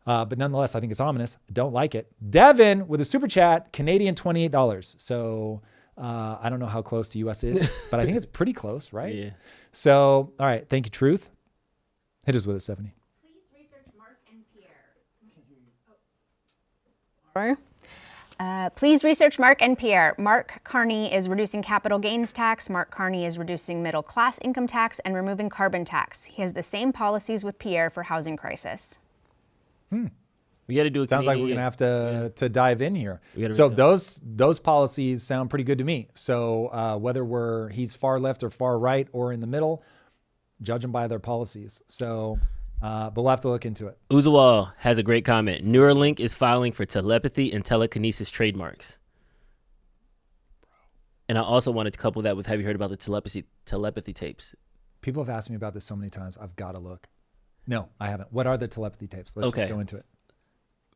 But nonetheless, I think it's ominous. Don't like it. Devin with a super chat, Canadian $28. So I don't know how close to US is, but I think it's pretty close, right? Yeah. So, all right. Thank you, Truth. Hit us with it, Stephanie. Please research Mark and Pierre. Please research Mark and Pierre. Mark Carney is reducing capital gains tax. Mark Carney is reducing middle class income tax and removing carbon tax. He has the same policies with Pierre for housing crisis. We got to do it. Sounds like we're going to have to dive in here. So those policies sound pretty good to me. So whether he's far left or far right or in the middle, judge them by their policies. So, but we'll have to look into it. Uzawal has a great comment. Neuralink is filing for telepathy and telekinesis trademarks. And I also wanted to couple that with, have you heard about the telepathy tapes? People have asked me about this so many times. I've got to look. No, I haven't. What are the telepathy tapes? Let's just go into it.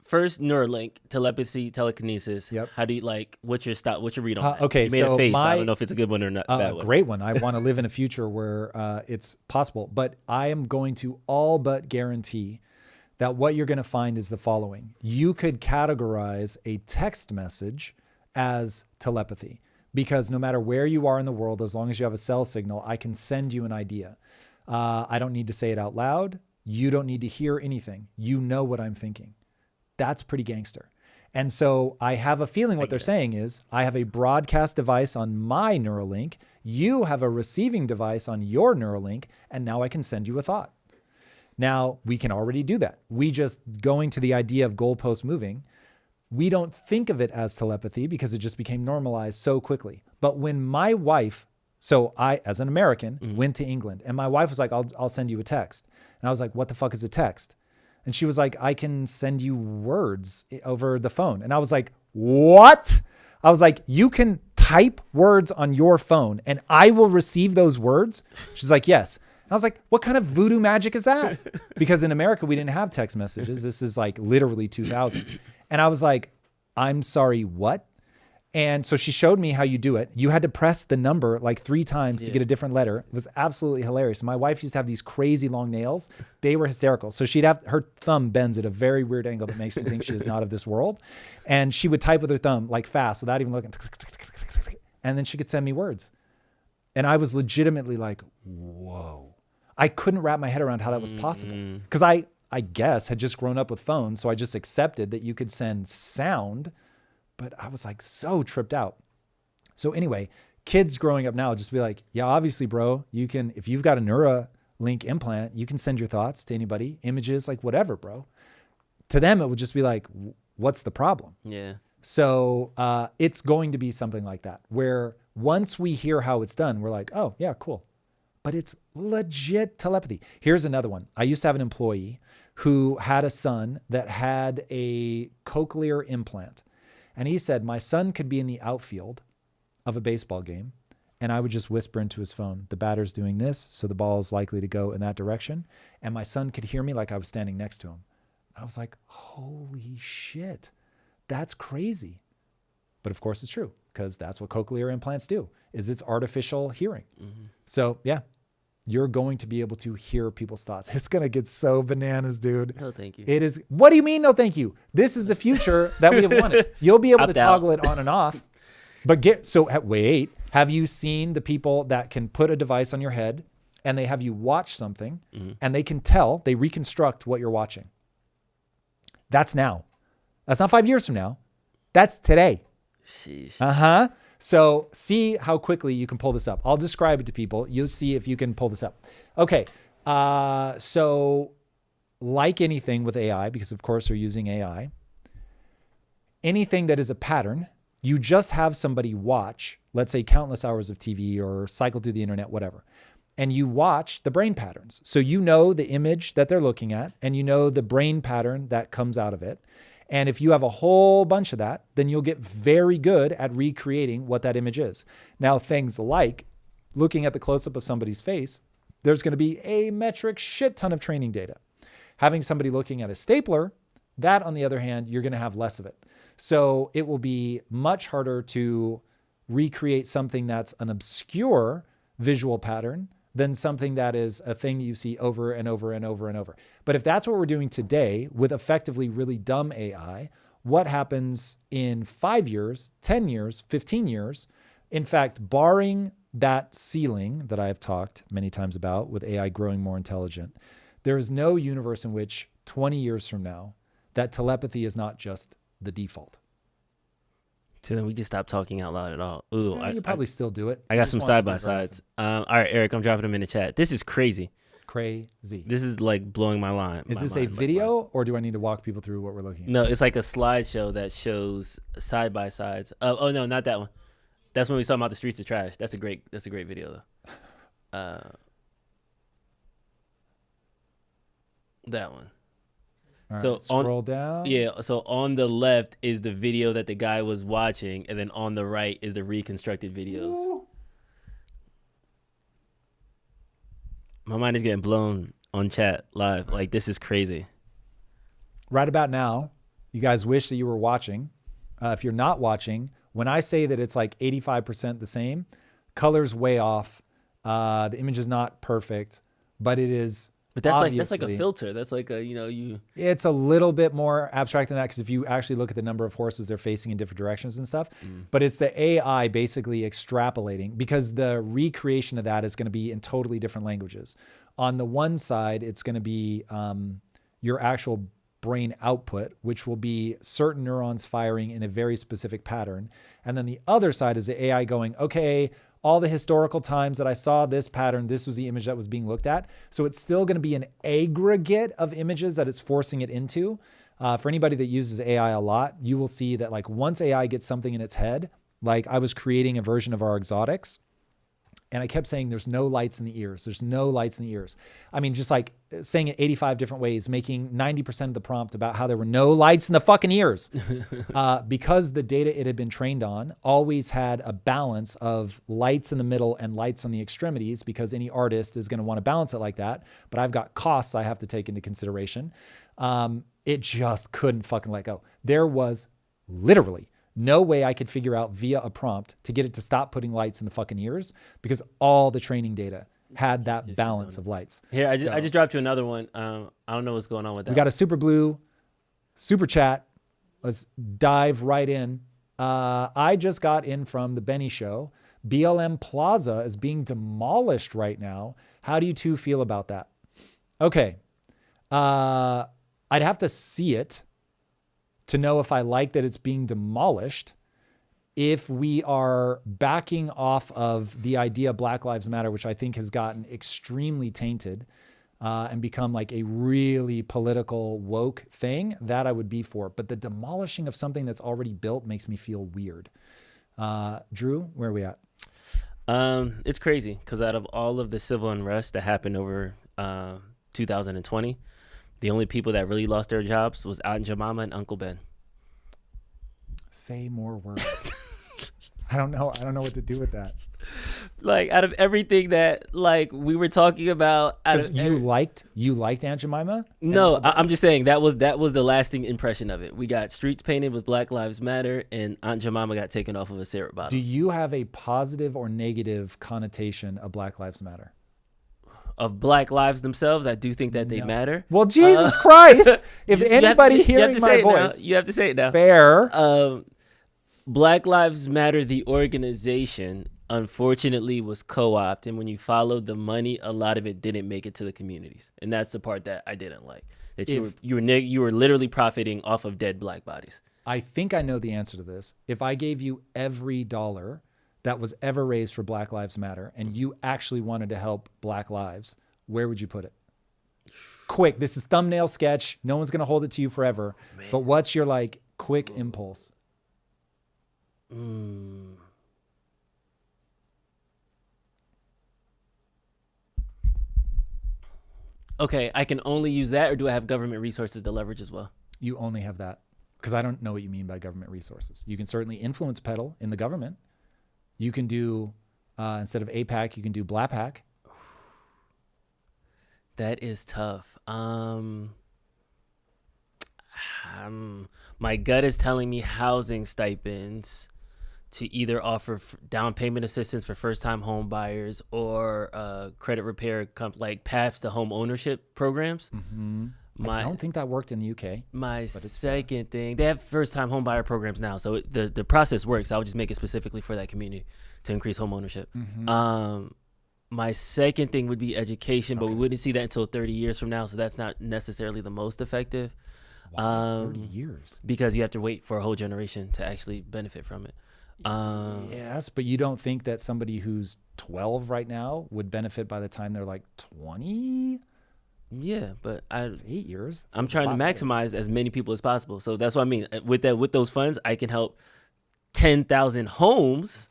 First, Neuralink, telepathy, telekinesis. Yep. How do you what's your read on that? Okay, you made a face. I don't know if it's a good one or not. Bad one. Great one. I want to live in a future where it's possible, but I am going to all but guarantee that what you're going to find is the following. You could categorize a text message as telepathy, because no matter where you are in the world, as long as you have a cell signal, I can send you an idea. I don't need to say it out loud. You don't need to hear anything. You know what I'm thinking. That's pretty gangster. And so I have a feeling what they're saying is I have a broadcast device on my Neuralink. You have a receiving device on your Neuralink, and now I can send you a thought. Now we can already do that. We just going to the idea of goalposts moving. We don't think of it as telepathy because it just became normalized so quickly. But when my wife, so I, as an American, went to England and my wife was like, I'll send you a text. And I was like, what the fuck is a text? And she was like, I can send you words over the phone. And I was like, what? I was like, you can type words on your phone and I will receive those words? She's like, yes. And I was like, what kind of voodoo magic is that? Because in America, we didn't have text messages. This is like literally 2000. And I was like, I'm sorry, what? And so she showed me how you do it. You had to press the number like 3 times to get a different letter. It was absolutely hilarious. My wife used to have these crazy long nails. They were hysterical. So she'd have her thumb bends at a very weird angle that makes me think she is not of this world. And she would type with her thumb like fast without even looking. And then she could send me words. And I was legitimately like, whoa. I couldn't wrap my head around how that was possible. Because I guess had just grown up with phones. So I just accepted that you could send sound. But I was like so tripped out. So anyway, kids growing up now just be like, yeah, obviously, bro, you can, if you've got a Neuralink implant, you can send your thoughts to anybody, images, like whatever, bro. To them, it would just be like, what's the problem? Yeah. So it's going to be something like that, where once we hear how it's done, we're like, oh, yeah, cool. But it's legit telepathy. Here's another one. I used to have an employee who had a son that had a cochlear implant. And he said, my son could be in the outfield of a baseball game, and I would just whisper into his phone, the batter's doing this, so the ball is likely to go in that direction. And my son could hear me like I was standing next to him. I was like, holy shit, that's crazy. But of course it's true, because that's what cochlear implants do, is it's artificial hearing. So yeah, you're going to be able to hear people's thoughts. It's going to get so bananas, dude. No, thank you. It is. What do you mean, no, thank you? This is the future that we have wanted. You'll be able to toggle it on and off. But wait, have you seen the people that can put a device on your head and they have you watch something and they can tell, they reconstruct what you're watching? That's now. That's not 5 years from now. That's today. Sheesh. So see how quickly you can pull this up. I'll describe it to people. You'll see if you can pull this up. Okay. So like anything with AI, because of course we're using AI, anything that is a pattern, you just have somebody watch, let's say countless hours of TV or cycle through the internet, whatever. And you watch the brain patterns. So you know the image that they're looking at and you know the brain pattern that comes out of it. And if you have a whole bunch of that, then you'll get very good at recreating what that image is. Now, things like looking at the close-up of somebody's face, there's going to be a metric shit ton of training data. Having somebody looking at a stapler, that on the other hand, you're going to have less of it. So it will be much harder to recreate something that's an obscure visual pattern than something that is a thing you see over and over and over and over. But if that's what we're doing today with effectively really dumb AI, what happens in 5 years, 10 years, 15 years? In fact, barring that ceiling that I have talked many times about with AI growing more intelligent, there is no universe in which 20 years from now, that telepathy is not just the default. So then we just stopped talking out loud at all. Ooh, You probably still do it. I got some side-by-sides. All right, Eric, I'm dropping them in the chat. This is crazy. Crazy. This is like blowing my mind. Is this a video or do I need to walk people through what we're looking at? No, it's like a slideshow that shows side-by-sides. Oh, no, not that one. That's when we saw about the streets of trash. That's a great video, though. That one. All So right, scroll down. Yeah, so on the left is the video that the guy was watching, and then on the right is the reconstructed videos. Ooh. My mind is getting blown on chat live. Like, this is crazy. Right about now, you guys wish that you were watching. If you're not watching, when I say that it's like 85% the same, color's way off. The image is not perfect, but it is But that's like a filter. That's like a, you. It's a little bit more abstract than that, because if you actually look at the number of horses they're facing in different directions and stuff, but it's the AI basically extrapolating, because the recreation of that is going to be in totally different languages. On the one side, it's going to be your actual brain output, which will be certain neurons firing in a very specific pattern. And then the other side is the AI going, okay, all the historical times that I saw this pattern, this was the image that was being looked at. So it's still going to be an aggregate of images that it's forcing it into. For anybody that uses AI a lot, you will see that like once AI gets something in its head, like I was creating a version of our exotics, and I kept saying, there's no lights in the ears. There's no lights in the ears. I mean, just like saying it 85 different ways, making 90% of the prompt about how there were no lights in the fucking ears. Because the data it had been trained on always had a balance of lights in the middle and lights on the extremities, because any artist is going to want to balance it like that. But I've got costs I have to take into consideration. It just couldn't fucking let go. There was literally no way I could figure out via a prompt to get it to stop putting lights in the fucking ears, because all the training data had that balance of lights. Here, I just dropped you another one. I don't know what's going on with that. We got a Super Blue super chat. Let's dive right in. I just got in from the Benny Show. BLM Plaza is being demolished right now. How do you two feel about that? Okay. I'd have to see it to know if I like that it's being demolished. If we are backing off of the idea of Black Lives Matter, which I think has gotten extremely tainted and become like a really political woke thing, that I would be for. But the demolishing of something that's already built makes me feel weird. Drew, where are we at? It's crazy, because out of all of the civil unrest that happened over 2020, the only people that really lost their jobs was Aunt Jemima and Uncle Ben. Say more words. I don't know what to do with that. Like, out of everything that like we were talking about, you liked Aunt Jemima? No, I'm just saying that was the lasting impression of it. We got streets painted with Black Lives Matter, and Aunt Jemima got taken off of a syrup bottle. Do you have a positive or negative connotation of Black Lives Matter? Of Black lives themselves, I do think that they matter. Well, Jesus Christ! If anybody hearing my voice, you have to say it now. Fair. Black Lives Matter, the organization, unfortunately was co-opted, and when you followed the money, a lot of it didn't make it to the communities, and that's the part that I didn't like. That you were literally profiting off of dead Black bodies. I think I know the answer to this. If I gave you every dollar that was ever raised for Black Lives Matter, and you actually wanted to help Black lives, where would you put it? Quick, this is thumbnail sketch. No one's going to hold it to you forever. Man. But what's your like quick impulse? Okay, I can only use that, or do I have government resources to leverage as well? You only have that, because I don't know what you mean by government resources. You can certainly influence peddle in the government. You can do, instead of APAC, you can do BLAPAC. That is tough. My gut is telling me housing stipends to either offer down payment assistance for first-time home buyers, or credit repair, like paths to home ownership programs. Mm-hmm. I don't think that worked in the UK. My second thing, they have first-time home buyer programs now, so the process works. I would just make it specifically for that community to increase home ownership. Mm-hmm. My second thing would be education, but we wouldn't see that until 30 years from now, so that's not necessarily the most effective. Wow, 30 years. Because you have to wait for a whole generation to actually benefit from it. Yes, but you don't think that somebody who's 12 right now would benefit by the time they're like 20? Yeah, but it's 8 years. I'm trying to maximize as many people as possible. So that's what I mean. With those funds, I can help 10,000 homes,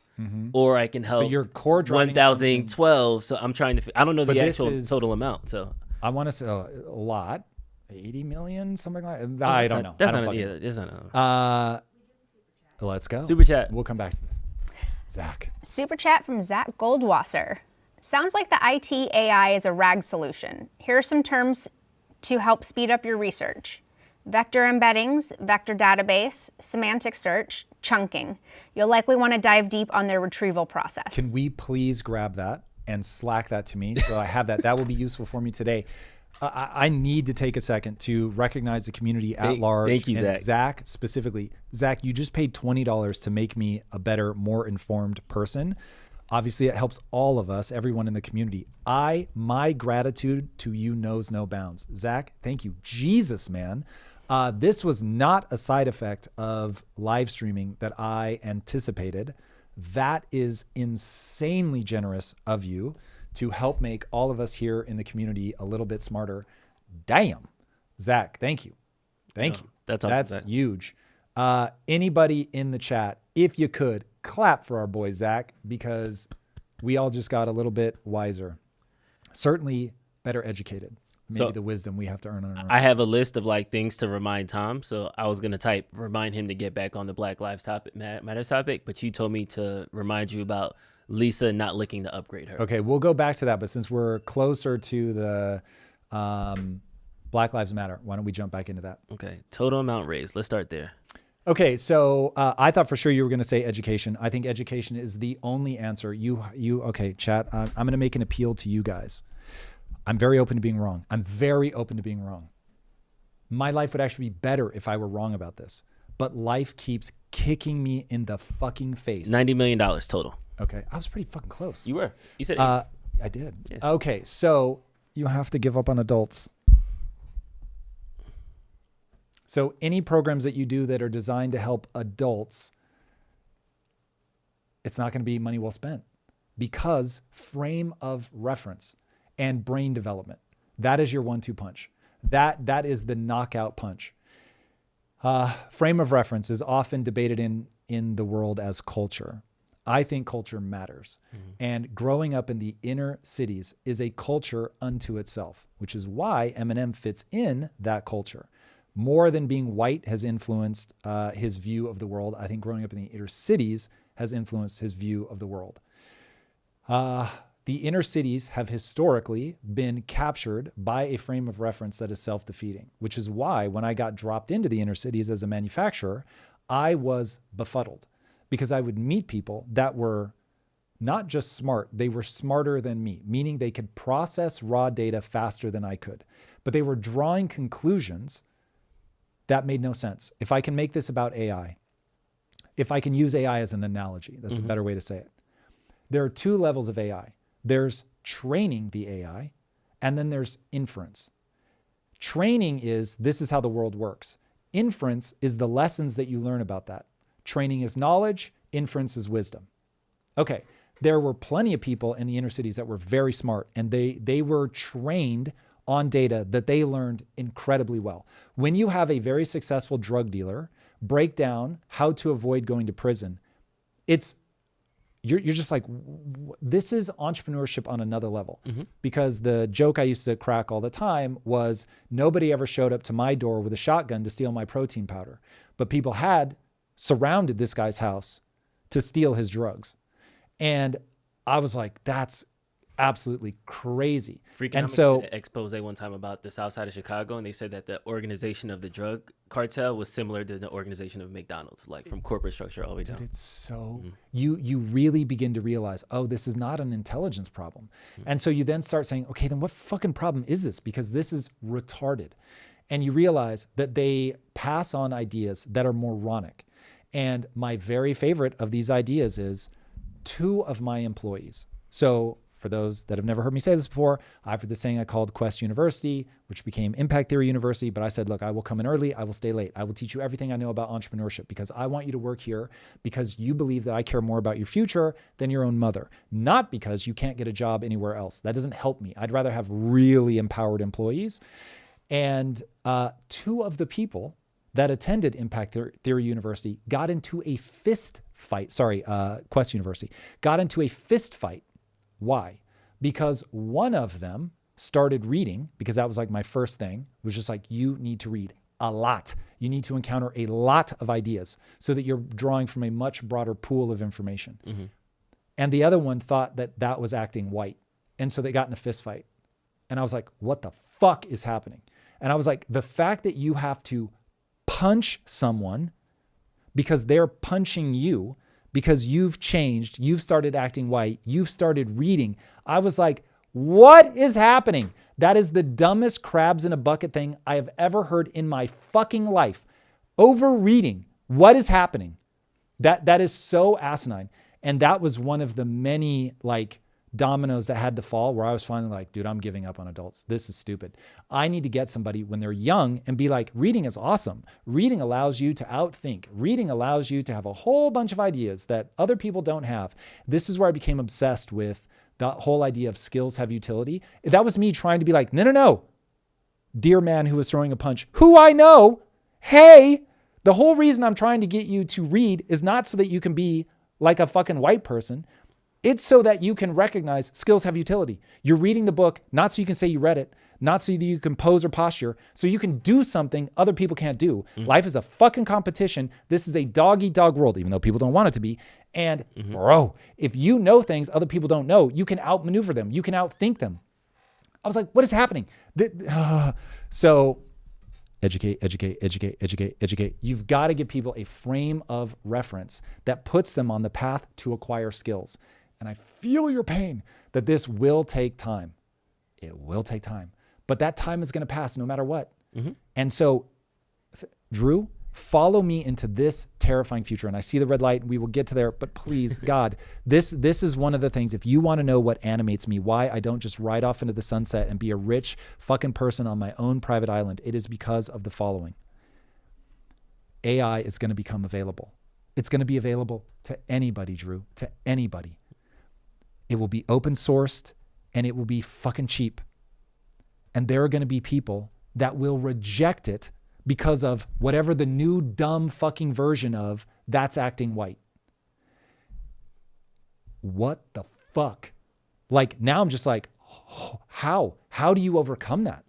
or I can help 1,012. So I'm trying to. I don't know the actual total amount. So I want to say a lot, 80 million, something like that. I don't know. That's not. Let's go. Super chat. We'll come back to this. Zach. Super chat from Zach Goldwasser. Sounds like the IT AI is a RAG solution. Here are some terms to help speed up your research. Vector embeddings, vector database, semantic search, chunking. You'll likely want to dive deep on their retrieval process. Can we please grab that and Slack that to me so I have that? That will be useful for me today. I need to take a second to recognize the community at large. Thank you, and Zach. Zach specifically. Zach, you just paid $20 to make me a better, more informed person. Obviously, it helps all of us, everyone in the community. My gratitude to you knows no bounds. Zach, thank you. Jesus, man. This was not a side effect of live streaming that I anticipated. That is insanely generous of you to help make all of us here in the community a little bit smarter. Damn. Zach, thank you. Thank you. That's awesome, That's Zach. huge. Anybody in the chat, if you could, clap for our boy Zach, because we all just got a little bit wiser. Certainly better educated. Maybe So- the wisdom we have to earn on our own. I have a list of like things to remind Tom. So I was gonna type remind him to get back on the Black Lives Matters topic, but you told me to remind you about Lisa not looking to upgrade her. Okay, we'll go back to that, but since we're closer to the Black Lives Matter, why don't we jump back into that? Okay. Total amount raised. Let's start there. Okay, so I thought for sure you were going to say education. I think education is the only answer. Okay, chat. I'm going to make an appeal to you guys. I'm very open to being wrong. My life would actually be better if I were wrong about this, but life keeps kicking me in the fucking face. $90 million total. Okay, I was pretty fucking close. You were. You said I did. Yeah. Okay, so you have to give up on adults. So any programs that you do that are designed to help adults, it's not going to be money well spent, because frame of reference and brain development, that is your 1-2 punch. That is the knockout punch. Frame of reference is often debated in the world as culture. I think culture matters. And growing up in the inner cities is a culture unto itself, which is why Eminem fits in that culture. More than being white has influenced his view of the world, I think growing up in the inner cities has influenced his view of the world. The inner cities have historically been captured by a frame of reference that is self-defeating, which is why when I got dropped into the inner cities as a manufacturer, I was befuddled, because I would meet people that were not just smart, they were smarter than me, meaning they could process raw data faster than I could, but they were drawing conclusions that made no sense. If I can make this about AI, if I can use AI as an analogy, that's a better way to say it. There are 2 levels of AI. There's training the AI, and then there's inference. Training is, this is how the world works. Inference is the lessons that you learn about that. Training is knowledge, inference is wisdom. Okay, there were plenty of people in the inner cities that were very smart, and they were trained on data that they learned incredibly well. When you have a very successful drug dealer break down how to avoid going to prison, you're just like, this is entrepreneurship on another level. Because the joke I used to crack all the time was nobody ever showed up to my door with a shotgun to steal my protein powder, but people had surrounded this guy's house to steal his drugs. And I was like, that's absolutely crazy. And so did an expose one time about the South Side of Chicago, and they said that the organization of the drug cartel was similar to the organization of McDonald's, like from corporate structure all the way down. It's so you really begin to realize, oh, this is not an intelligence problem. And so you then start saying, okay, then what fucking problem is this? Because this is retarded. And you realize that they pass on ideas that are moronic. And my very favorite of these ideas is 2 of my employees. So for those that have never heard me say this before, I've heard this saying I called Quest University, which became Impact Theory University. But I said, look, I will come in early. I will stay late. I will teach you everything I know about entrepreneurship, because I want you to work here because you believe that I care more about your future than your own mother, not because you can't get a job anywhere else. That doesn't help me. I'd rather have really empowered employees. And 2 of the people that attended Impact Theory University got into a fist fight. Quest University got into a fist fight. Why? Because one of them started reading, because that was like my first thing, was just like, you need to read a lot. You need to encounter a lot of ideas so that you're drawing from a much broader pool of information. And the other one thought that that was acting white. And so they got in a fist fight. And I was like, what the fuck is happening? And I was like, the fact that you have to punch someone because they're punching you, because you've changed, you've started acting white, you've started reading. I was like, What is happening? That is the dumbest crabs in a bucket thing I have ever heard in my fucking life. Overreading. What is happening? That is so asinine. And that was one of the many like dominoes that had to fall where I was finally like, dude, I'm giving up on adults. This is stupid. I need to get somebody when they're young and be like, reading is awesome. Reading allows you to outthink. Reading allows you to have a whole bunch of ideas that other people don't have. This is where I became obsessed with the whole idea of skills have utility. That was me trying to be like, no. Dear man who was throwing a punch, who I know, hey, the whole reason I'm trying to get you to read is not so that you can be like a fucking white person. It's so that you can recognize skills have utility. You're reading the book, not so you can say you read it, not so that you can pose or posture, so you can do something other people can't do. Life is a fucking competition. This is a dog-eat-dog world, even though people don't want it to be. And bro, if you know things other people don't know, you can outmaneuver them. You can outthink them. I was like, what is happening? So educate. You've got to give people a frame of reference that puts them on the path to acquire skills. And I feel your pain that this will take time. It will take time, but that time is going to pass no matter what. And so, Drew, follow me into this terrifying future. And I see the red light and we will get to there, but please, God, this is one of the things, if you want to know what animates me, why I don't just ride off into the sunset and be a rich fucking person on my own private island, it is because of the following. AI is going to become available. It's going to be available to anybody, Drew, to anybody. It will be open sourced and it will be fucking cheap. And there are going to be people that will reject it because of whatever the new dumb fucking version of that's acting white. What the fuck? Like now I'm just like, how do you overcome that?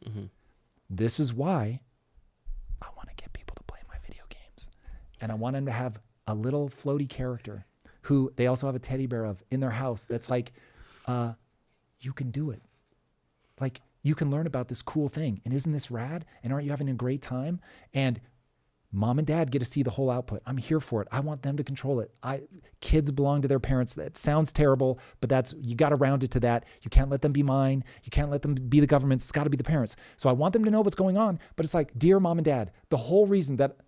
This is why I want to get people to play my video games. And I want them to have a little floaty character who they also have a teddy bear of in their house that's like, you can do it. Like, you can learn about this cool thing. And isn't this rad? And aren't you having a great time? And mom and dad get to see the whole output. I'm here for it. I want them to control it. Kids belong to their parents. That sounds terrible, but you got to round it to that. You can't let them be mine. You can't let them be the government's. It's got to be the parents. So I want them to know what's going on. But it's like, dear mom and dad, the whole reason that,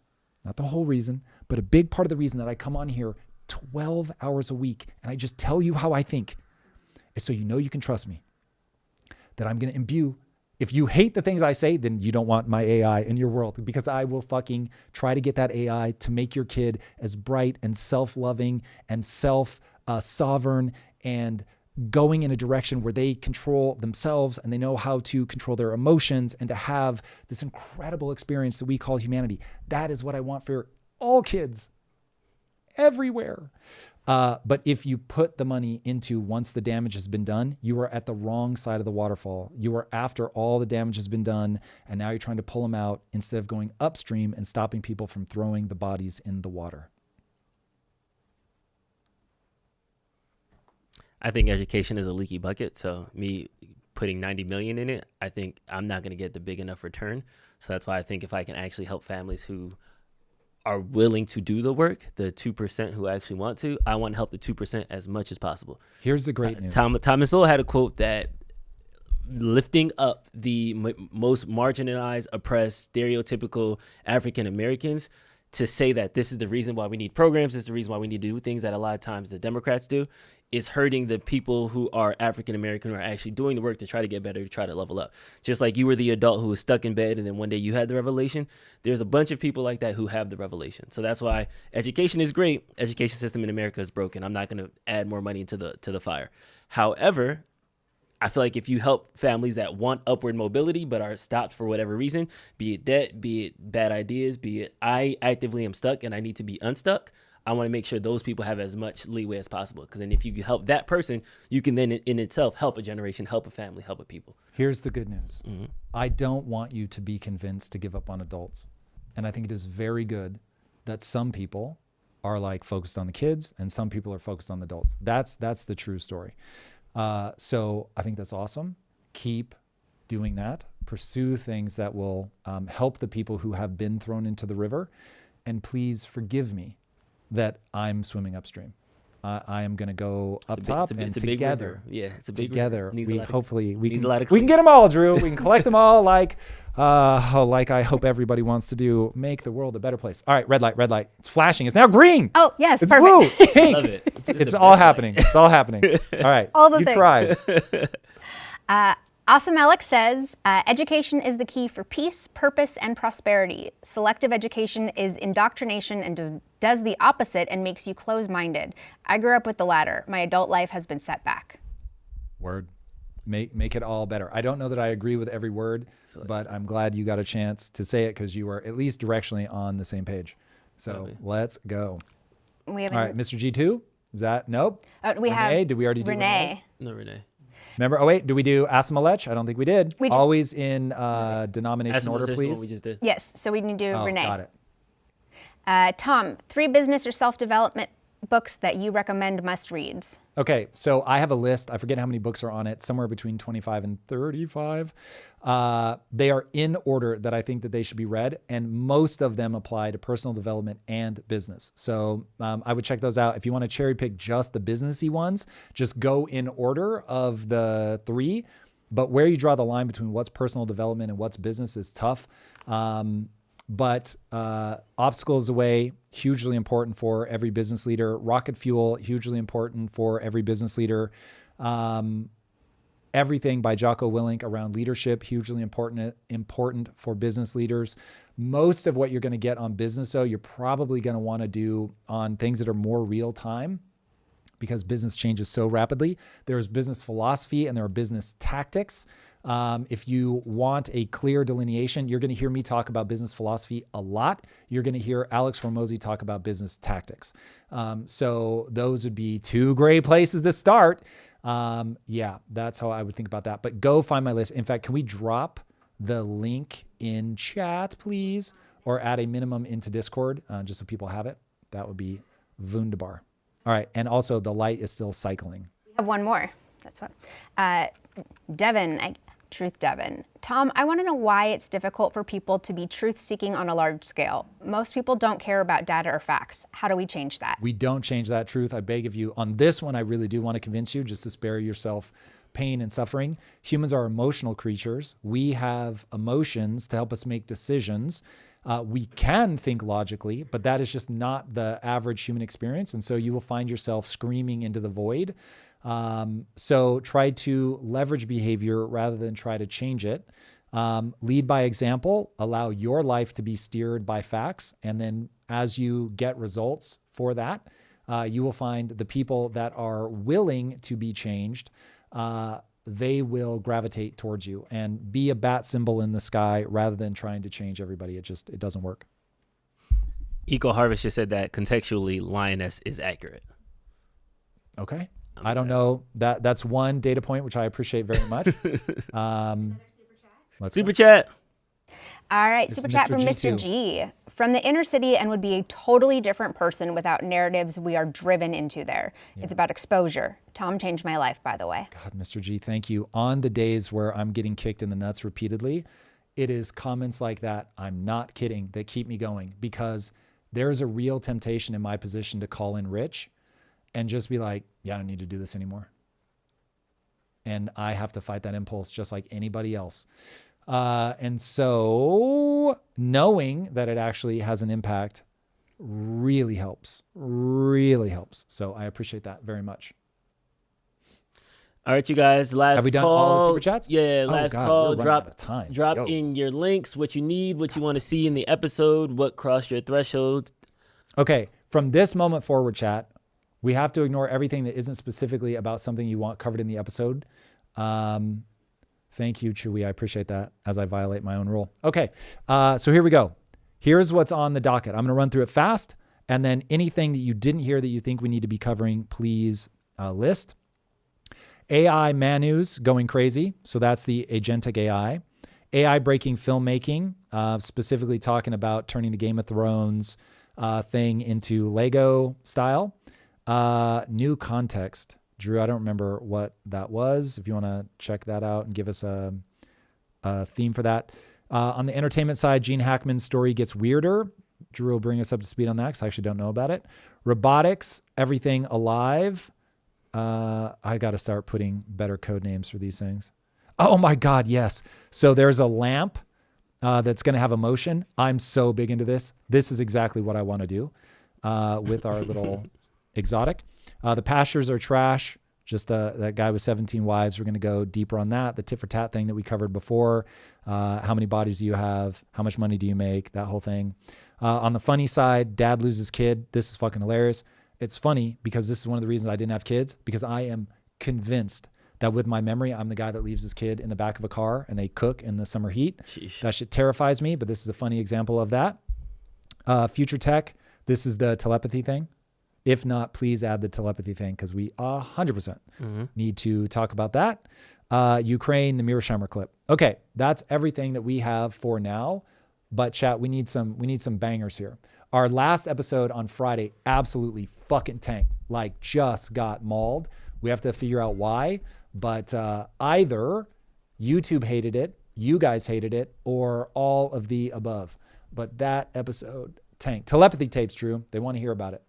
not the whole reason, but a big part of the reason that I come on here 12 hours a week and I just tell you how I think is so you know you can trust me. That I'm going to imbue. If you hate the things I say, then you don't want my AI in your world, because I will fucking try to get that AI to make your kid as bright and self-loving and self-sovereign and going in a direction where they control themselves and they know how to control their emotions and to have this incredible experience that we call humanity. That is what I want for all kids everywhere. But if you put the money into once the damage has been done, you are at the wrong side of the waterfall. You are after all the damage has been done, and now you're trying to pull them out instead of going upstream and stopping people from throwing the bodies in the water. I think education is a leaky bucket. So me putting 90 million in it, I think I'm not going to get the big enough return. So that's why I think if I can actually help families who are willing to do the work, the 2% who actually want to, I want to help the 2% as much as possible. Here's the great news. Thomas Sowell had a quote that lifting up the most marginalized, oppressed, stereotypical African Americans to say that this is the reason why we need programs, this is the reason why we need to do things that a lot of times the Democrats do, is hurting the people who are African American, who are actually doing the work to try to get better, to try to level up. Just like you were the adult who was stuck in bed and then one day you had the revelation, there's a bunch of people like that who have the revelation. So that's why education is great. Education system in America is broken. I'm not going to add more money to the fire. However, I feel like if you help families that want upward mobility but are stopped for whatever reason, be it debt, be it bad ideas, be it I actively am stuck and I need to be unstuck, I want to make sure those people have as much leeway as possible. Because then if you can help that person, you can then in itself help a generation, help a family, help a people. Here's the good news. I don't want you to be convinced to give up on adults. And I think it is very good that some people are like focused on the kids and some people are focused on the adults. That's the true story. So I think that's awesome. Keep doing that. Pursue things that will help the people who have been thrown into the river. And please forgive me that I'm swimming upstream. I am going to go up top, and it's a together, big river. Yeah, it's a big together, river. we hopefully we needs can a lot of we can get them all, Drew. We can collect them all, like I hope everybody wants to do. Make the world a better place. All right, red light, red light. It's flashing. It's now green. Oh yes, it's perfect. blue, pink. Love it. It's all happening. It's all happening. All right, All the you things. tried. Awesome Alex says, education is the key for peace, purpose, and prosperity. Selective education is indoctrination and does the opposite and makes you closed-minded. I grew up with the latter. My adult life has been set back. Word. Make it all better. I don't know that I agree with every word, but I'm glad you got a chance to say it because you were at least directionally on the same page. So let's go. We have all right, Mr. G2. Is that nope? We Renee, did we already do Renee? No, Renee. Remember? Oh wait, did we do Asamalech? I don't think we did. We did. Always in denomination order, Asamalech is the please. one we just did. Yes. So we need to do Renee. Got it. Tom, 3 business or self-development books that you recommend must-reads. Okay, so I have a list. I forget how many books are on it. Somewhere between 25 and 35. They are in order that I think that they should be read, and most of them apply to personal development and business. So I would check those out. If you want to cherry pick just the businessy ones, just go in order of the 3. But where you draw the line between what's personal development and what's business is tough. But Obstacles Away, hugely important for every business leader. Rocket Fuel, hugely important for every business leader. Everything by Jocko Willink around leadership, hugely important for business leaders. Most of what you're going to get on business, though, you're probably going to want to do on things that are more real time because business changes so rapidly. There's business philosophy and there are business tactics. If you want a clear delineation, you're going to hear me talk about business philosophy a lot. You're going to hear Alex Hormozy talk about business tactics. So those would be 2 great places to start. Yeah, that's how I would think about that. But go find my list. In fact, can we drop the link in chat, please? Or add a minimum into Discord, just so people have it. That would be wunderbar. All right. And also the light is still cycling. We have one more. That's what. Devin, Truth Devin. Tom, I want to know why it's difficult for people to be truth-seeking on a large scale. Most people don't care about data or facts. How do we change that? We don't change that, Truth. I beg of you. On this one, I really do want to convince you just to spare yourself pain and suffering. Humans are emotional creatures. We have emotions to help us make decisions. We can think logically, but that is just not the average human experience. And so you will find yourself screaming into the void. So try to leverage behavior rather than try to change it. Lead by example, allow your life to be steered by facts. And then as you get results for that, you will find the people that are willing to be changed. They will gravitate towards you and be a bat symbol in the sky rather than trying to change everybody. It doesn't work. Eco Harvest just said that contextually Lioness is accurate. Okay. I don't know. That's one data point, which I appreciate very much. Super chat. All right, This super is chat Mr. from Mr. G2. G. From the inner city and would be a totally different person without narratives we are driven into there. Yeah. It's about exposure. Tom changed my life, by the way. God, Mr. G, thank you. On the days where I'm getting kicked in the nuts repeatedly, it is comments like that, I'm not kidding, that keep me going, because there's a real temptation in my position to call in Rich and just be like, yeah, I don't need to do this anymore. And I have to fight that impulse just like anybody else. And so knowing that it actually has an impact really helps, So I appreciate that very much. All right, you guys, last call. Have we done all the super chats? Yeah, last God, call. we're running out of time. Drop Yo. in your links, what you need, what you want to see in the episode, what crossed your threshold. Okay, from this moment forward, chat, we have to ignore everything that isn't specifically about something you want covered in the episode. Thank you, Chewy. I appreciate that as I violate my own rule. Okay, so here we go. Here's what's on the docket. I'm going to run through it fast, and then anything that you didn't hear that you think we need to be covering, please list. AI Manu's going crazy, so that's the agentic AI. AI breaking filmmaking, specifically talking about turning the Game of Thrones thing into Lego style. New context. Drew, I don't remember what that was. If you want to check that out and give us a theme for that. On the entertainment side, Gene Hackman's story gets weirder. Drew will bring us up to speed on that because I actually don't know about it. robotics, everything alive. I got to start putting better code names for these things. Oh my God, yes. So there's a lamp that's going to have a motion. I'm so big into this. This is exactly what I want to do with our little exotic. The pastures are trash. Just that guy with 17 wives. We're going to go deeper on that. The tit for tat thing that we covered before. How many bodies do you have? How much money do you make? That whole thing. On the funny side, dad loses kid. This is fucking hilarious. It's funny because this is one of the reasons I didn't have kids, because I am convinced that with my memory, I'm the guy that leaves his kid in the back of a car and they cook in the summer heat. Sheesh. That shit terrifies me, but this is a funny example of that. Future tech, this is the telepathy thing. If not, please add the telepathy thing because we 100% need to talk about that. Ukraine, the Mearsheimer clip. Okay, that's everything that we have for now. But chat, we need some bangers here. Our last episode on Friday absolutely fucking tanked, like just got mauled. We have to figure out why, but either YouTube hated it, you guys hated it, or all of the above. But that episode tanked. Telepathy tapes, Drew. They want to hear about it.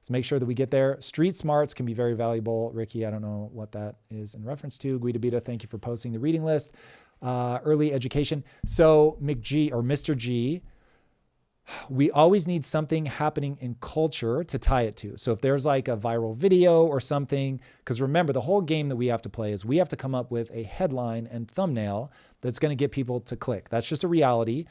So make sure that we get there. Street smarts can be very valuable. Ricky, I don't know what that is in reference to. Guida Beta, thank you for posting the reading list. Early education. So McG or Mr. G, we always need something happening in culture to tie it to. So if there's like a viral video or something, because remember the whole game that we have to play is we have to come up with a headline and thumbnail that's going to get people to click. That's just a reality.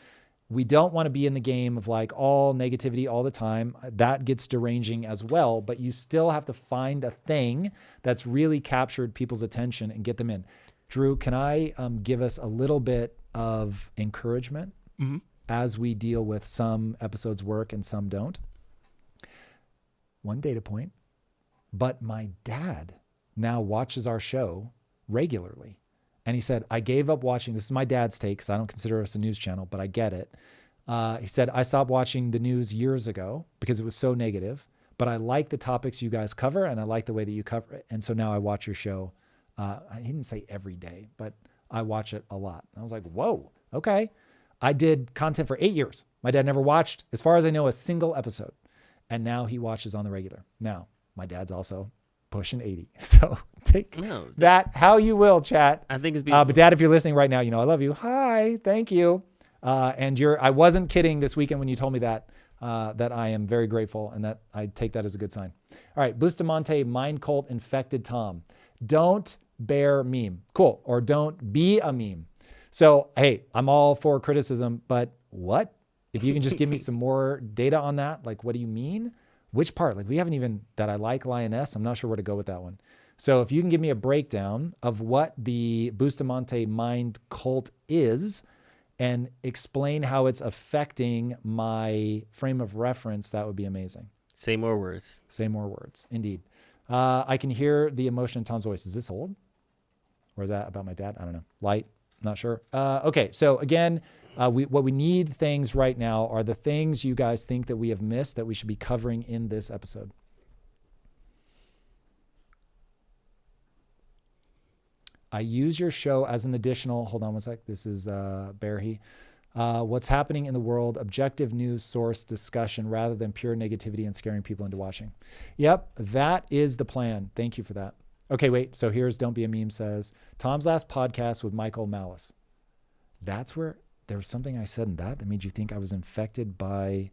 We don't want to be in the game of like all negativity all the time. That gets deranging as well, but you still have to find a thing that's really captured people's attention and get them in. Drew, can I give us a little bit of encouragement as we deal with some episodes work and some don't? One data point, but my dad now watches our show regularly. And he said, I gave up watching. This is my dad's take, because I don't consider us a news channel, but I get it. He said, I stopped watching the news years ago because it was so negative, but I like the topics you guys cover and I like the way that you cover it. And so now I watch your show. He didn't say every day, but I watch it a lot. And I was like, whoa, okay. I did content for 8 years. My dad never watched, as far as I know, a single episode. And now he watches on the regular. Now, my dad's also pushing 80. So take that how you will, chat. I think it's beautiful. But Dad, if you're listening right now, you know I love you. Hi, thank you. And I wasn't kidding this weekend when you told me that I am very grateful and that I take that as a good sign. All right, Bustamante, mind cult infected Tom. Don't bear meme. Cool. Or don't be a meme. So, hey, I'm all for criticism, but what? If you can just give me some more data on that, like, what do you mean? Which part? Like, we haven't even, that I like Lioness. I'm not sure where to go with that one. So if you can give me a breakdown of what the Bustamante mind cult is and explain how it's affecting my frame of reference, that would be amazing. Say more words. Say more words. Indeed. I can hear the emotion in Tom's voice. Is this old? Or is that about my dad? I don't know. Light? Not sure. Okay. So again, what we need things right now are the things you guys think that we have missed that we should be covering in this episode. I use your show as an additional, hold on one sec. This is Barry. What's happening in the world, objective news source discussion rather than pure negativity and scaring people into watching. Yep, that is the plan. Thank you for that. Okay, wait. So here's Don't Be a Meme says, Tom's last podcast with Michael Malice. That's where there was something I said in that made you think I was infected by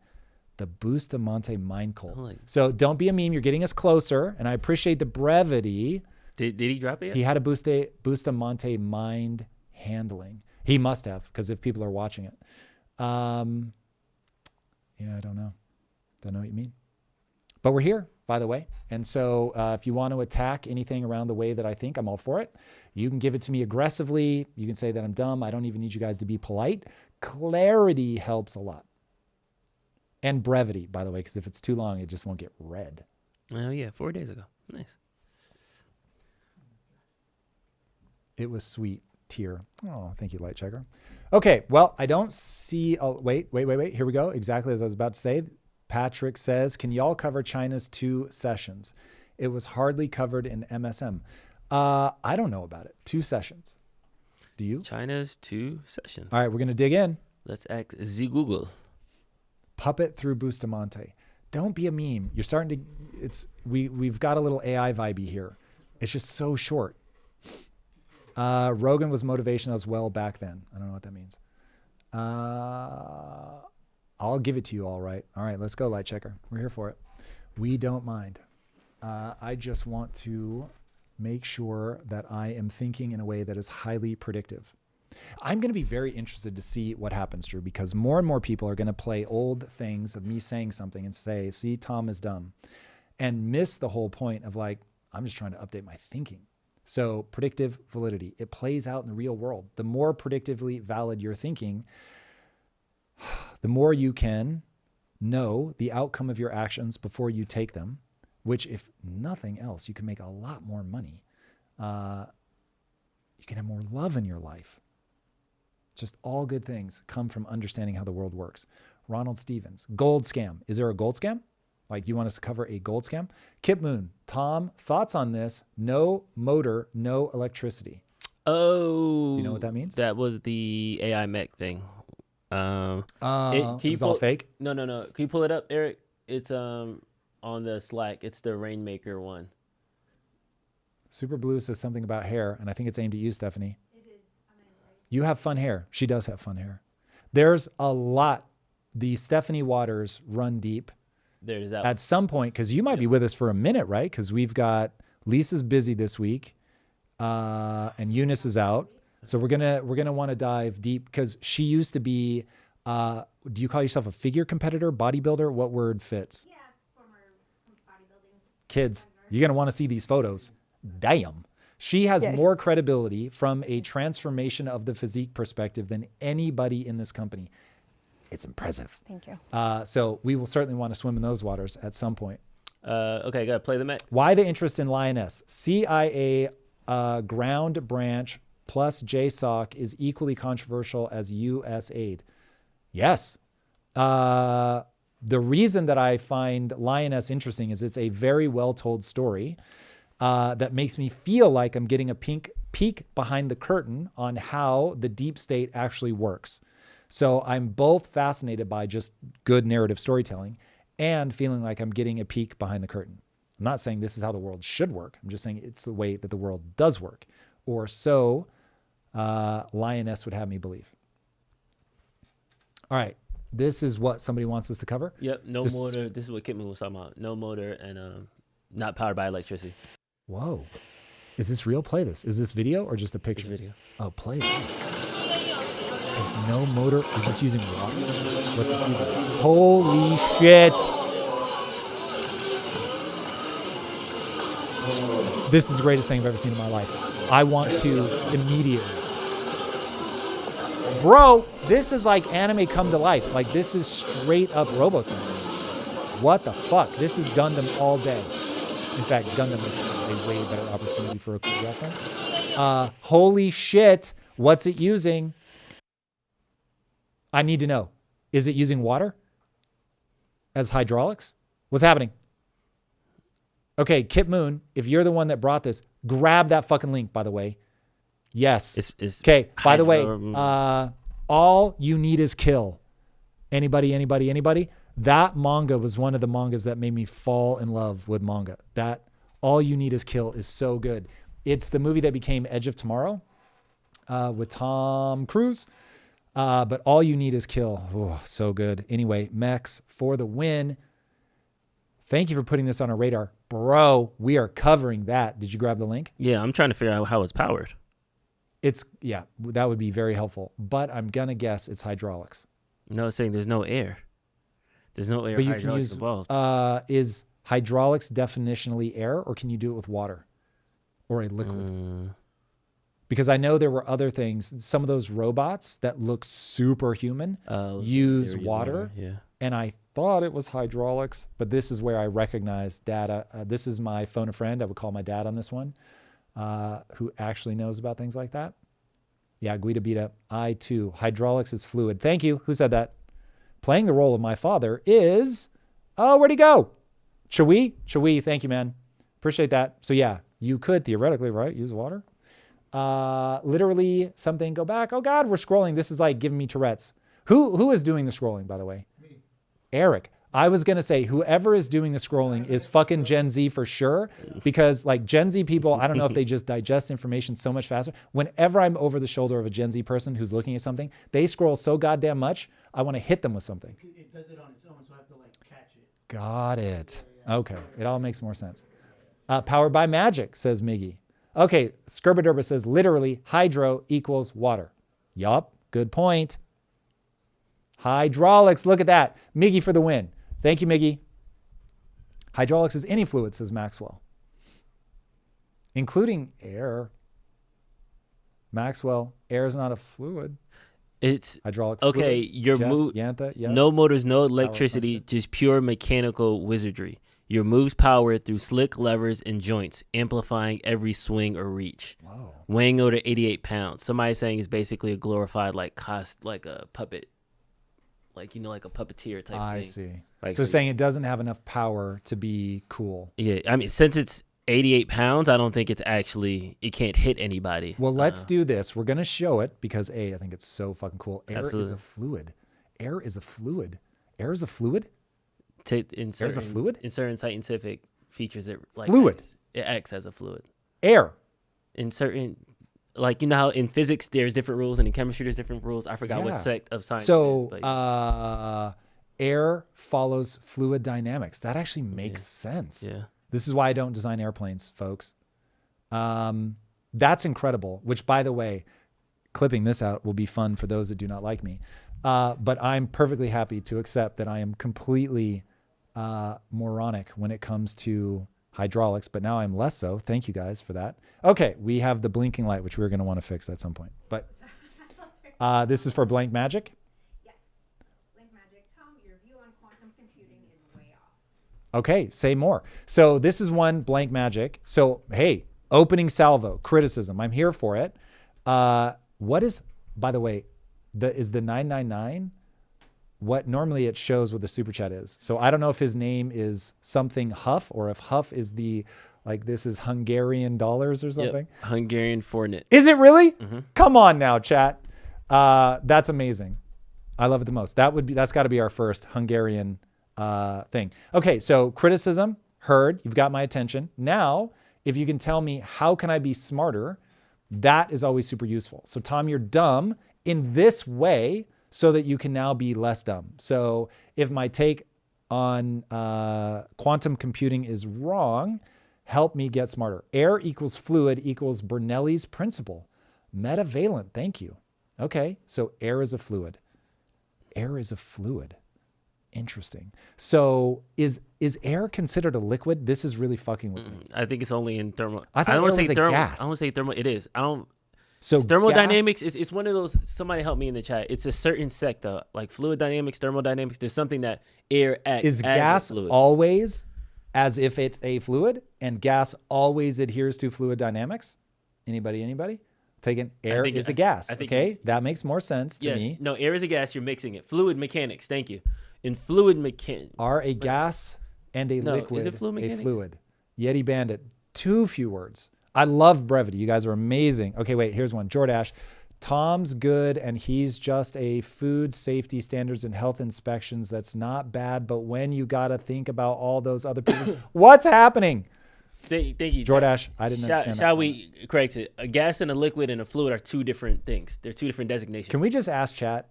the Bustamante mind cult. Oh, so Don't Be a Meme. You're getting us closer, and I appreciate the brevity. Did he drop it yet? He had a Bustamante mind handling. He must have, because if people are watching it. Yeah, I don't know. Don't know what you mean. But we're here, by the way. And so if you want to attack anything around the way that I think, I'm all for it. You can give it to me aggressively. You can say that I'm dumb. I don't even need you guys to be polite. Clarity helps a lot. And brevity, by the way, because if it's too long, it just won't get read. Oh, yeah. 4 days ago. Nice. It was sweet. Tear. Oh, thank you, Light Checker. Okay, well, I don't see... Wait. Here we go. Exactly as I was about to say. Patrick says, can y'all cover China's 2 sessions? It was hardly covered in MSM. I don't know about it. 2 sessions. Do you? China's 2 sessions. All right, we're going to dig in. Let's ask the Google. Puppet through Bustamante. Don't be a meme. You're starting to, we've got a little AI vibey here. It's just so short. Rogan was motivational as well back then. I don't know what that means. I'll give it to you all right. All right, let's go, Light Checker. We're here for it. We don't mind. I just want to make sure that I am thinking in a way that is highly predictive. I'm going to be very interested to see what happens, Drew, because more and more people are going to play old things of me saying something and say, see, Tom is dumb, and miss the whole point of like, I'm just trying to update my thinking. So predictive validity, it plays out in the real world. The more predictively valid you're thinking, the more you can know the outcome of your actions before you take them, which if nothing else, you can make a lot more money. You can have more love in your life. Just all good things come from understanding how the world works. Ronald Stevens, gold scam. Is there a gold scam? Like you want us to cover a gold scam? Kip Moon, Tom, thoughts on this? No motor, no electricity. Oh. Do you know what that means? That was the AI mech thing. It was all fake? No. Can you pull it up, Eric? It's on the Slack. It's the Rainmaker one. Super Blue says something about hair, and I think it's aimed at you, Stephanie. You have fun hair. She does have fun hair. There's a lot. The Stephanie Waters run deep. There's that. At some point, because you might be with us for a minute, right? Because we've got Lisa's busy this week, and Eunice is out. So we're gonna want to dive deep because she used to be. Do you call yourself a figure competitor, bodybuilder? What word fits? Yeah, former bodybuilding. Kids, you're gonna want to see these photos. Damn. She has more credibility from a transformation of the physique perspective than anybody in this company. It's impressive. Thank you. So we will certainly want to swim in those waters at some point. Okay, go ahead. Play the mech. Why the interest in Lioness? CIA ground branch plus JSOC is equally controversial as U.S. aid. Yes. The reason that I find Lioness interesting is it's a very well-told story that makes me feel like I'm getting a peek behind the curtain on how the deep state actually works. So I'm both fascinated by just good narrative storytelling and feeling like I'm getting a peek behind the curtain. I'm not saying this is how the world should work. I'm just saying it's the way that the world does work. Or so Lioness would have me believe. All right. This is what somebody wants us to cover. Yep. No motor. This is what Kitman was talking about. No motor and not powered by electricity. Whoa. Is this real? Play this. Is this video or just a picture? It's video. Oh, play it. There's no motor. Is this using water? What's this using? Holy shit. This is the greatest thing I've ever seen in my life. I want to immediately. Bro, this is like anime come to life. Like this is straight up Robotech. What the fuck? This is Gundam all day. In fact, Gundam is a way better opportunity for a cool reference. Holy shit. What's it using? I need to know. Is it using water as hydraulics? What's happening? Okay, Kip Moon, if you're the one that brought this, grab that fucking link, by the way. Yes. Okay, by the way, all you need is kill. Anybody? That manga was one of the mangas that made me fall in love with manga. That All You Need Is Kill is so good. It's the movie that became Edge of Tomorrow with Tom Cruise. But All You Need Is Kill. Oh, so good. Anyway, Mex for the win. Thank you for putting this on our radar. Bro, we are covering that. Did you grab the link? Yeah, I'm trying to figure out how it's powered. Yeah, that would be very helpful. But I'm going to guess it's hydraulics. No, it's saying there's no air. There's no air. But you can use, is hydraulics definitionally air, or can you do it with water or a liquid? Because I know there were other things. Some of those robots that look superhuman use water. Yeah. And I thought it was hydraulics, but this is where I recognize data. This is my phone a friend. I would call my dad on this one, who actually knows about things like that. Yeah, Guida Beta. I too. Hydraulics is fluid. Thank you. Who said that? Playing the role of my father is, where'd he go? Chui, thank you, man. Appreciate that. So yeah, you could theoretically, right, use water. Literally something, go back. Oh God, we're scrolling. This is like giving me Tourette's. Who is doing the scrolling, by the way? Me. Eric. I was going to say whoever is doing the scrolling is fucking Gen Z for sure, because like Gen Z people, I don't know if they just digest information so much faster. Whenever I'm over the shoulder of a Gen Z person who's looking at something, they scroll so goddamn much, I want to hit them with something. It does it on its own, so I have to like catch it. Got it. Okay. It all makes more sense. Powered by magic, says Miggy. Okay. Skirbaderba says literally hydro equals water. Yup. Good point. Hydraulics. Look at that. Miggy for the win. Thank you, Miggy. Hydraulics is any fluid, says Maxwell, including air. Maxwell, air is not a fluid. It's hydraulic. Okay, fluid. your Jeff, move. Yantha, yep. No motors, no electricity, just pure mechanical wizardry. Your moves power through slick levers and joints, amplifying every swing or reach. Whoa. Weighing over 88 pounds. Somebody saying it's basically a glorified like a puppet. Like, like a puppeteer type thing. I see. Like, so saying it doesn't have enough power to be cool. Yeah, I mean, since it's 88 pounds, I don't think it can't hit anybody. Well, let's do this. We're going to show it because I think it's so fucking cool. Air is a fluid. Air is a fluid. Air is a fluid? Air is a fluid? In certain scientific features, it like fluid. It acts as a fluid. Air. In certain... Like, how in physics there's different rules and in chemistry there's different rules. I forgot what sect of science so, it is. But air follows fluid dynamics. That actually makes sense. Yeah. This is why I don't design airplanes, folks. That's incredible, which, by the way, clipping this out will be fun for those that do not like me. But I'm perfectly happy to accept that I am completely moronic when it comes to hydraulics, but now I'm less so. Thank you guys for that. Okay, we have the blinking light, which we're going to want to fix at some point. But this is for Blank Magic. Yes, Blank Magic. Tom, your view on quantum computing is way off. Okay, say more. So this is one Blank Magic. So hey, opening salvo, criticism. I'm here for it. What is, by the way, is the 999? What normally it shows what the super chat is. So I don't know if his name is something Huff or if Huff is this is Hungarian dollars or something. Yep. Hungarian forint. Is it really? Mm-hmm. Come on now, chat. That's amazing. I love it the most. That's got to be our first Hungarian thing. Okay, so criticism heard. You've got my attention. Now, if you can tell me how can I be smarter, that is always super useful. So Tom, you're dumb in this way, so that you can now be less dumb. So if my take on quantum computing is wrong, help me get smarter. Air equals fluid equals Bernoulli's principle. Metavalent, thank you. Okay, so air is a fluid. Air is a fluid. Interesting. So is air considered a liquid? This is really fucking with me. I think it's only in thermal. I thought don't air want to was say a thermal. gas. I don't want to say thermal. It is. I don't. So thermodynamics is one of those. Somebody help me in the chat. It's a certain sector, like fluid dynamics, thermodynamics. There's something that air acts is as gas a fluid. always as if it's a fluid, and gas always adheres to fluid dynamics. Anybody? Taking air is a gas. Okay, that makes more sense to me. No, air is a gas. You're mixing it. Fluid mechanics. Thank you. In fluid mechanics, are a gas and a liquid is it fluid mechanics? A fluid? Yeti Bandit. Too few words. I love brevity. You guys are amazing. Okay, wait, here's one. Jordash. Tom's good and he's just a food safety standards and health inspections. That's not bad, but when you got to think about all those other people, what's happening? Thank you. Jordash, I didn't understand Shall that. we correct it? A gas and a liquid and a fluid are two different things. They're two different designations. Can we just ask chat?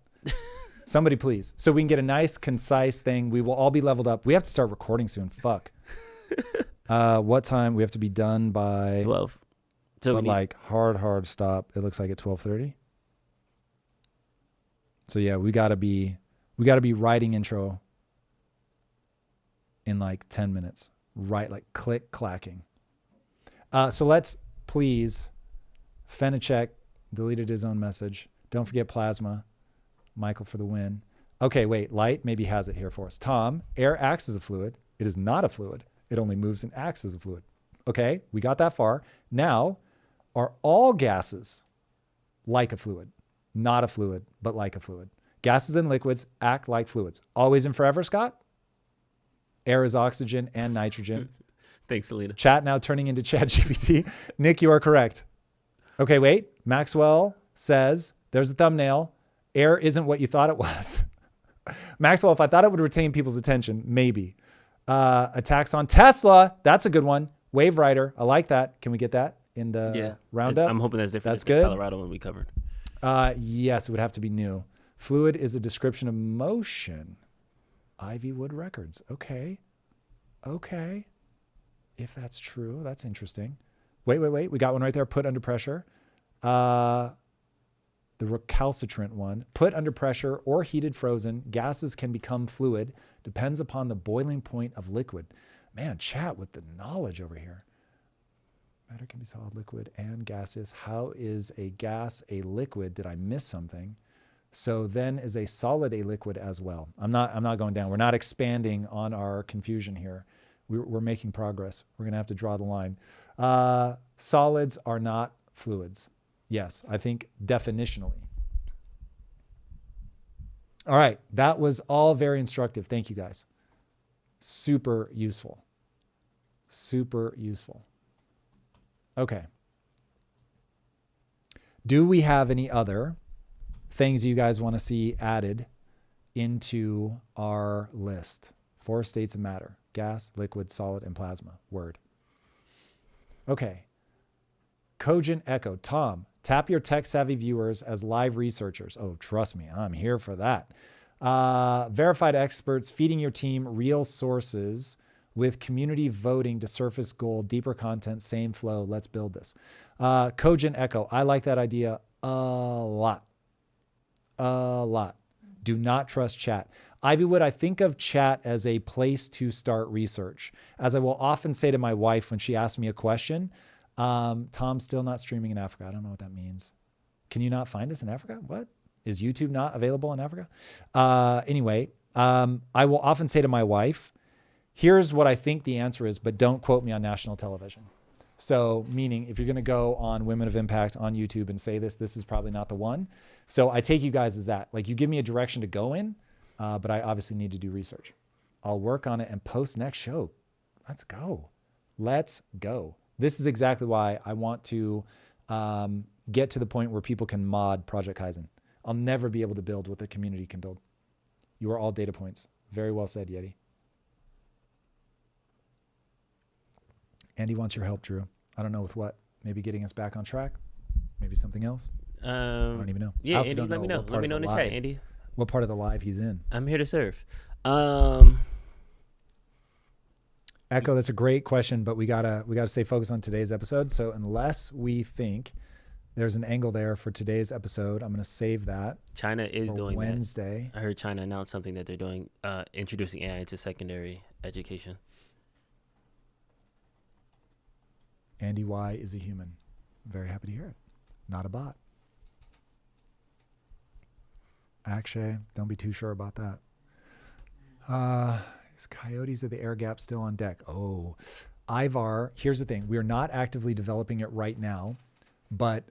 Somebody please. So we can get a nice, concise thing. We will all be leveled up. We have to start recording soon. Fuck. What time? We have to be done by 12. So but like hard stop. It looks like at 12:30. So yeah, we gotta be writing intro in like 10 minutes. Right, like click clacking. So let's please, Fenachek deleted his own message. Don't forget Plasma. Michael for the win. Okay, wait, Light maybe has it here for us. Tom, air acts as a fluid. It is not a fluid. It only moves and acts as a fluid. Okay, we got that far. Now, are all gases like a fluid? Not a fluid, but like a fluid. Gases and liquids act like fluids. Always and forever, Scott? Air is oxygen and nitrogen. Thanks, Alina. Chat now turning into ChatGPT. Nick, you are correct. Okay, wait. Maxwell says, there's a thumbnail. Air isn't what you thought it was. Maxwell, if I thought it would retain people's attention, maybe. Attacks on Tesla. That's a good one. Wave Rider. I like that. Can we get that in the roundup? I'm hoping that's different. That's good. Colorado one we covered. Yes, it would have to be new. Fluid is a description of motion. Ivywood Records. Okay. If that's true, that's interesting. Wait. We got one right there. Put under pressure. The recalcitrant one. Put under pressure or heated frozen. Gases can become fluid. Depends upon the boiling point of liquid. Man, chat with the knowledge over here. Matter can be solid, liquid, and gaseous. How is a gas a liquid? Did I miss something? So then is a solid a liquid as well? I'm not going down. We're not expanding on our confusion here. We're making progress. We're going to have to draw the line. Solids are not fluids. Yes, I think definitionally. All right, that was all very instructive. Thank you guys. Super useful. Okay. Do we have any other things you guys want to see added into our list? 4 states of matter: gas, liquid, solid, and plasma. Word. Okay. Cogent Echo. Tom, tap your tech-savvy viewers as live researchers. Oh, trust me, I'm here for that. Verified experts feeding your team real sources with community voting to surface gold, deeper content, same flow. Let's build this. Cogent Echo. I like that idea a lot. Do not trust chat. Ivywood, I think of chat as a place to start research. As I will often say to my wife when she asks me a question, Tom's still not streaming in Africa. I don't know what that means. Can you not find us in Africa? What? Is YouTube not available in Africa? Anyway, I will often say to my wife, here's what I think the answer is, but don't quote me on national television. So meaning if you're going to go on Women of Impact on YouTube and say this is probably not the one. So I take you guys as that. Like, you give me a direction to go in, but I obviously need to do research. I'll work on it and post next show. Let's go. This is exactly why I want to get to the point where people can mod Project Kaizen. I'll never be able to build what the community can build. You are all data points. Very well said, Yeti. Andy wants your help, Drew. I don't know with what. Maybe getting us back on track. Maybe something else. I don't even know. Yeah, Andy, let me know. Let me know in the chat, Andy. What part of the live he's in? I'm here to serve. Echo, that's a great question, but we gotta stay focused on today's episode. So unless we think there's an angle there for today's episode, I'm gonna save that. China is doing Wednesday. That. I heard China announce something that they're doing, introducing AI into secondary education. Andy Y is a human. Very happy to hear it. Not a bot. Akshay, don't be too sure about that. Is Coyotes of the Air Gap still on deck? Oh, Ivar, here's the thing. We're not actively developing it right now, but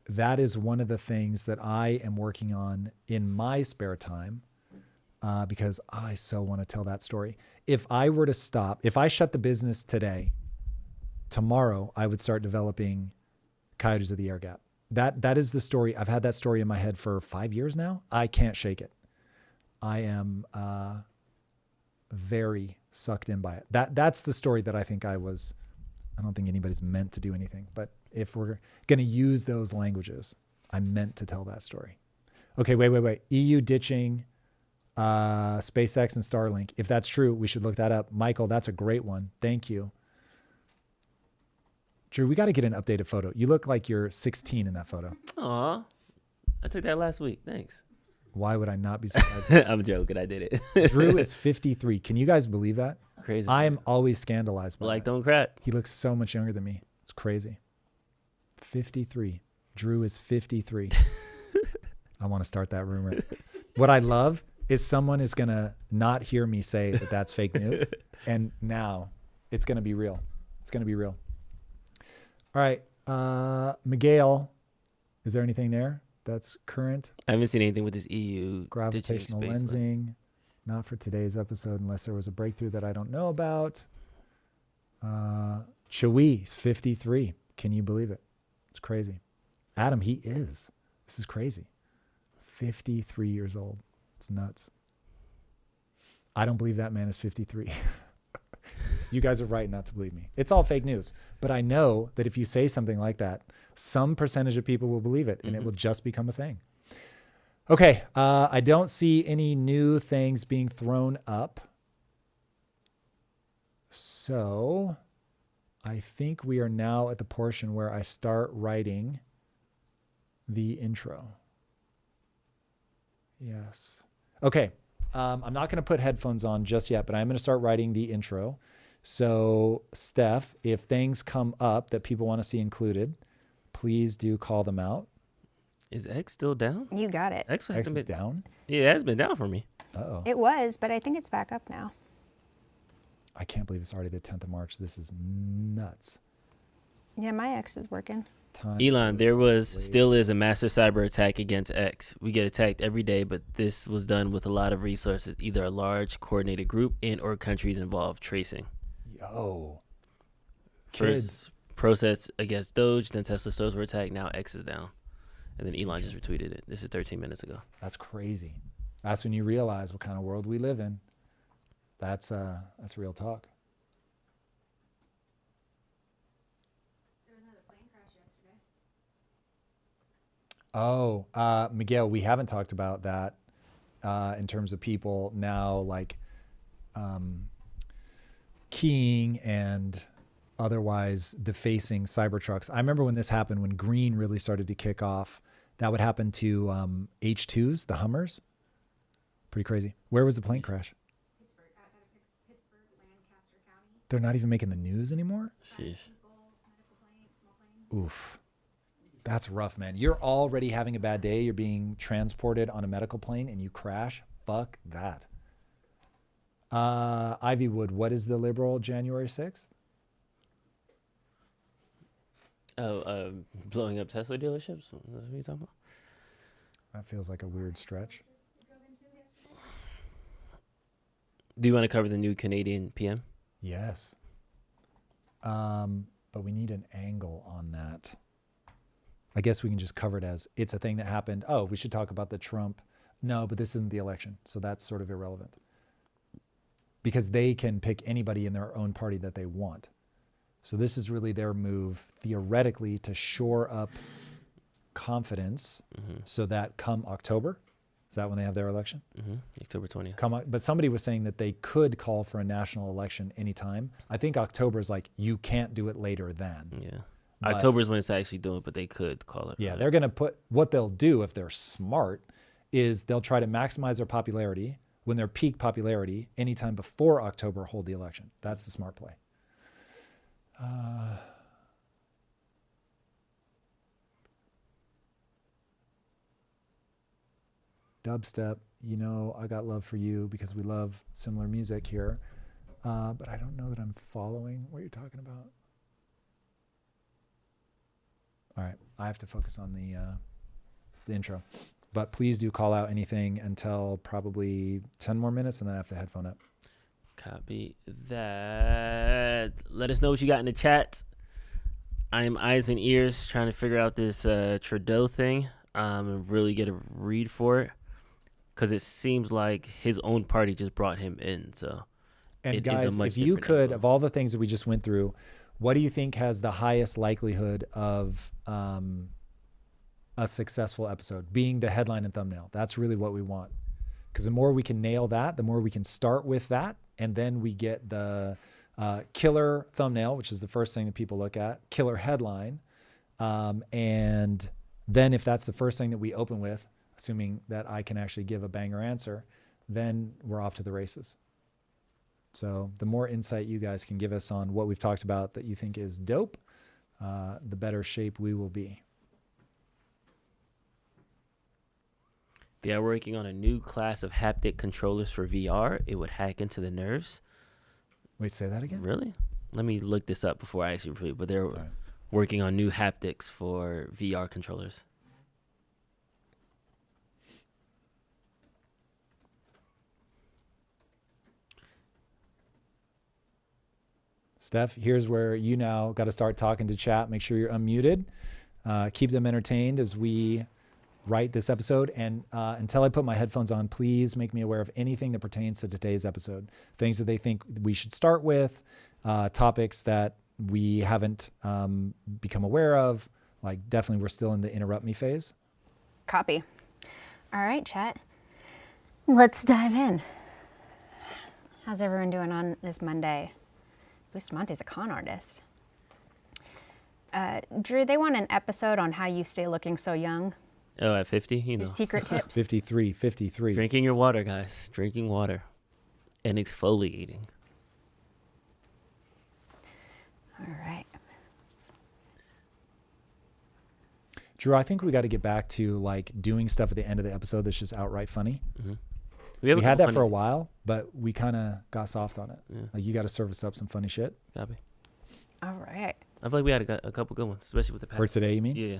that is one of the things that I am working on in my spare time because I so want to tell that story. If I were to stop, if I shut the business today, tomorrow I would start developing Coyotes of the Air Gap. That is the story. I've had that story in my head for 5 years now. I can't shake it. I am very sucked in by it. That's the story that I think I don't think anybody's meant to do anything, but if we're going to use those languages, I'm meant to tell that story. Okay, wait. EU ditching SpaceX and Starlink. If that's true, we should look that up. Michael, that's a great one. Thank you. Drew, we got to get an updated photo. You look like you're 16 in that photo. Aw, I took that last week. Thanks. Why would I not be surprised? I'm joking. I did it. Drew is 53. Can you guys believe that? Crazy. I am always scandalized by Like, that. don't crack. He looks so much younger than me. It's crazy. 53. Drew is 53. I want to start that rumor. What I love is someone is going to not hear me say that that's fake news. And now it's going to be real. It's going to be real. All right. Miguel, is there anything there that's current? I haven't seen anything with this EU Gravitational lensing. Not for today's episode unless there was a breakthrough that I don't know about. Chewy's 53. Can you believe it? It's crazy. Adam, he is. This is crazy. 53 years old. It's nuts. I don't believe that man is 53. You guys are right not to believe me. It's all fake news. But I know that if you say something like that, some percentage of people will believe it, and it will just become a thing. Okay, I don't see any new things being thrown up. So I think we are now at the portion where I start writing the intro. Yes. Okay. I'm not going to put headphones on just yet, but I'm going to start writing the intro. So Steph, if things come up that people want to see included, please do call them out. Is X still down? You got it. X is down? Yeah, it has been down for me. Uh-oh. It was, but I think it's back up now. I can't believe it's already the 10th of March. This is nuts. Yeah, my X is working. Elon, still is a massive cyber attack against X. We get attacked every day, but this was done with a lot of resources, either a large coordinated group and or countries involved tracing. Yo. First process against Doge, then Tesla stores were attacked, now X is down. And then Elon just retweeted it. This is 13 minutes ago. That's crazy. That's when you realize what kind of world we live in. That's real talk. There was another plane crash yesterday. Oh, Miguel, we haven't talked about that in terms of people now like keying and otherwise defacing Cybertrucks. I remember when this happened, when green really started to kick off. That would happen to H2s, the Hummers. Pretty crazy. Where was the plane crash? Pittsburgh, outside of Pittsburgh, Lancaster County. They're not even making the news anymore? Sheesh. Oof. That's rough, man. You're already having a bad day. You're being transported on a medical plane and you crash. Fuck that. Ivywood, what is the liberal January 6th? Oh, blowing up Tesla dealerships? That's what you're talking about? That feels like a weird stretch. Do you want to cover the new Canadian PM? Yes. But we need an angle on that. I guess we can just cover it as it's a thing that happened. Oh, we should talk about the Trump. No, but this isn't the election. So that's sort of irrelevant. Because they can pick anybody in their own party that they want. So this is really their move, theoretically, to shore up confidence so that come October, is that when they have their election? October 20th. But somebody was saying that they could call for a national election anytime. I think October is like, you can't do it later than. Yeah. October is when it's actually doing it, but they could call it. Yeah, they're going to put, what they'll do if they're smart is they'll try to maximize their popularity when their peak popularity anytime before October, hold the election. That's the smart play. Dubstep, you know, I got love for you because we love similar music here. But I don't know that I'm following what you're talking about. All right, I have to focus on the intro. But please do call out anything until probably 10 more minutes, and then I have to headphone up. Copy that. Let us know what you got in the chat. I am eyes and ears trying to figure out this Trudeau thing and really get a read for it, because it seems like his own party just brought him in. So, and guys, if you could, of all the things that we just went through, what do you think has the highest likelihood of a successful episode being the headline and thumbnail? That's really what we want, because the more we can nail that, the more we can start with that, and then we get the killer thumbnail, which is the first thing that people look at, killer headline, and then if that's the first thing that we open with, assuming that I can actually give a banger answer, then we're off to the races. So the more insight you guys can give us on what we've talked about that you think is dope, the better shape we will be. They are working on a new class of haptic controllers for VR. It would hack into the nerves. Wait, say that again? Really? Let me look this up before I actually read. But they're working on new haptics for VR controllers. Steph, here's where you now got to start talking to chat. Make sure you're unmuted. Keep them entertained as we write this episode. And until I put my headphones on, please make me aware of anything that pertains to today's episode. Things that they think we should start with, topics that we haven't become aware of. Like, definitely we're still in the interrupt me phase. Copy. All right, chat. Let's dive in. How's everyone doing on this Monday? Bustamante's a con artist. Drew, they want an episode on how you stay looking so young. Oh, at 50, you know. Your secret tips. 53. Drinking your water, guys. Drinking water. And exfoliating. All right. Drew, I think we got to get back to like doing stuff at the end of the episode that's just outright funny. Mm-hmm. We had that for a while, but we kind of got soft on it. Yeah. Like, you got to serve us up some funny shit. Copy. All right. I feel like we had a couple good ones, especially with the past. For today, you mean? Yeah.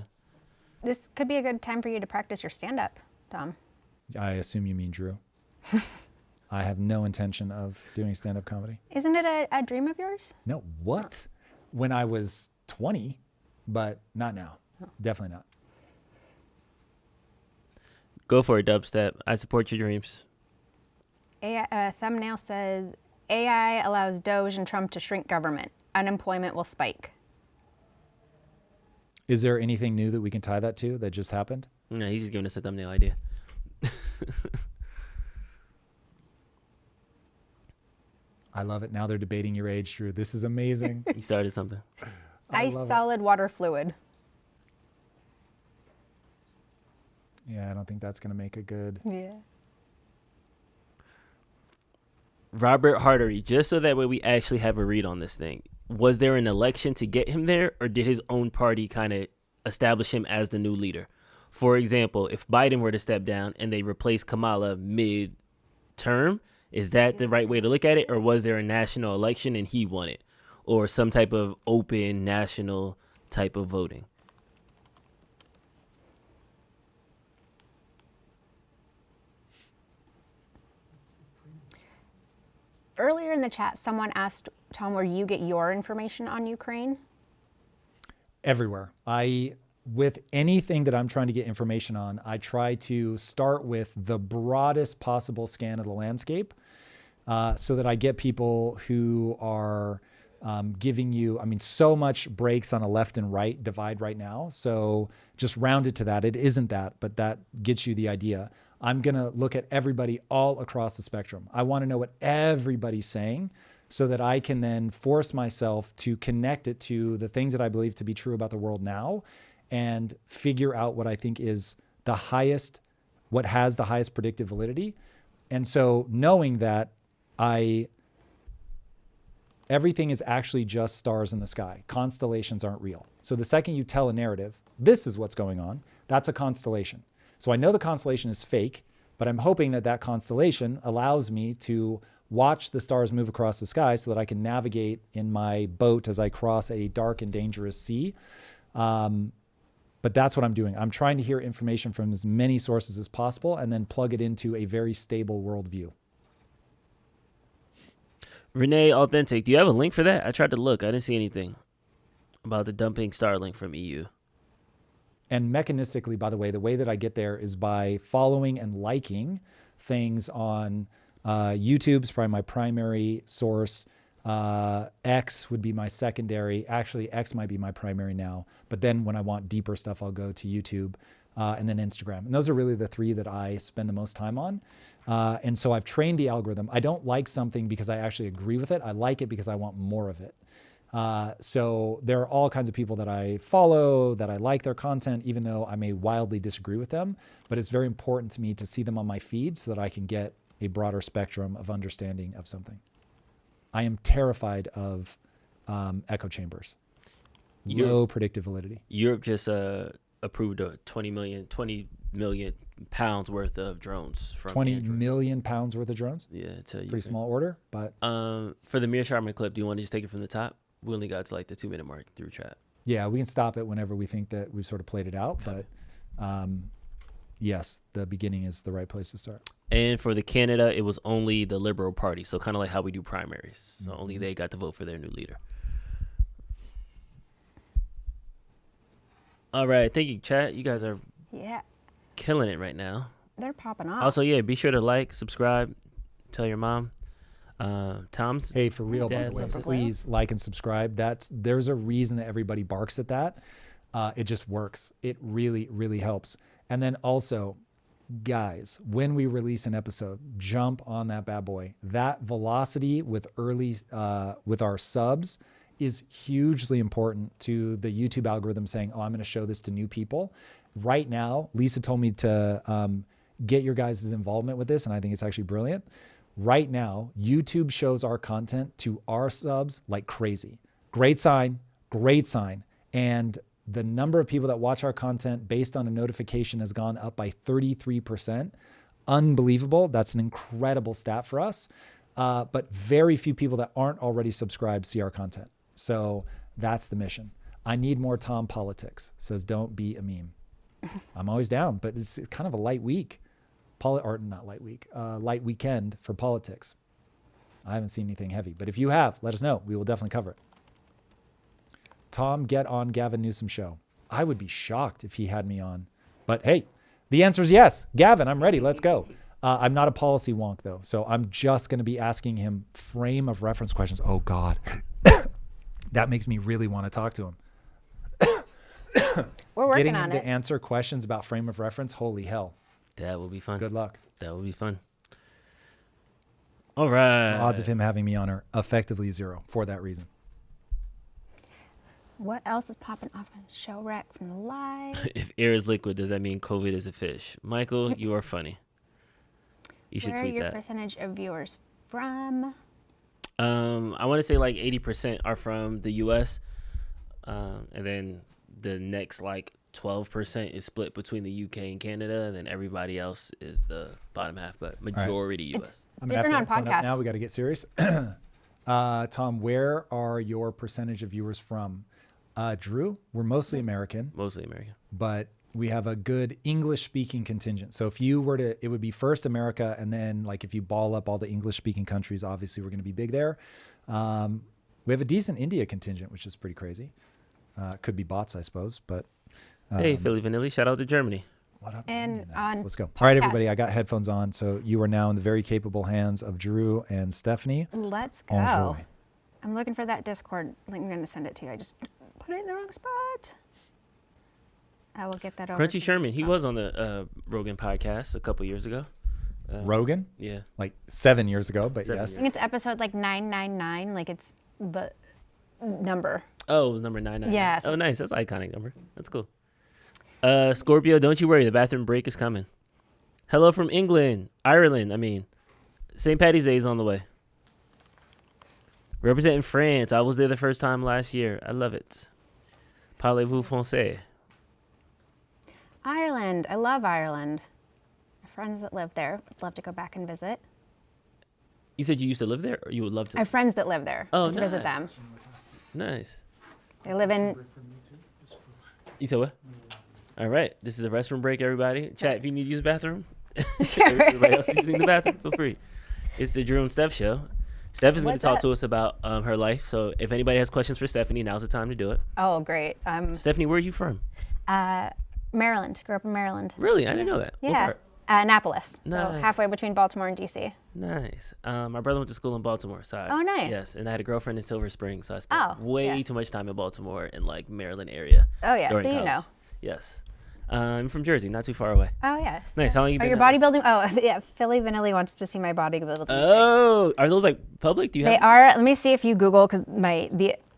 This could be a good time for you to practice your stand-up, Tom. I assume you mean Drew. I have no intention of doing stand-up comedy. Isn't it a dream of yours? No, what? When I was 20, but not now. Oh. Definitely not. Go for it, Dubstep. I support your dreams. Thumbnail says, AI allows Doge and Trump to shrink government. Unemployment will spike. Is there anything new that we can tie that to that just happened? No, he's just giving us a thumbnail idea. I love it. Now they're debating your age, Drew. This is amazing. You started something. Ice solid water fluid. Yeah, I don't think that's going to make a good... Yeah. Robert Hartery, just so that way we actually have a read on this thing. Was there an election to get him there, or did his own party kind of establish him as the new leader? For example, if Biden were to step down and they replace Kamala mid-term, is that the right way to look at it? Or was there a national election and he won it? Or some type of open national type of voting? Earlier in the chat, someone asked, Tom, where you get your information on Ukraine? Everywhere. With anything that I'm trying to get information on, I try to start with the broadest possible scan of the landscape so that I get people who are giving you, so much breaks on a left and right divide right now. So just round it to that. It isn't that, but that gets you the idea. I'm going to look at everybody all across the spectrum. I want to know what everybody's saying so that I can then force myself to connect it to the things that I believe to be true about the world now and figure out what I think is the highest, what has the highest predictive validity. And so knowing that everything is actually just stars in the sky. Constellations aren't real. So the second you tell a narrative, this is what's going on, that's a constellation. So I know the constellation is fake, but I'm hoping that that constellation allows me to watch the stars move across the sky so that I can navigate in my boat as I cross a dark and dangerous sea. But that's what I'm doing. I'm trying to hear information from as many sources as possible and then plug it into a very stable worldview. Renee Authentic, do you have a link for that? I tried to look. I didn't see anything about the dumping Starlink from EU. And mechanistically, by the way that I get there is by following and liking things on YouTube's probably my primary source. X would be my secondary. Actually, X might be my primary now. But then when I want deeper stuff, I'll go to YouTube and then Instagram. And those are really the three that I spend the most time on. And so I've trained the algorithm. I don't like something because I actually agree with it. I like it because I want more of it. So there are all kinds of people that I follow, that I like their content, even though I may wildly disagree with them. But it's very important to me to see them on my feed so that I can get a broader spectrum of understanding of something. I am terrified of echo chambers. Low predictive validity. Europe just approved a 20 million pounds worth of drones. From 20 million pounds worth of drones? Yeah, it's a pretty small order. But for the Mearsheimer clip, do you want to just take it from the top? We only got to like the 2-minute mark through chat. Yeah, we can stop it whenever we think that we've sort of played it out. But yes, the beginning is the right place to start. And for the Canada, it was only the Liberal Party. So kind of like how we do primaries. So only they got to vote for their new leader. All right. Thank you, chat. You guys are... Yeah. killing it right now. They're popping off. Also, yeah, be sure to like, subscribe, tell your mom. Tom's Hey, for real, by dad the way, loves it. please like and subscribe. There's a reason that everybody barks at that. It just works. It really, really helps. And then also, guys, when we release an episode, jump on that bad boy. That velocity with with our subs is hugely important to the YouTube algorithm saying, oh, I'm going to show this to new people. Right now, Lisa told me to get your guys' involvement with this, and I think it's actually brilliant. Right now, YouTube shows our content to our subs like crazy. Great sign, great sign. And the number of people that watch our content based on a notification has gone up by 33%. Unbelievable. That's an incredible stat for us. But very few people that aren't already subscribed see our content. So that's the mission. I need more Tom politics. Says, don't be a meme. I'm always down, but it's kind of a light week. Light weekend for politics. I haven't seen anything heavy, but if you have, let us know. We will definitely cover it. Tom, get on Gavin Newsom show. I would be shocked if he had me on, but hey, the answer is yes. Gavin, I'm ready. Let's go. I'm not a policy wonk though. So I'm just going to be asking him frame of reference questions. Oh God, that makes me really want to talk to him. We're working Getting on him it. to answer questions about frame of reference. Holy hell. That will be fun. Good luck. That will be fun. All right. The odds of him having me on are effectively 0 for that reason. What else is popping off on show rec from the live? If air is liquid, does that mean COVID is a fish? Michael, you are funny. You should Where are tweet your that. percentage of viewers from? I want to say like 80% are from the U.S. And then the next like 12% is split between the UK and Canada, and then everybody else is the bottom half, but majority US. I'm Different gonna on have to open up podcasts. now we got to get serious. Tom, where are your percentage of viewers from? Drew, we're mostly American, but we have a good English speaking contingent. So if you were to, it would be first America. And then like, if you ball up all the English speaking countries, obviously we're going to be big there. We have a decent India contingent, which is pretty crazy. Could be bots, I suppose, but. Hey, Philly Vanilli, shout out to Germany. What up? And on Let's go. podcast. All right, everybody, I got headphones on. So you are now in the very capable hands of Drew and Stephanie. Let's go. Enjoy. I'm looking for that Discord link. I'm going to send it to you. I just put it in the wrong spot. I will get that over. Crunchy Sherman, he was on the Rogan podcast a couple years ago. Rogan? Yeah. Like 7 years ago, but 7 yes. I think it's episode like 999. Like it's the number. Oh, it was number 999. Yeah, Oh, nice. That's an iconic number. That's cool. Scorpio, don't you worry. The bathroom break is coming. Hello from England. Ireland, I mean. St. Patty's Day is on the way. Representing France. I was there the first time last year. I love it. Parlez-vous français? Ireland. I love Ireland. My friends that live there. Would love to go back and visit. You said you used to live there, or you would love to? I have friends that live there. Oh, to visit them. Nice. They live in. You said what? All right. This is a restroom break, everybody. Chat, if you need to use the bathroom. Everybody else is using the bathroom, feel free. It's the Drew and Steph show. Steph is going to talk to us about her life. So if anybody has questions for Stephanie, now's the time to do it. Oh, great. Stephanie, where are you from? Maryland. Grew up in Maryland. Really? I didn't know that. What Yeah. part? Annapolis. So Nice. halfway between Baltimore and DC. Nice. My brother went to school in Baltimore. So Oh, nice. Yes, and I had a girlfriend in Silver Spring, so I spent Oh, way yeah. too much time in Baltimore and like Maryland area. Oh, yeah. So during you college. know. Yes. I'm from Jersey, not too far away. Oh, yes. Nice. How long you Are been? your bodybuilding? Oh, yeah. Philly Vanilli wants to see my bodybuilding. Oh, are those like public? Do you They have? are. Let me see if you Google because my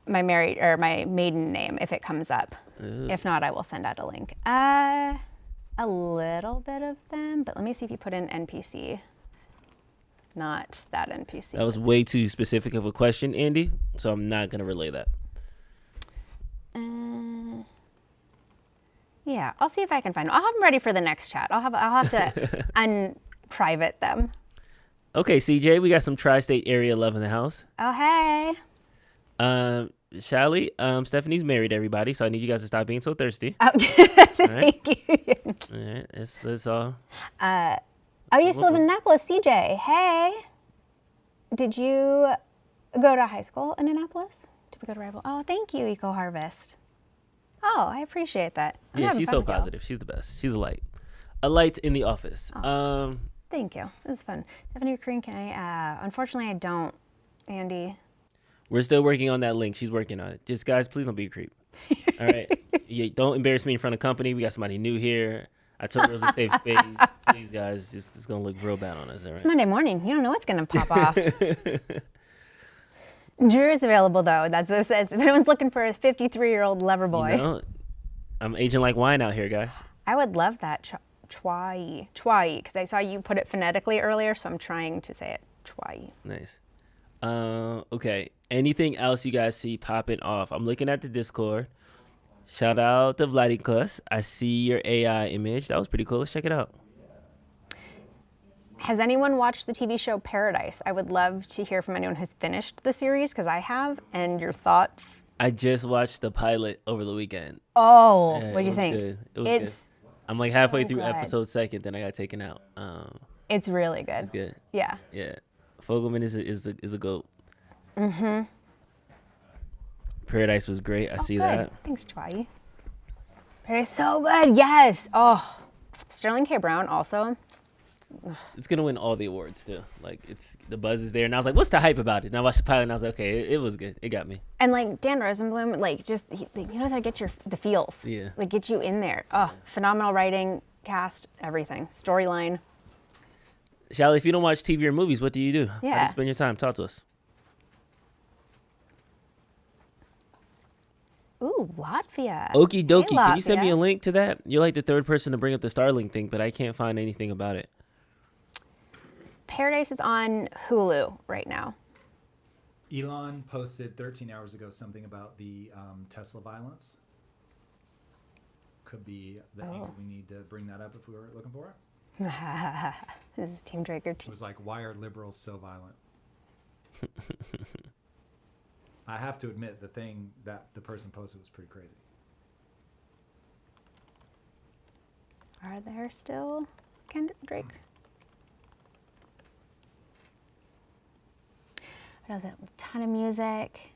maiden name, if it comes up. Ooh. If not, I will send out a link. A little bit of them, but let me see if you put in NPC. Not that NPC. That was way too specific of a question, Andy. So I'm not gonna relay that. Yeah, I'll see if I can find them. I'll have them ready for the next chat. I'll have to unprivate them. Okay, CJ, we got some tri-state area love in the house. Oh, hey. Shally, Stephanie's married, everybody, so I need you guys to stop being so thirsty. Oh, Thank you. All right, that's all. Oh, you used to live in Annapolis, CJ. Hey. Did you go to high school in Annapolis? Did we go to rival? Oh, thank you, Eco Harvest. Oh, I appreciate that. I'm Yeah, having she's fun so with y'all. positive. She's the best. She's a light. A light in the office. Thank you. It was fun. Stephanie Green, can I? Unfortunately, I don't. Andy. We're still working on that link. She's working on it. Just guys, please don't be a creep. All right. Don't embarrass me in front of company. We got somebody new here. I told her it was a safe space. Please, guys, it's gonna look real bad on us. All right. It's Monday morning. You don't know what's gonna pop off. Drew is available though. That's what it says. If anyone's looking for a 53-year-old lover boy, You know, I'm aging like wine out here, guys. I would love that. Chwai, because I saw you put it phonetically earlier, so I'm trying to say it. Chwai. Nice. Okay. Anything else you guys see popping off? I'm looking at the Discord. Shout out to Vladikus. I see your AI image. That was pretty cool. Let's check it out. Has anyone watched the TV show Paradise? I would love to hear from anyone who's finished the series, because I have, and your thoughts. I just watched the pilot over the weekend. Oh, Yeah, what do you think? Good. It was It's good. I'm like halfway so through good. episode second, then I got taken out. It's really good. It's good. Yeah. Yeah. Fogelman is a goat. Mm-hmm. Paradise was great. I see good. that. Thanks, Chwai. Paradise so good. Yes. Oh, Sterling K. Brown also. It's gonna win all the awards too. Like the buzz is there, and I was like, "What's the hype about it?" And I watched the pilot, and I was like, "Okay, it was good. It got me." And like Dan Rosenblum, like just he knows how to get the feels. Yeah. Like get you in there. Oh, phenomenal writing, cast, everything, storyline. Shelly, if you don't watch TV or movies, what do you do? How do Yeah. you spend your time? Talk to us. Ooh, Latvia. Okie dokie. Hey, Can you send me Latvia. a link to that? You're like the third person to bring up the Starlink thing, but I can't find anything about it. Paradise is on Hulu right now. Elon posted 13 hours ago something about the Tesla violence. Could be the angle we need to bring that up if we were looking for it. This is Team Draker. It was like, why are liberals so violent? I have to admit, the thing that the person posted was pretty crazy. Are there still Drake? What else? A ton of music.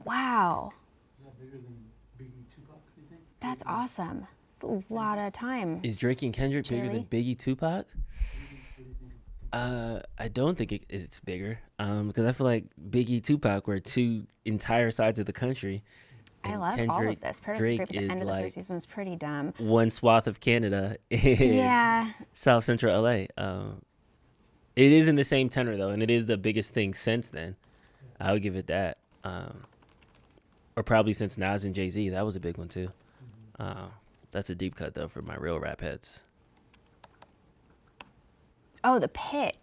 Wow. Is that bigger than Biggie Tupac, do you think? That's awesome. It's a lot of time. Is Drake and Kendrick bigger than Jerry? Biggie Tupac? I don't think it's bigger. Because I feel like Biggie Tupac were two entire sides of the country. I and love all of Kendrick, this. Paradise Drake Drake, but the is end of the like first season was pretty dumb. one swath of Canada in Yeah. South Central LA. It is in the same tenor though, and it is the biggest thing since then. I would give it that. Or probably since Nas and Jay-Z, that was a big one too. That's a deep cut though for my real rap heads. Oh, The Pit.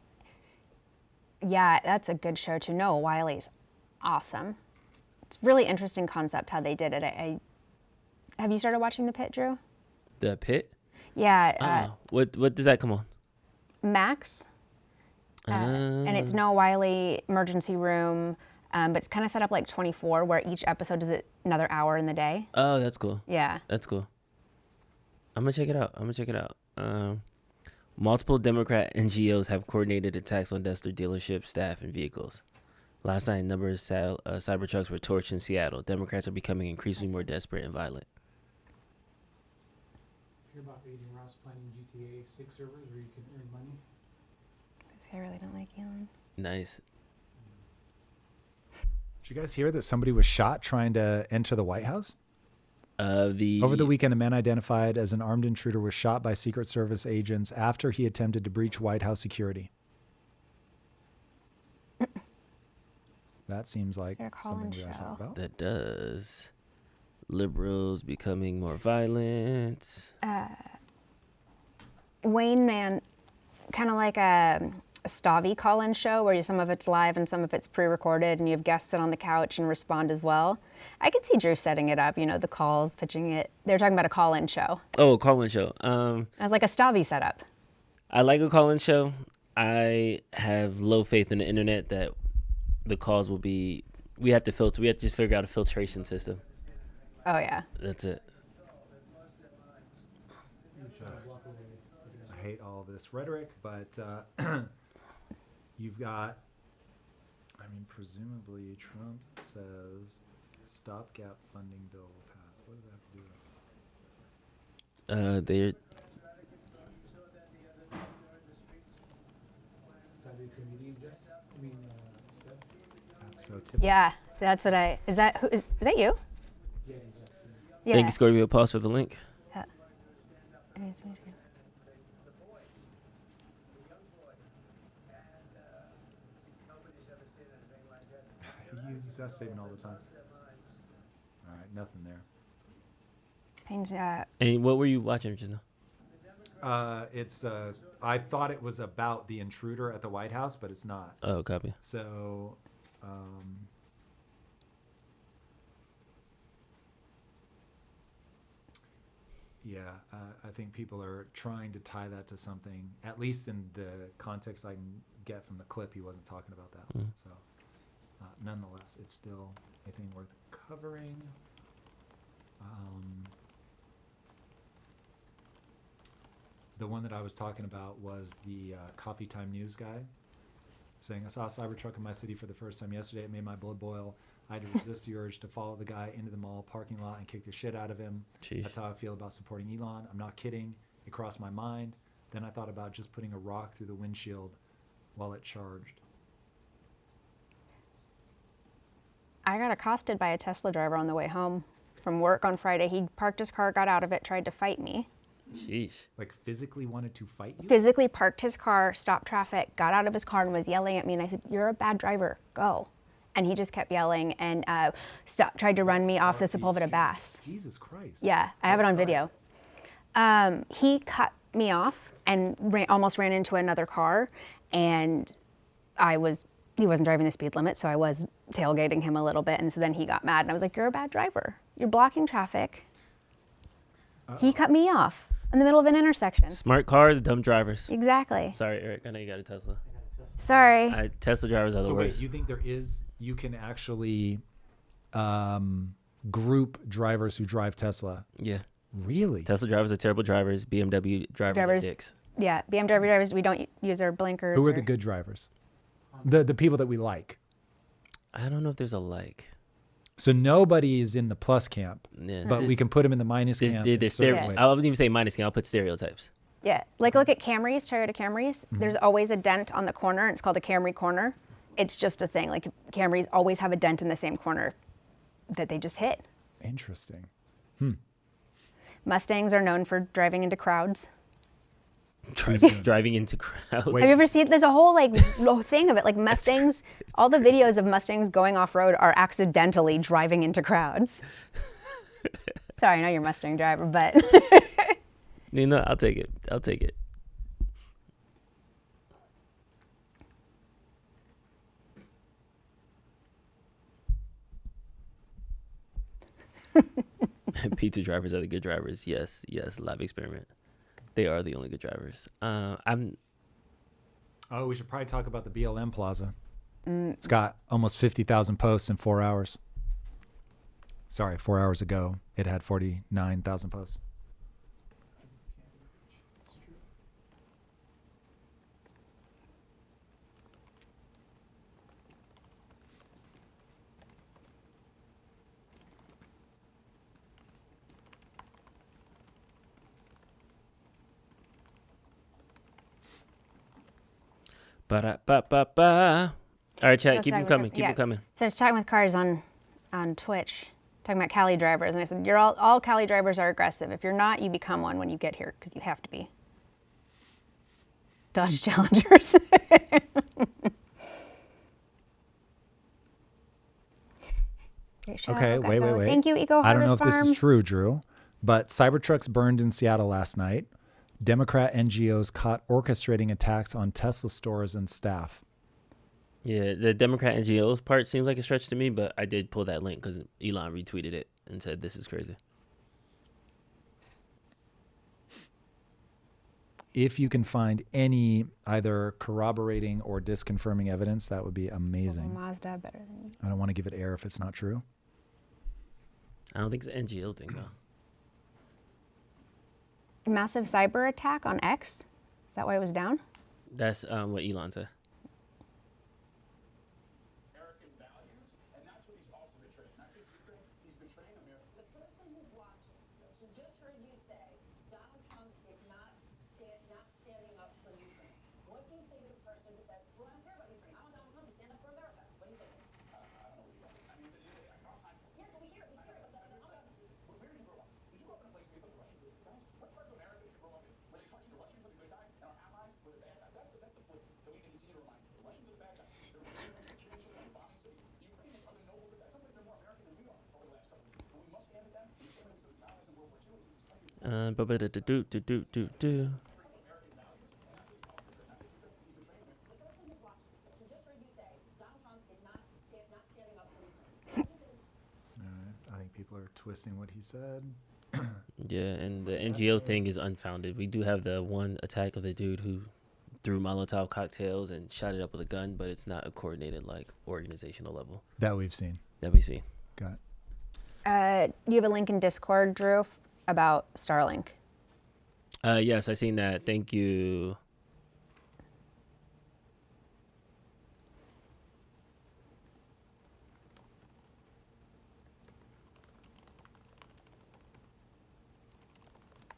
Yeah, that's a good show too. Noah Wiley's awesome. It's a really interesting concept how they did it. Have you started watching The Pit, Drew? The Pit? Yeah. What does that come on? Max. And it's Noah Wiley Emergency Room, but it's kind of set up like 24, where each episode is another hour in the day. Oh, that's cool. Yeah. That's cool. I'm gonna check it out. Multiple Democrat NGOs have coordinated attacks on Dester dealership staff and vehicles. Last night, a number of Cybertrucks were torched in Seattle. Democrats are becoming increasingly more desperate and violent. Hear about Aiden Ross planning GTA 6 servers where you can earn money? I really don't like Elon. Nice. Did you guys hear that somebody was shot trying to enter the White House? Over the weekend, a man identified as an armed intruder was shot by Secret Service agents after he attempted to breach White House security. That seems like something we guys talk about. That does. Liberals becoming more violent. Wayne Man, kind of like a Stavi call-in show where some of it's live and some of it's pre-recorded, and you have guests sit on the couch and respond as well. I could see Drew setting it up, the calls, pitching it. They were talking about a call-in show. Oh, a call-in show. As like a Stavi setup. I like a call-in show. I have low faith in the internet that the calls will be. We have to filter. We have to just figure out a filtration system. Oh yeah. That's it. I hate all this rhetoric, but you've got, presumably Trump says stopgap funding bill will pass. What does that have to do with it? the comedian's desk. Step. That's so typical. Yeah, that's what I. Is that who? Is that you? Yeah, he's desk. Yeah. Thank you, Scorpio. Pause for the link. Yeah. He uses that statement all the time. All right, nothing there. And what were you watching just now? It's I thought it was about the intruder at the White House, but it's not. Oh, copy. So, yeah, I think people are trying to tie that to something. At least in the context I can get from the clip, he wasn't talking about that. So, nonetheless, it's still a thing worth covering. The one that I was talking about was the Coffee Time News guy saying, I saw a Cybertruck in my city for the first time yesterday. It made my blood boil. I had to resist the urge to follow the guy into the mall parking lot and kick the shit out of him. Jeez. That's how I feel about supporting Elon. I'm not kidding. It crossed my mind. Then I thought about just putting a rock through the windshield while it charged. I got accosted by a Tesla driver on the way home from work on Friday. He parked his car, got out of it, tried to fight me. Jeez. Like physically wanted to fight you? Physically parked his car, stopped traffic, got out of his car and was yelling at me. And I said, "You're a bad driver, go." And he just kept yelling and tried to run me off the Sepulveda Bass. Jesus Christ. Yeah, I have it on video. He cut me off and almost ran into another car. And he wasn't driving the speed limit, so I was tailgating him a little bit. And so then he got mad and I was like, "You're a bad driver. You're blocking traffic." He cut me off in the middle of an intersection. Smart cars, dumb drivers. Exactly. Sorry, Eric. I know you got a Tesla. Sorry. Tesla drivers are the So wait, worst. you think you can actually group drivers who drive Tesla? Yeah. Really? Tesla drivers are terrible drivers. BMW drivers are dicks. Yeah, BMW drivers, we don't use our blinkers. Who are the good drivers? The people that we like. I don't know if there's a like. So nobody is in the plus camp, Yeah. but we can put them in the minus camp. in certain ways. I wouldn't even say minus camp. I'll put stereotypes. Yeah, like look at Camrys, Toyota Camrys. There's always a dent on the corner, and it's called a Camry corner. It's just a thing. Like Camrys always have a dent in the same corner that they just hit. Interesting. Mustangs are known for driving into crowds. Driving into crowds. Have you ever seen? There's a whole thing of it. Like Mustangs, all the videos of Mustangs going off road are accidentally driving into crowds. Sorry, I know you're a Mustang driver, but I'll take it. I'll take it. Pizza drivers are the good drivers. Yes, live experiment. They are the only good drivers. Oh, we should probably talk about the BLM Plaza. It's got almost 50,000 posts in 4 hours. Sorry, 4 hours ago, it had 49,000 posts. Ba-da-ba-ba-ba. All right, chat. Keep them coming. Keep them coming. So I was talking with cars on Twitch, talking about Cali drivers, and I said, all Cali drivers are aggressive. If you're not, you become one when you get here because you have to be. Dodge Challengers. Okay, wait. Thank you, Eco Harvest I don't know if Farm. this is true, Drew, but Cybertrucks burned in Seattle last night. Democrat NGOs caught orchestrating attacks on Tesla stores and staff. Yeah, the Democrat NGOs part seems like a stretch to me, but I did pull that link because Elon retweeted it and said this is crazy. If you can find any either corroborating or disconfirming evidence, that would be amazing. Mazda better than you. I don't want to give it air if it's not true. I don't think it's an NGO thing, though. Massive cyber attack on X? Is that why it was down? That's what Elon said. American values, and that's what he's also betraying. Not just Ukraine, he's betraying America. The person who's watching, who just heard you say Donald Trump is not standing up for Ukraine. What do you say to the person who says, well, Do. I think people are twisting what he said. Yeah, and the NGO thing is unfounded. We do have the one attack of the dude who threw Molotov cocktails and shot it up with a gun, but it's not a coordinated like organizational level That we've seen. that we see. Got it. You have a link in Discord, Drew, about Starlink. Yes, I seen that. Thank you.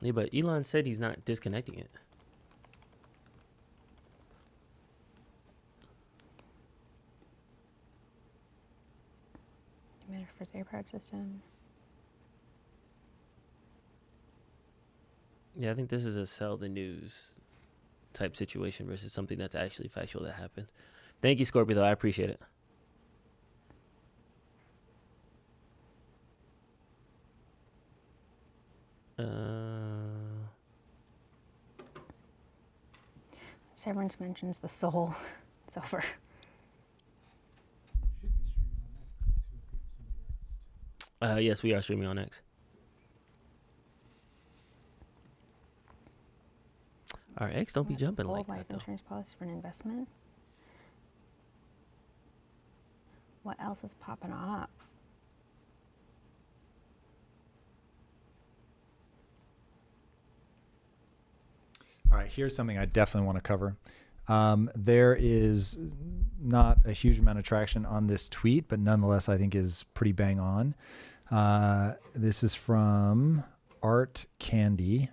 Yeah, but Elon said he's not disconnecting it. For their part system. Yeah, I think this is a sell the news type situation versus something that's actually factual that happened. Thank you, Scorpio, though. I appreciate it. Severance mentions the soul. It's over. Yes, we are streaming on X. Our X don't be jumping like life that, though. insurance policy for an investment. What else is popping up? All right, here's something I definitely want to cover. There is not a huge amount of traction on this tweet, but nonetheless, I think is pretty bang on. This is from Art Candy,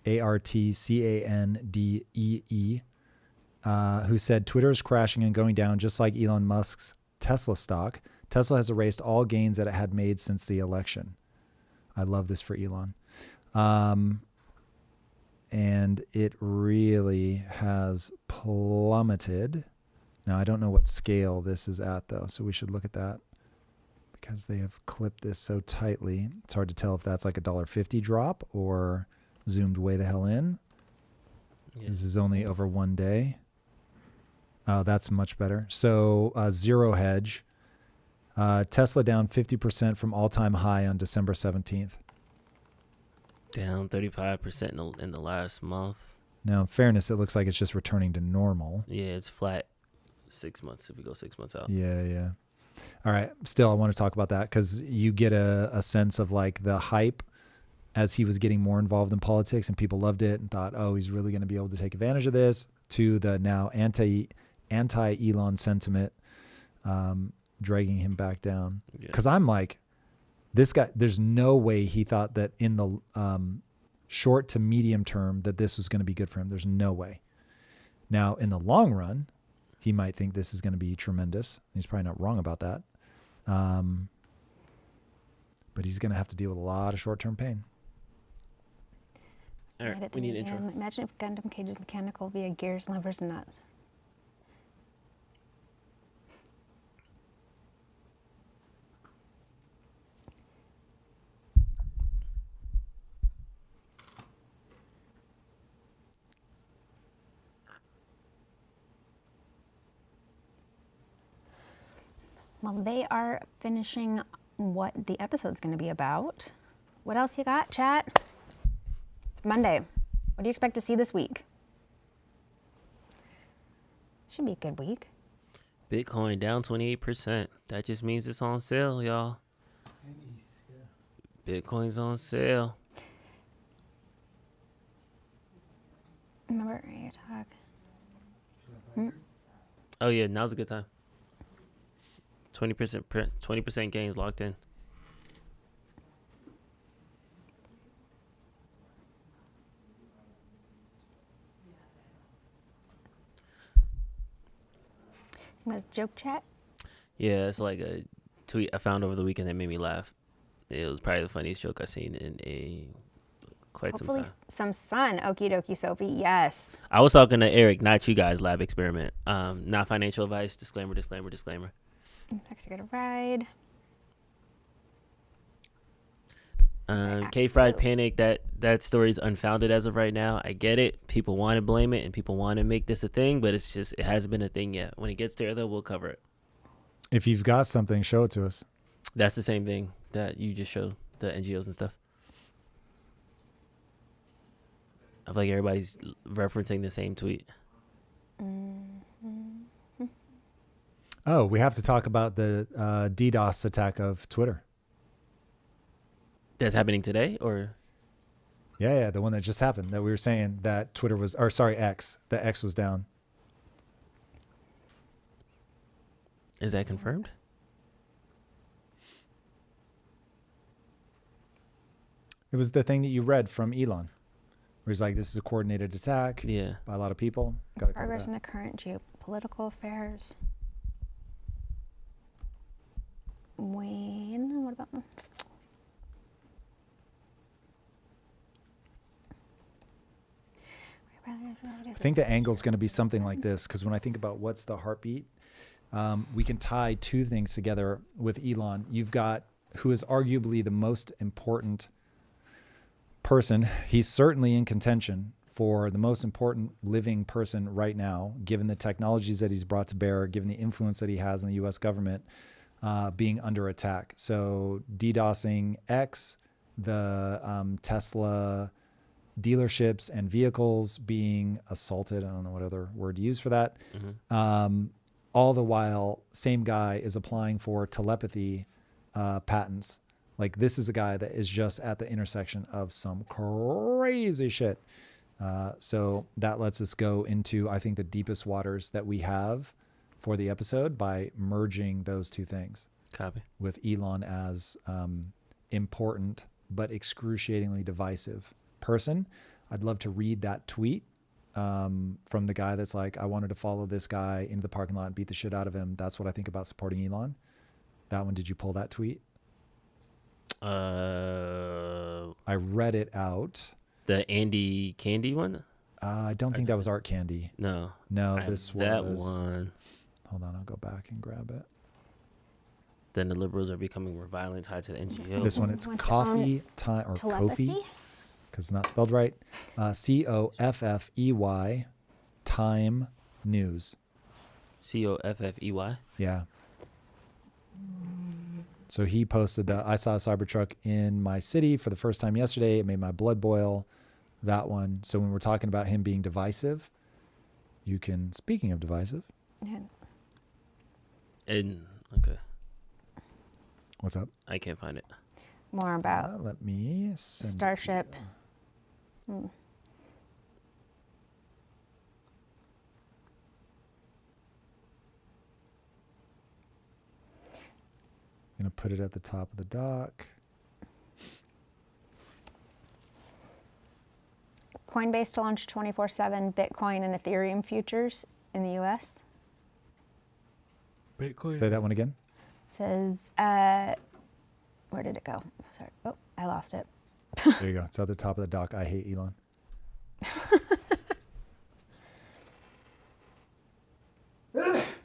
ARTCANDEE, who said Twitter is crashing and going down just like Elon Musk's Tesla stock. Tesla has erased all gains that it had made since the election. I love this for Elon. And it really has plummeted. Now, I don't know what scale this is at, though, so we should look at that because they have clipped this so tightly. It's hard to tell if that's like a $1.50 drop or zoomed way the hell in. Yeah. This is only over 1 day. Oh, that's much better. So zero hedge. Tesla down 50% from all-time high on December 17th. Down 35% in the last month. Now, in fairness, it looks like it's just returning to normal. Yeah, it's flat 6 months if we go 6 months out. Yeah. All right. Still, I want to talk about that because you get a sense of like the hype as he was getting more involved in politics and people loved it and thought, oh, he's really going to be able to take advantage of this, to the now anti-Elon sentiment dragging him back down. Because I'm like, this guy, there's no way he thought that in the short to medium term that this was going to be good for him. There's no way. Now, in the long run, he might think this is going to be tremendous. He's probably not wrong about that. But he's going to have to deal with a lot of short-term pain. All right, we need an intro. Imagine if Gundam Cage is mechanical via gears, levers, and nuts. Well, they are finishing what the episode's going to be about. What else you got, chat? It's Monday. What do you expect to see this week? Should be a good week. Bitcoin down 28%. That just means it's on sale, y'all. Bitcoin's on sale. Remember your talk? Oh yeah, now's a good time. 20% gains locked in. With joke chat? Yeah, it's like a tweet I found over the weekend that made me laugh. It was probably the funniest joke I've seen in quite some time. Hopefully some sun. Okie dokie, Sophie. Yes. I was talking to Eric, not you guys. Lab experiment. Not financial advice. Disclaimer. Next, you get a ride. K-Fried Panic, that story is unfounded as of right now. I get it. People want to blame it and people want to make this a thing, but it hasn't been a thing yet. When it gets there, though, we'll cover it. If you've got something, show it to us. That's the same thing that you just showed, the NGOs and stuff. I feel like everybody's referencing the same tweet. Oh, we have to talk about the DDoS attack of Twitter. That's happening today, or? Yeah, the one that just happened, that we were saying that Twitter was, or sorry, X, the X was down. Is that confirmed? It was the thing that you read from Elon, where he's like, this is a coordinated attack by a lot of people. Progress in the current geopolitical affairs. Wayne, what about... I think the angle is going to be something like this, because when I think about what's the heartbeat, we can tie two things together with Elon. You've got who is arguably the most important person. He's certainly in contention for the most important living person right now, given the technologies that he's brought to bear, given the influence that he has in the U.S. government, being under attack. So DDoSing X, the Tesla dealerships and vehicles being assaulted. I don't know what other word to use for that. All the while, same guy is applying for telepathy patents. Like, this is a guy that is just at the intersection of some crazy shit. So that lets us go into, I think, the deepest waters that we have for the episode by merging those two things. Copy. With Elon as important but excruciatingly divisive person. I'd love to read that tweet from the guy that's like, I wanted to follow this guy into the parking lot and beat the shit out of him. That's what I think about supporting Elon. That one, did you pull that tweet? I read it out. The Andy Candy one? I don't think that was Art Candy. No. This was that one. Hold on, I'll go back and grab it. Then the liberals are becoming more violent, tied to the NGO. This one, it's Coffee Time, or Kofi, because it's not spelled right. COFFEY Time News. COFFEY? Yeah. So he posted that I saw a Cybertruck in my city for the first time yesterday. It made my blood boil. That one. So when we're talking about him being divisive, you can, speaking of divisive. Yeah. And, okay. What's up? I can't find it. More about let me send Starship. I'm going to put it at the top of the doc. Coinbase to launch 24/7 Bitcoin and Ethereum futures in the U.S. Bitcoin. Say that one again. It says, where did it go? Sorry. Oh, I lost it. There you go. It's at the top of the doc. I hate Elon.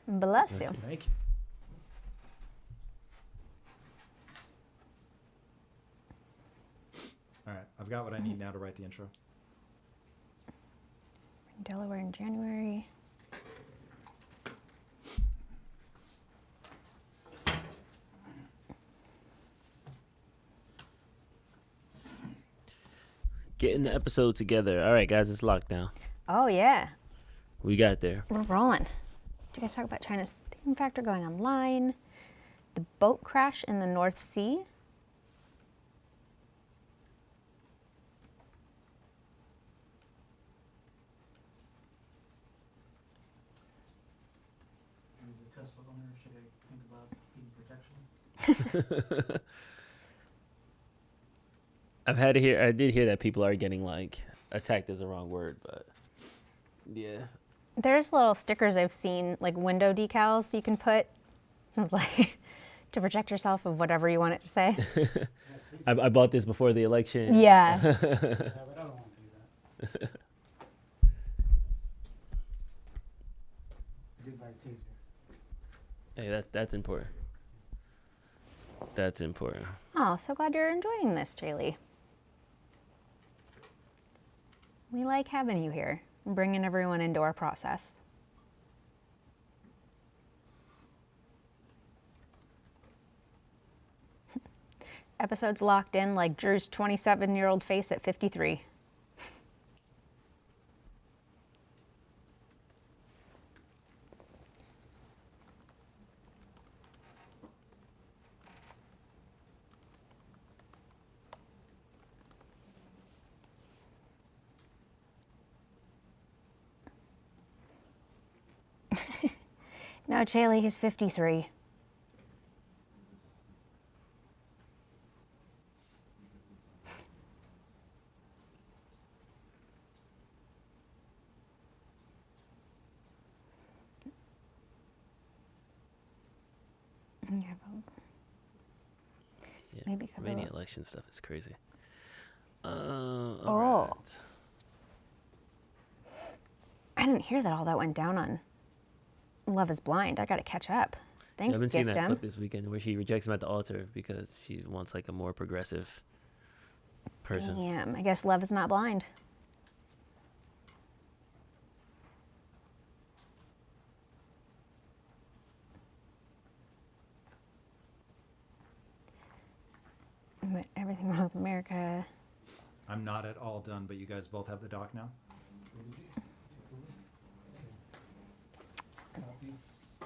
Bless you. Thank you. All right. I've got what I need now to write the intro. Delaware in January. Getting the episode together. All right, guys, it's locked down. Oh, yeah. We got there. We're rolling. Did you guys talk about China's theme factor going online? The boat crash in the North Sea? As a Tesla owner, should I think about getting protection? I did hear that people are getting, like, attacked is the wrong word, but yeah. There's little stickers I've seen, like window decals you can put, like, to protect yourself of whatever you want it to say. I bought this before the election. Yeah. Yeah, but I don't want to do that. I did buy a taser. Hey, that's important. That's important. Oh, so glad you're enjoying this, Jaylee. We like having you here and bringing everyone into our process. Episodes locked in like Drew's 27-year-old face at 53. No, Jaylee, he's 53. Yeah, Maybe cover Romania up. election stuff is crazy. Oh. Right. I didn't hear that all that went down on Love is Blind. I got to catch up. Thanks, I've been seeing that Giftem. clip this weekend where she rejects him at the altar because she wants like a more progressive person. Damn, I guess love is not blind. But everything wrong with America. I'm not at all done, but you guys both have the doc now?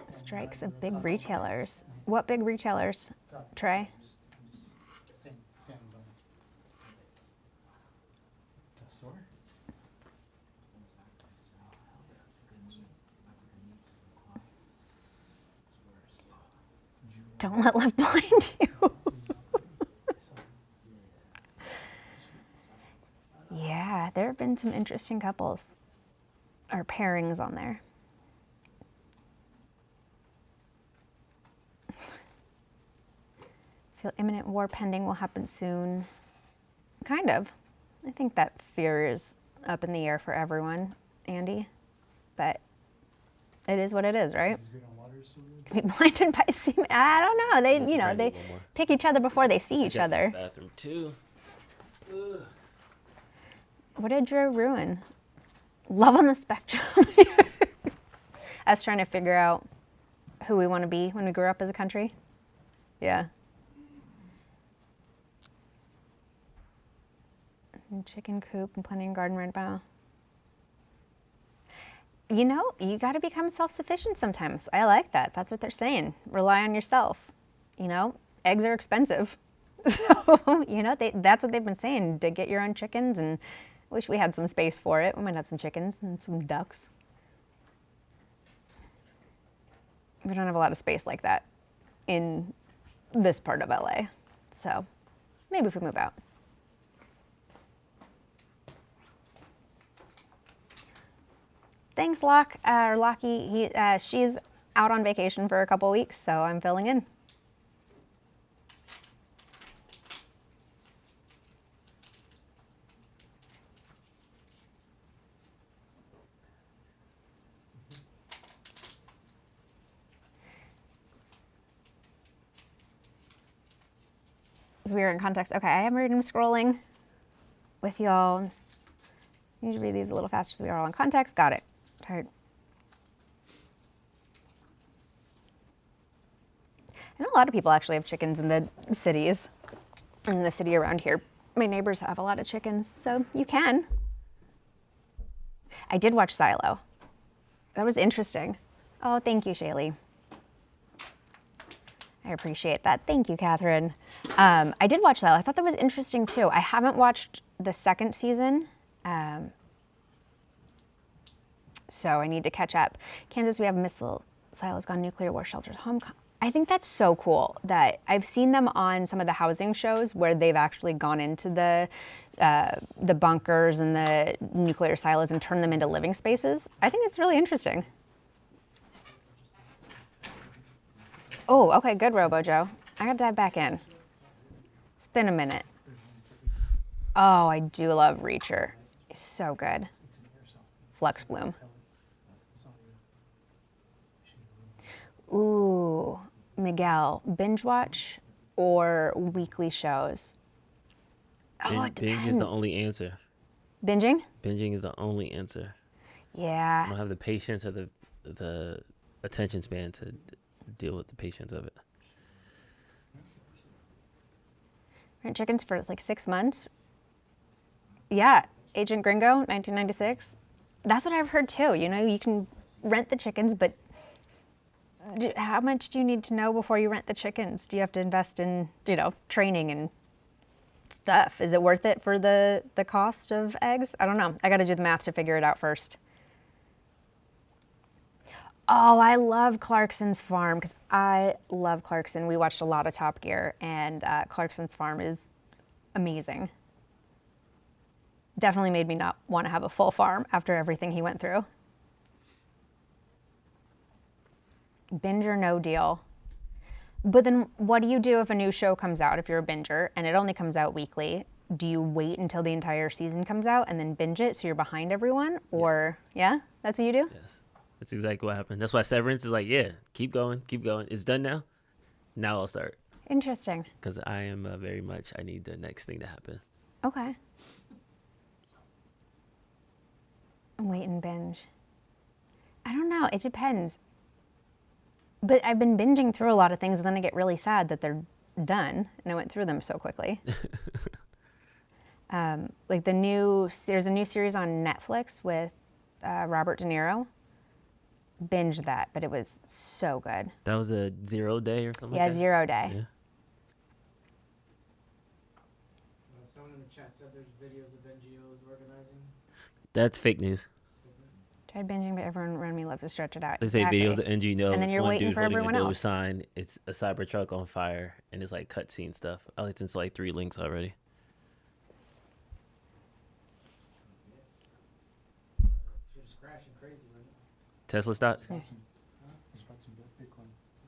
Strikes of big retailers. What big retailers, Trey? Don't let love blind you. Yeah, there have been some interesting couples or pairings on there. Feel imminent war pending will happen soon. Kind of. I think that fear is up in the air for everyone, Andy. But it is what it is, right? Can be blinded by semen. I don't know. They, you know, they pick each other before they see each other. Bathroom too. Ugh. What did Drew ruin? Love on the spectrum. Us trying to figure out who we want to be when we grow up as a country. Yeah. And chicken coop and planting a garden right now. You know, you got to become self-sufficient sometimes. I like that. That's what they're saying. Rely on yourself. You know, eggs are expensive. So, you know, that's what they've been saying, to get your own chickens, and wish we had some space for it. We might have some chickens and some ducks. We don't have a lot of space like that in this part of LA. So maybe if we move out. Thanks, Lockie. She's out on vacation for a couple weeks, so I'm filling in. As we are in context. Okay, I am reading, scrolling with y'all. Need to read these a little faster so we are all in context. Got it. Tired. I know a lot of people actually have chickens in the cities, in the city around here. My neighbors have a lot of chickens, so you can. I did watch Silo. That was interesting. Oh, thank you, Shaylee. I appreciate that. Thank you, Catherine. I did watch Silo. I thought that was interesting too. I haven't watched the second season. So I need to catch up. Kansas, we have missile silos gone nuclear war shelters home. I think that's so cool that I've seen them on some of the housing shows where they've actually gone into the bunkers and the nuclear silos and turned them into living spaces. I think it's really interesting. Oh, okay, good, Robo-Joe. I gotta dive back in. It's been a minute. Oh, I do love Reacher. He's so good. Flux Bloom. Ooh, Miguel, binge watch or weekly shows? Oh, it Binge depends. is the only answer. Binging? Binging is the only answer. I Yeah. don't have the patience or the attention span to deal with the patience of it. Rent chickens for like 6 months. Yeah, Agent Gringo, 1996. That's what I've heard too. You know, you can rent the chickens, but how much do you need to know before you rent the chickens? Do you have to invest in, training and stuff? Is it worth it for the cost of eggs? I don't know. I got to do the math to figure it out first. Oh, I love Clarkson's Farm because I love Clarkson. We watched a lot of Top Gear, and Clarkson's Farm is amazing. Definitely made me not want to have a full farm after everything he went through. Binge or no deal. But then what do you do if a new show comes out, if you're a binger, and it only comes out weekly? Do you wait until the entire season comes out and then binge it so you're behind everyone? Or, yeah, that's what you do? Yes. That's exactly what happened. That's why Severance is like, yeah, keep going. It's done now. Now I'll start. Interesting. Because I am very much, I need the next thing to happen. Okay. Wait and binge. I don't know. It depends. But I've been binging through a lot of things, and then I get really sad that they're done, and I went through them so quickly. Like there's a new series on Netflix with Robert De Niro. Binged that, but it was so good. That was a 0 day or something Yeah, like that? 0 day. Yeah. Someone in the chat said there's videos of NGOs organizing. That's fake news. Tried binging, but everyone around me loves to stretch it out. They say Exactly. videos of NGO. And then you're one waiting dude for holding everyone a else. sign. It's a Cybertruck on fire, and it's like cutscene stuff. I looked into like 3 links already. Shit is crashing crazy right now. Tesla stock?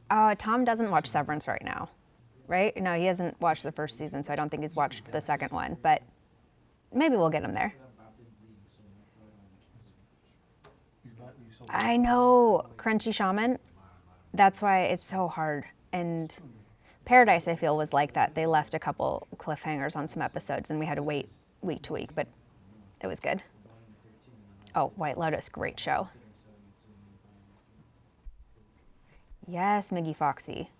Yeah. Tom doesn't watch Severance right now, right? No, he hasn't watched the first season, so I don't think he's watched the second one, but maybe we'll get him there. I know, Crunchy Shaman. That's why it's so hard. And Paradise, I feel, was like that. They left a couple cliffhangers on some episodes, and we had to wait week to week, but it was good. Oh, White Lotus, great show. Yes, Miggy Foxy.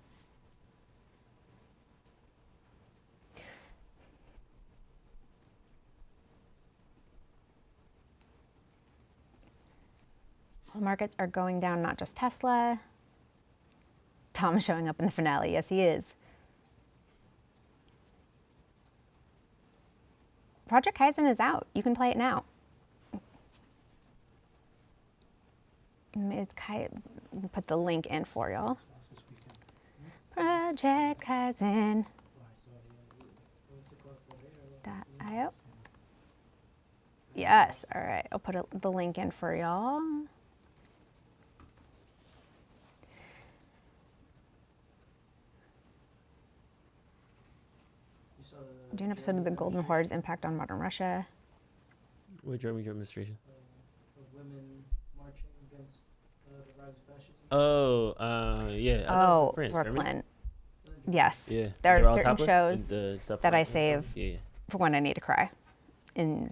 The markets are going down, not just Tesla. Tom is showing up in the finale. Yes, he is. Project Kaizen is out. You can play it now. It's put the link in for y'all. Project Kaizen. .io. Yes, all right. I'll put the link in for y'all. Do an episode of the Golden Horde's impact on modern Russia. What German administration? Women marching against the rise of fascism. Oh, yeah. Oh, France, Brooklyn. Germany? Yes. Yeah. There They're are all certain topless? shows The stuff that like I save Yeah. for when I need to cry. And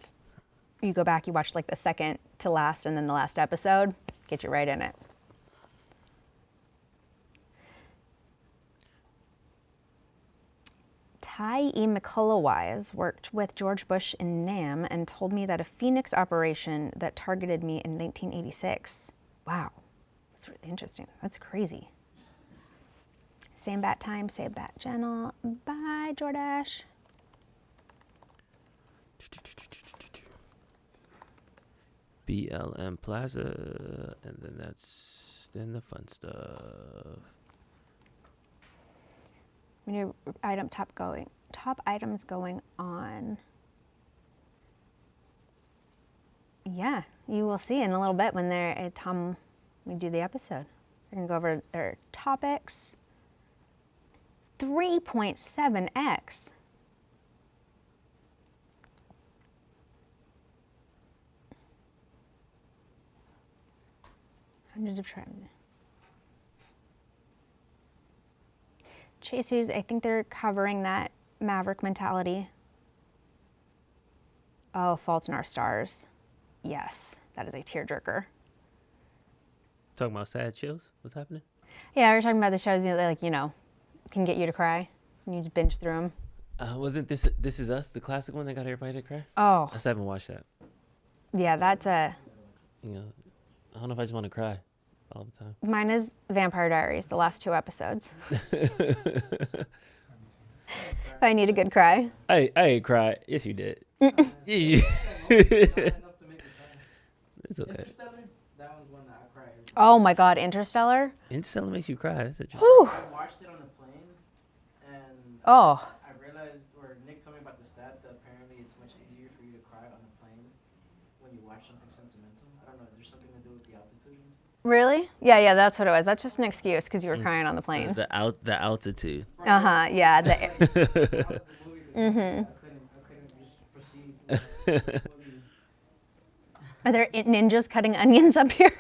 you go back, you watch like the second to last and then the last episode, get you right in it. Ty E. McCullough worked with George Bush in Nam and told me that a Phoenix operation that targeted me in 1986. Wow, that's really interesting. That's crazy. Same bat time, same bat channel. Bye, Jordash. BLM Plaza, and then that's then the fun stuff. New item top items going on. Yeah, you will see in a little bit when they're at we do the episode. We're gonna go over their topics. 3.7x. Hundreds of trends. Jesus, I think they're covering that Maverick mentality. Oh, Fault in Our Stars. Yes, that is a tearjerker. Talking about sad shows? What's happening? Yeah, we're talking about the shows that, like, can get you to cry. And you just binge through them. Wasn't This Is Us, the classic one that got everybody to cry? Oh. I still haven't watched that. Yeah, that's a... I don't know if I just want to cry all the time. Mine is Vampire Diaries, the last 2 episodes. I need a good cry. I ain't cry. Yes, you did. It's okay. That one's one that I cry. Oh my God, Interstellar. Interstellar makes you cry. That's a Whew. I watched it on the plane, and Oh. I realized, or Nick told me about the stat that apparently it's much easier for you to cry on a plane when you watch something sentimental. I don't know. There's something to do with the altitude. Really? Yeah, that's what it was. That's just an excuse because you were crying on the plane. The altitude. Uh-huh, yeah. I couldn't just proceed. Are there ninjas cutting onions up here?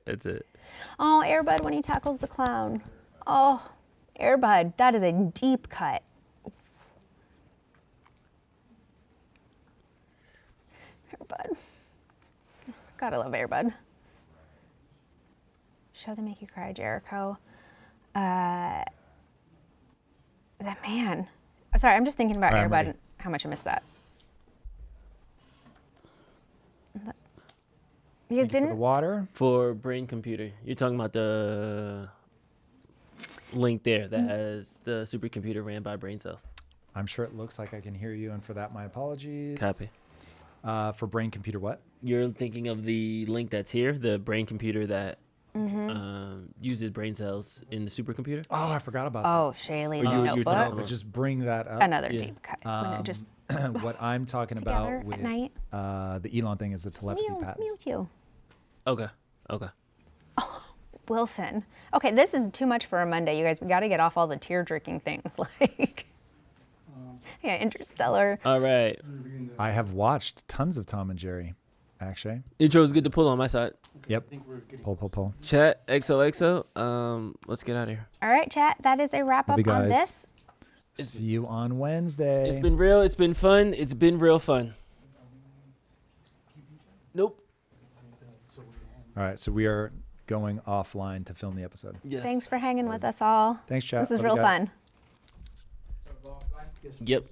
That's it. Oh, Airbud when he tackles the clown. Oh, Airbud, that is a deep cut. Airbud. Gotta love Airbud. Show that make you cry, Jericho. The man. Sorry, I'm just thinking about Airbud and how much I missed that. You guys didn't? For the water? For brain computer. You're talking about the link there that has the supercomputer ran by brain cells. I'm sure it looks like I can hear you, and for that, my apologies. Copy. For brain computer what? You're thinking of the link that's here, the brain computer that uses brain cells in the supercomputer? Oh, I forgot about Oh, Shaylee, the you're notebook. talking about- Just bring that up. Another deep cut. When it just What I'm talking together about with at night. the Elon thing is the telepathy Mew, patents. mew, mew. Okay. Wilson. Okay, this is too much for a Monday, you guys. We got to get off all the tear-jerking things. Like, yeah, Interstellar. All right. I have watched tons of Tom and Jerry, actually. Intro is good to pull on my side. Yep. Pull. Chat, XOXO. Let's get out of here. All right, chat. That is a wrap up Love you on guys. this. See you on Wednesday. It's been real. It's been fun. It's been real fun. Nope. All right, so we are going offline to film the episode. Yes. Thanks for hanging with us all. Thanks, chat. This was Love you real guys. fun. Yep.